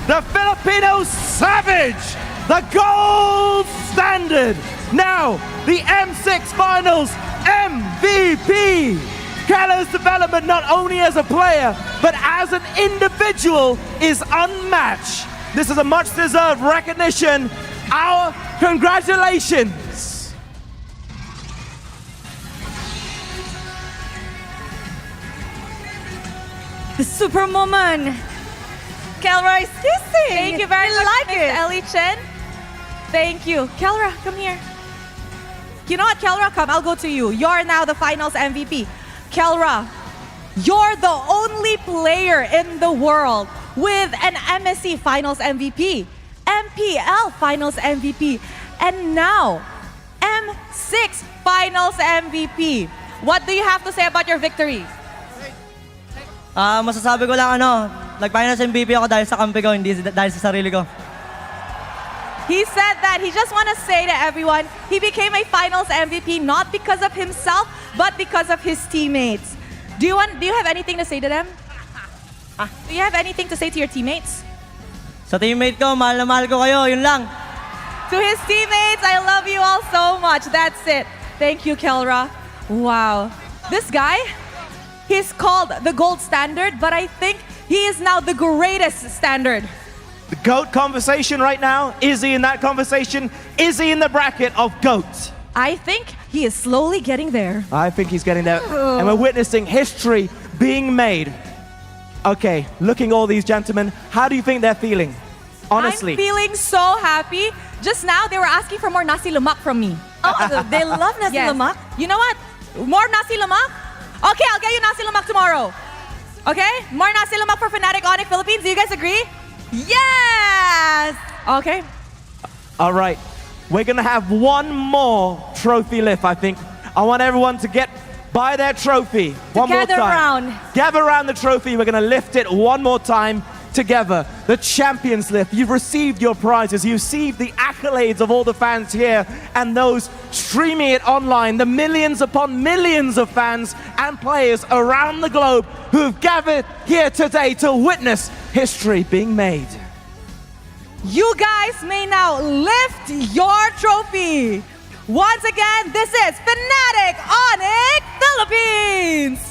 The Filipino Savage, the gold standard. Now, the M6 Finals MVP. Kelra's development not only as a player, but as an individual is unmatched. This is a much-deserved recognition. Our congratulations. The super moment. Kelra is kissing. Thank you very much, Miss Ellie Chen. Thank you. Kelra, come here. You know what, Kelra? Come, I'll go to you. You're now the finals MVP. Kelra, You're the only player in the world with an MSC Finals MVP, MPL Finals MVP, and now M6 Finals MVP. What do you have to say about your victory? Masasabi ko lang nag-finals MVP ako dahil sa kampi ko, hindi dahil sa sarili ko. He said that he just want to say to everyone, he became a finals MVP not because of himself, but because of his teammates. Do you have anything to say to them? Do you have anything to say to your teammates? Sa teammate ko, mahal na mahal ko kayo, yun lang. To his teammates, I love you all so much. That's it. Thank you, Kelra. Wow. This guy, he's called the gold standard, but I think he is now the greatest standard. The GOAT conversation right now, is he in that conversation? Is he in the bracket of GOAT? I think he is slowly getting there. I think he's getting there. And we're witnessing history being made. Okay, looking at all these gentlemen, how do you think they're feeling? Honestly. I'm feeling so happy. Just now, they were asking for more nasi lemak from me. Oh, they love nasi lemak? You know what? More nasi lemak? Okay, I'll get you nasi lemak tomorrow. Okay? More nasi lemak for Fnatic Onyx Philippines. Do you guys agree? Yes! Okay. All right, we're gonna have one more trophy lift, I think. I want everyone to get by their trophy one more Gather time. around. Gather around the trophy. We're gonna lift it one more time together. The Champions Lift. You've received your prizes. You've received the accolades of all the fans here and those streaming it online. The millions upon millions of fans and players around the globe who've gathered here today to witness history being made. You guys may now lift your trophy. Once again, this is Fnatic Onyx Philippines.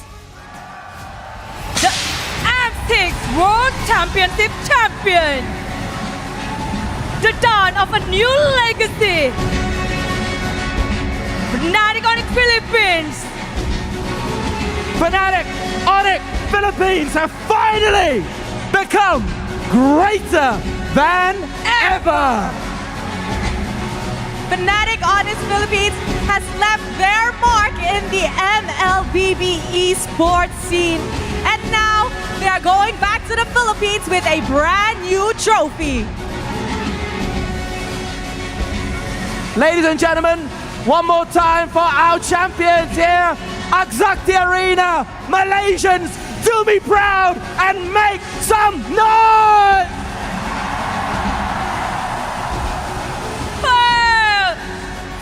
The M6 World Championship champion. The dawn of a new legacy. Fnatic Onyx Philippines. Fnatic Onyx Philippines have finally become greater than ever. Fnatic Onyx Philippines has left their mark in the Mlbb esports scene. And now they are going back to the Philippines with a brand new trophy. Ladies and gentlemen, one more time for our champions here, Axiata Arena. Malaysians, do me proud and make some noise!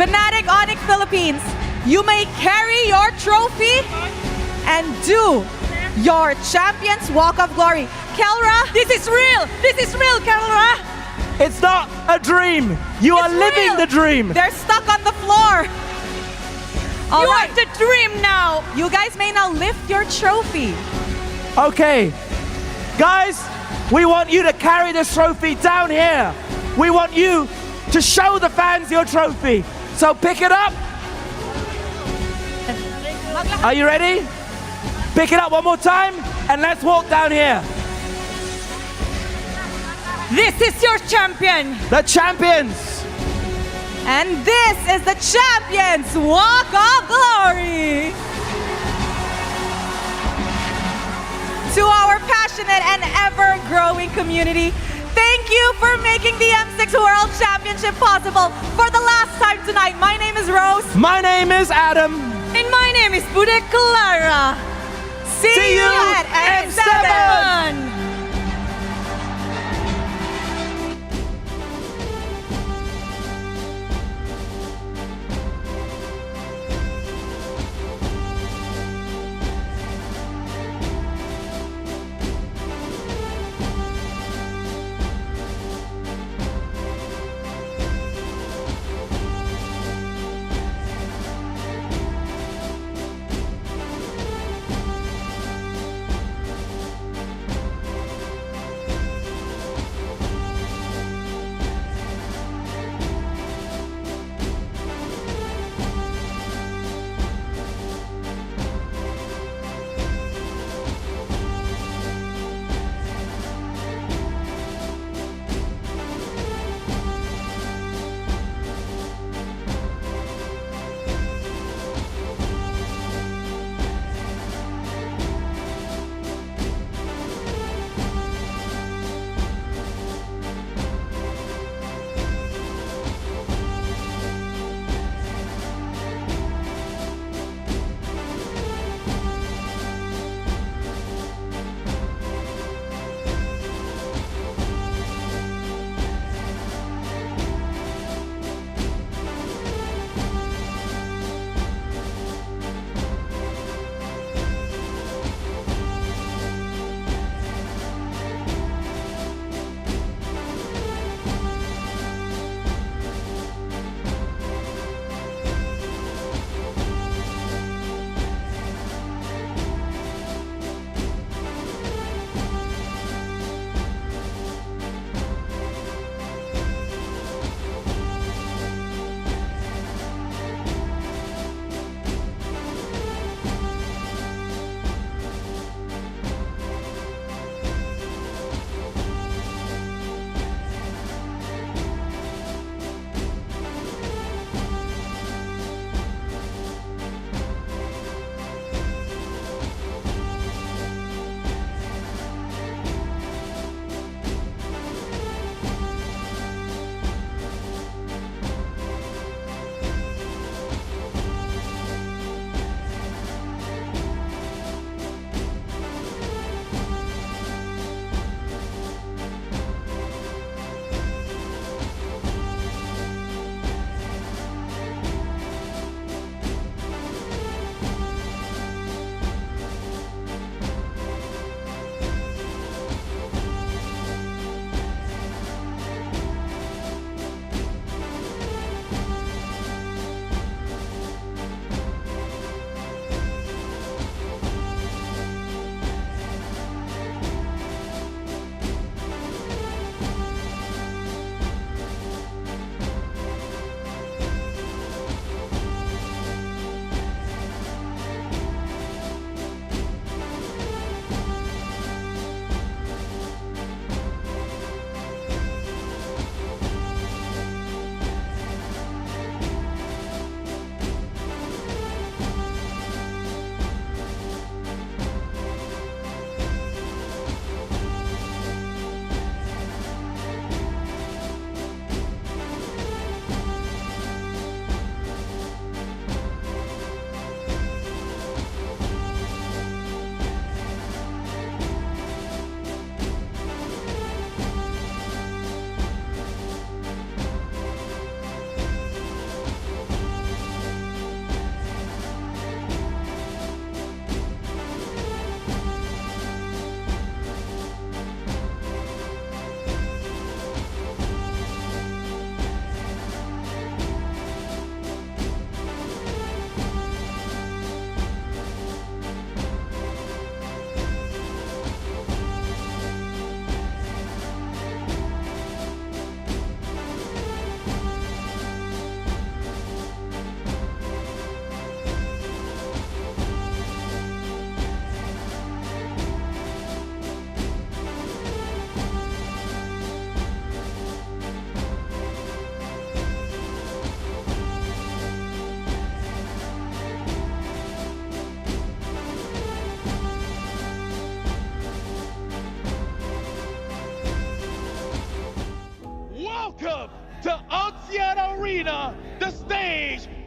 Fnatic Onyx Philippines, you may carry your trophy and do your Champions Walk of Glory. Kelra, this is real! This is real, Kelra! It's not a dream. You are living the dream. They're stuck on the floor. All you right. are the dream now. You guys may now lift your trophy. Okay. Guys, we want you to carry this trophy down here. We want you to show the fans your trophy. So pick it up. Are you ready? Pick it up one more time and let's walk down here. This is your champion. The champions. And this is the Champions Walk of Glory. To our passionate and ever-growing community, thank you for making the M6 World Championship possible for the last time tonight. My name is Rose. My name is Adam. And my name is Bude Clara. See you at M7.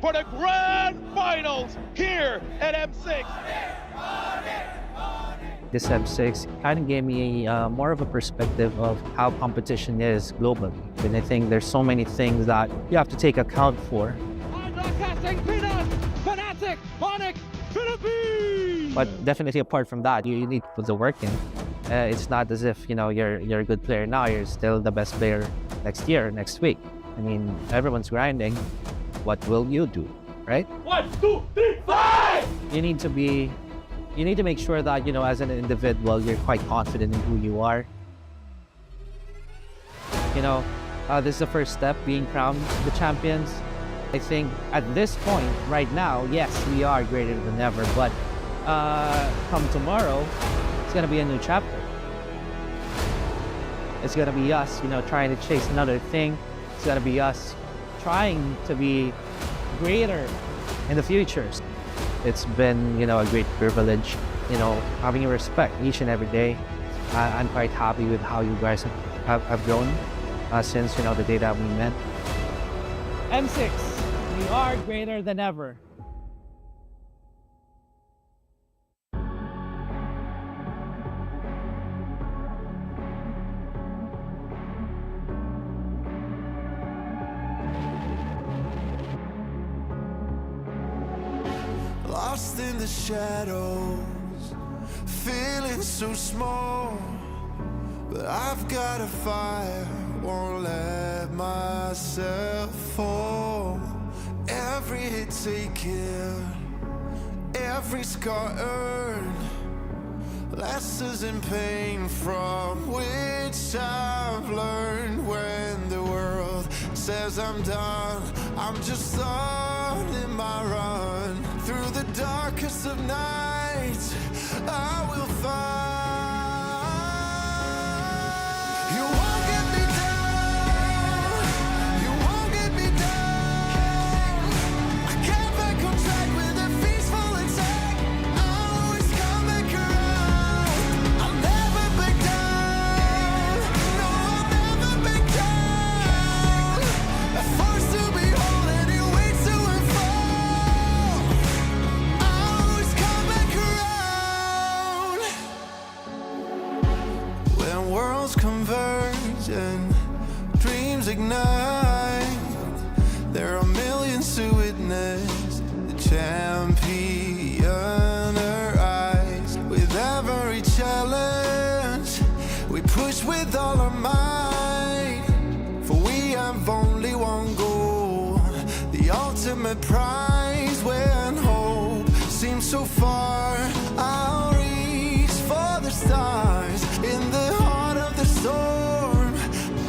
for the grand finals here at M6. This M6 kind of gave me more of a perspective of how competition is globally. And I think there's so many things that you have to take account for. But definitely apart from that, you need to put the work in. It's not as if, you know, you're a good player now, you're still the best player next year, next week. I mean, everyone's grinding. What will you do, right? 1, 2, 3, 5! You need to make sure that, you know, as an individual, you're quite confident in who you are. You know, this is the first step, being crowned the champions. I think at this point, right now, yes, we are greater than ever, but come tomorrow, it's gonna be a new chapter. It's gonna be us, you know, trying to chase another thing. It's gonna be us trying to be greater in the future. It's been, you know, a great privilege, you know, having your respect each and every day. I'm quite happy with how you guys have grown since, you know, the day that we met. M6, we are greater than ever. Lost in the shadows, feeling so small. But I've got a fire, won't let myself fall. Every hit taken, every scar earned, lessons in pain from which I've learned. When the world says I'm done, I'm just starting my run. Through the darkest of nights, I will find. You won't get me down, you won't get me down. I can't back on track with a peaceful attack. I'll always come back around. I'll never back down, no, I'll never back down. A force to behold and it waits to unfold. I'll always come back around. When worlds converge and dreams ignite, there are millions to witness the champion arise. With every challenge, we push with all our might. For we have only one goal, the ultimate prize. When hope seems so far, I'll reach for the stars. In the heart of the storm,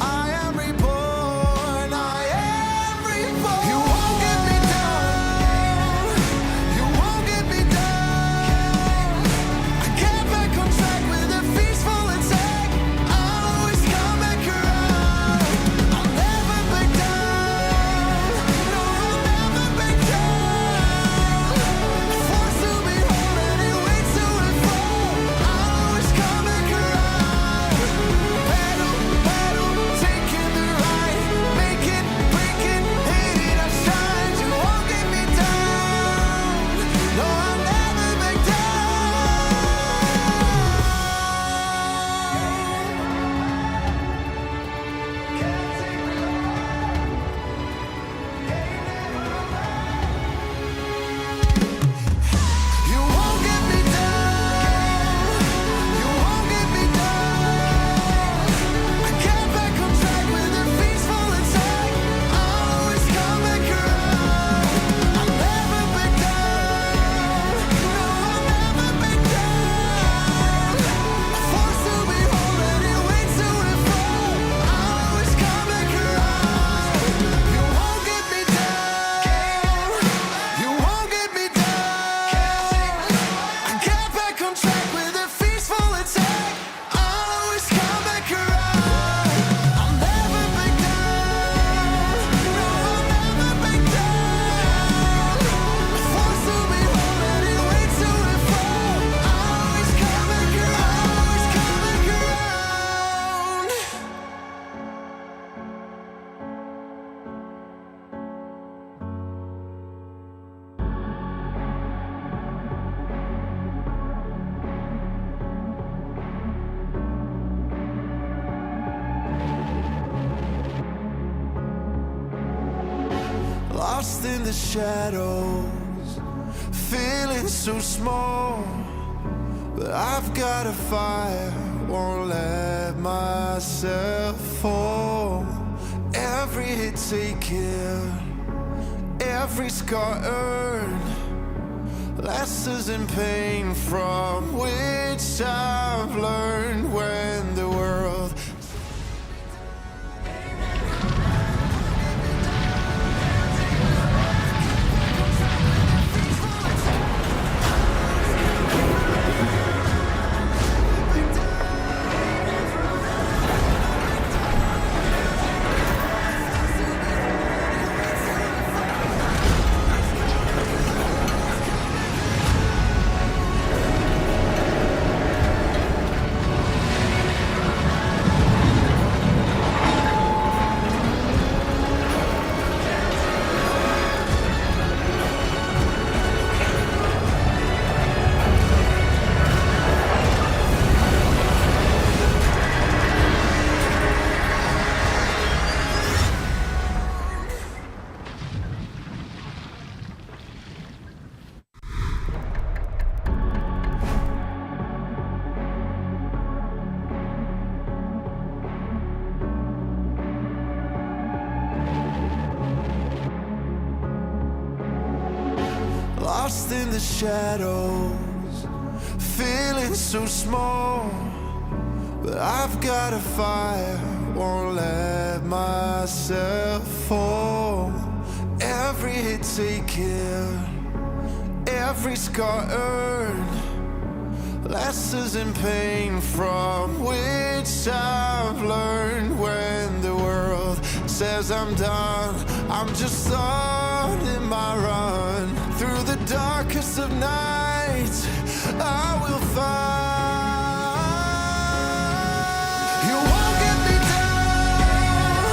I am reborn, I am reborn. You won't get me down, you won't get me down. I can't back on track with a peaceful attack. I'll always come back around. I'll never back down, no, I'll never back down. A force to behold and it waits to unfold. I'll always come back lost in the shadows, feeling so small. But I've got a fire, won't let myself fall. Every hit taken, every scar earned, lessons in pain from which I've learned when the world lost in the shadows, feeling so small. But I've got a fire, won't let myself fall. Every hit taken, every scar earned, lessons in pain from which I've learned when the world says I'm done. I'm just starting my run through the darkest of nights. I will find. You won't get me down.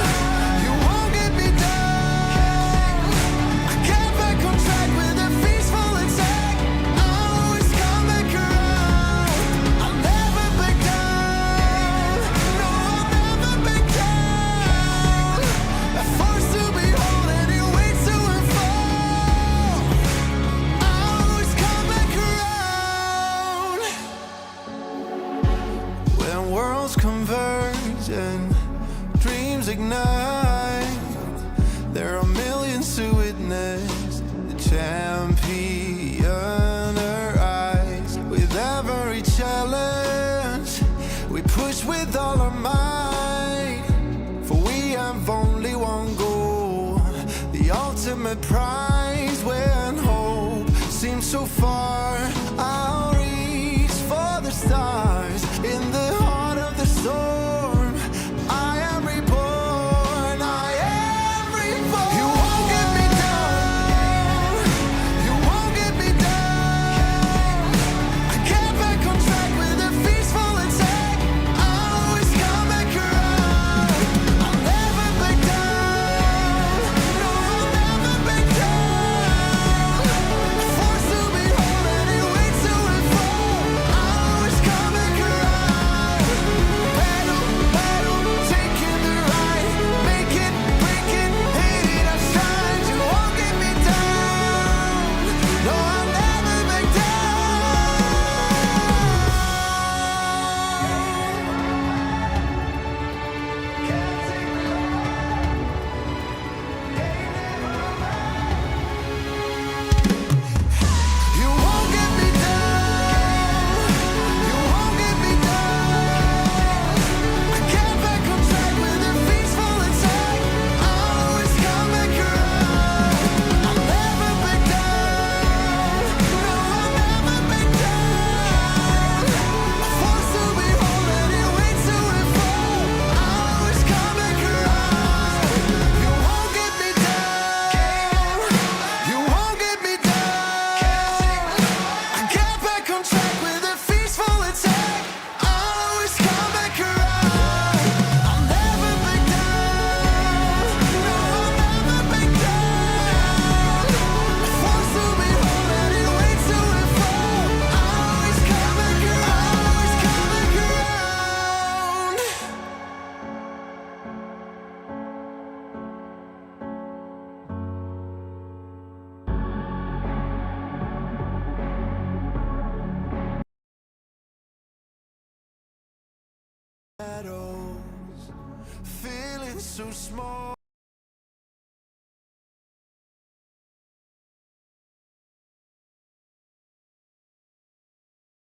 You won't get me down. I get back on track with a peaceful attack. I always come back around. I'll never back down. No, I'll never back down. A force to behold and it waits to unfold. I always come back around. When worlds converge and dreams ignite, there are millions to witness the champion arise. With every challenge, we push with all our might, for we have only one goal, the ultimate prize. When hope seems so far, I'll reach for the stars. In the heart of the storm, I am reborn. Feeling so small.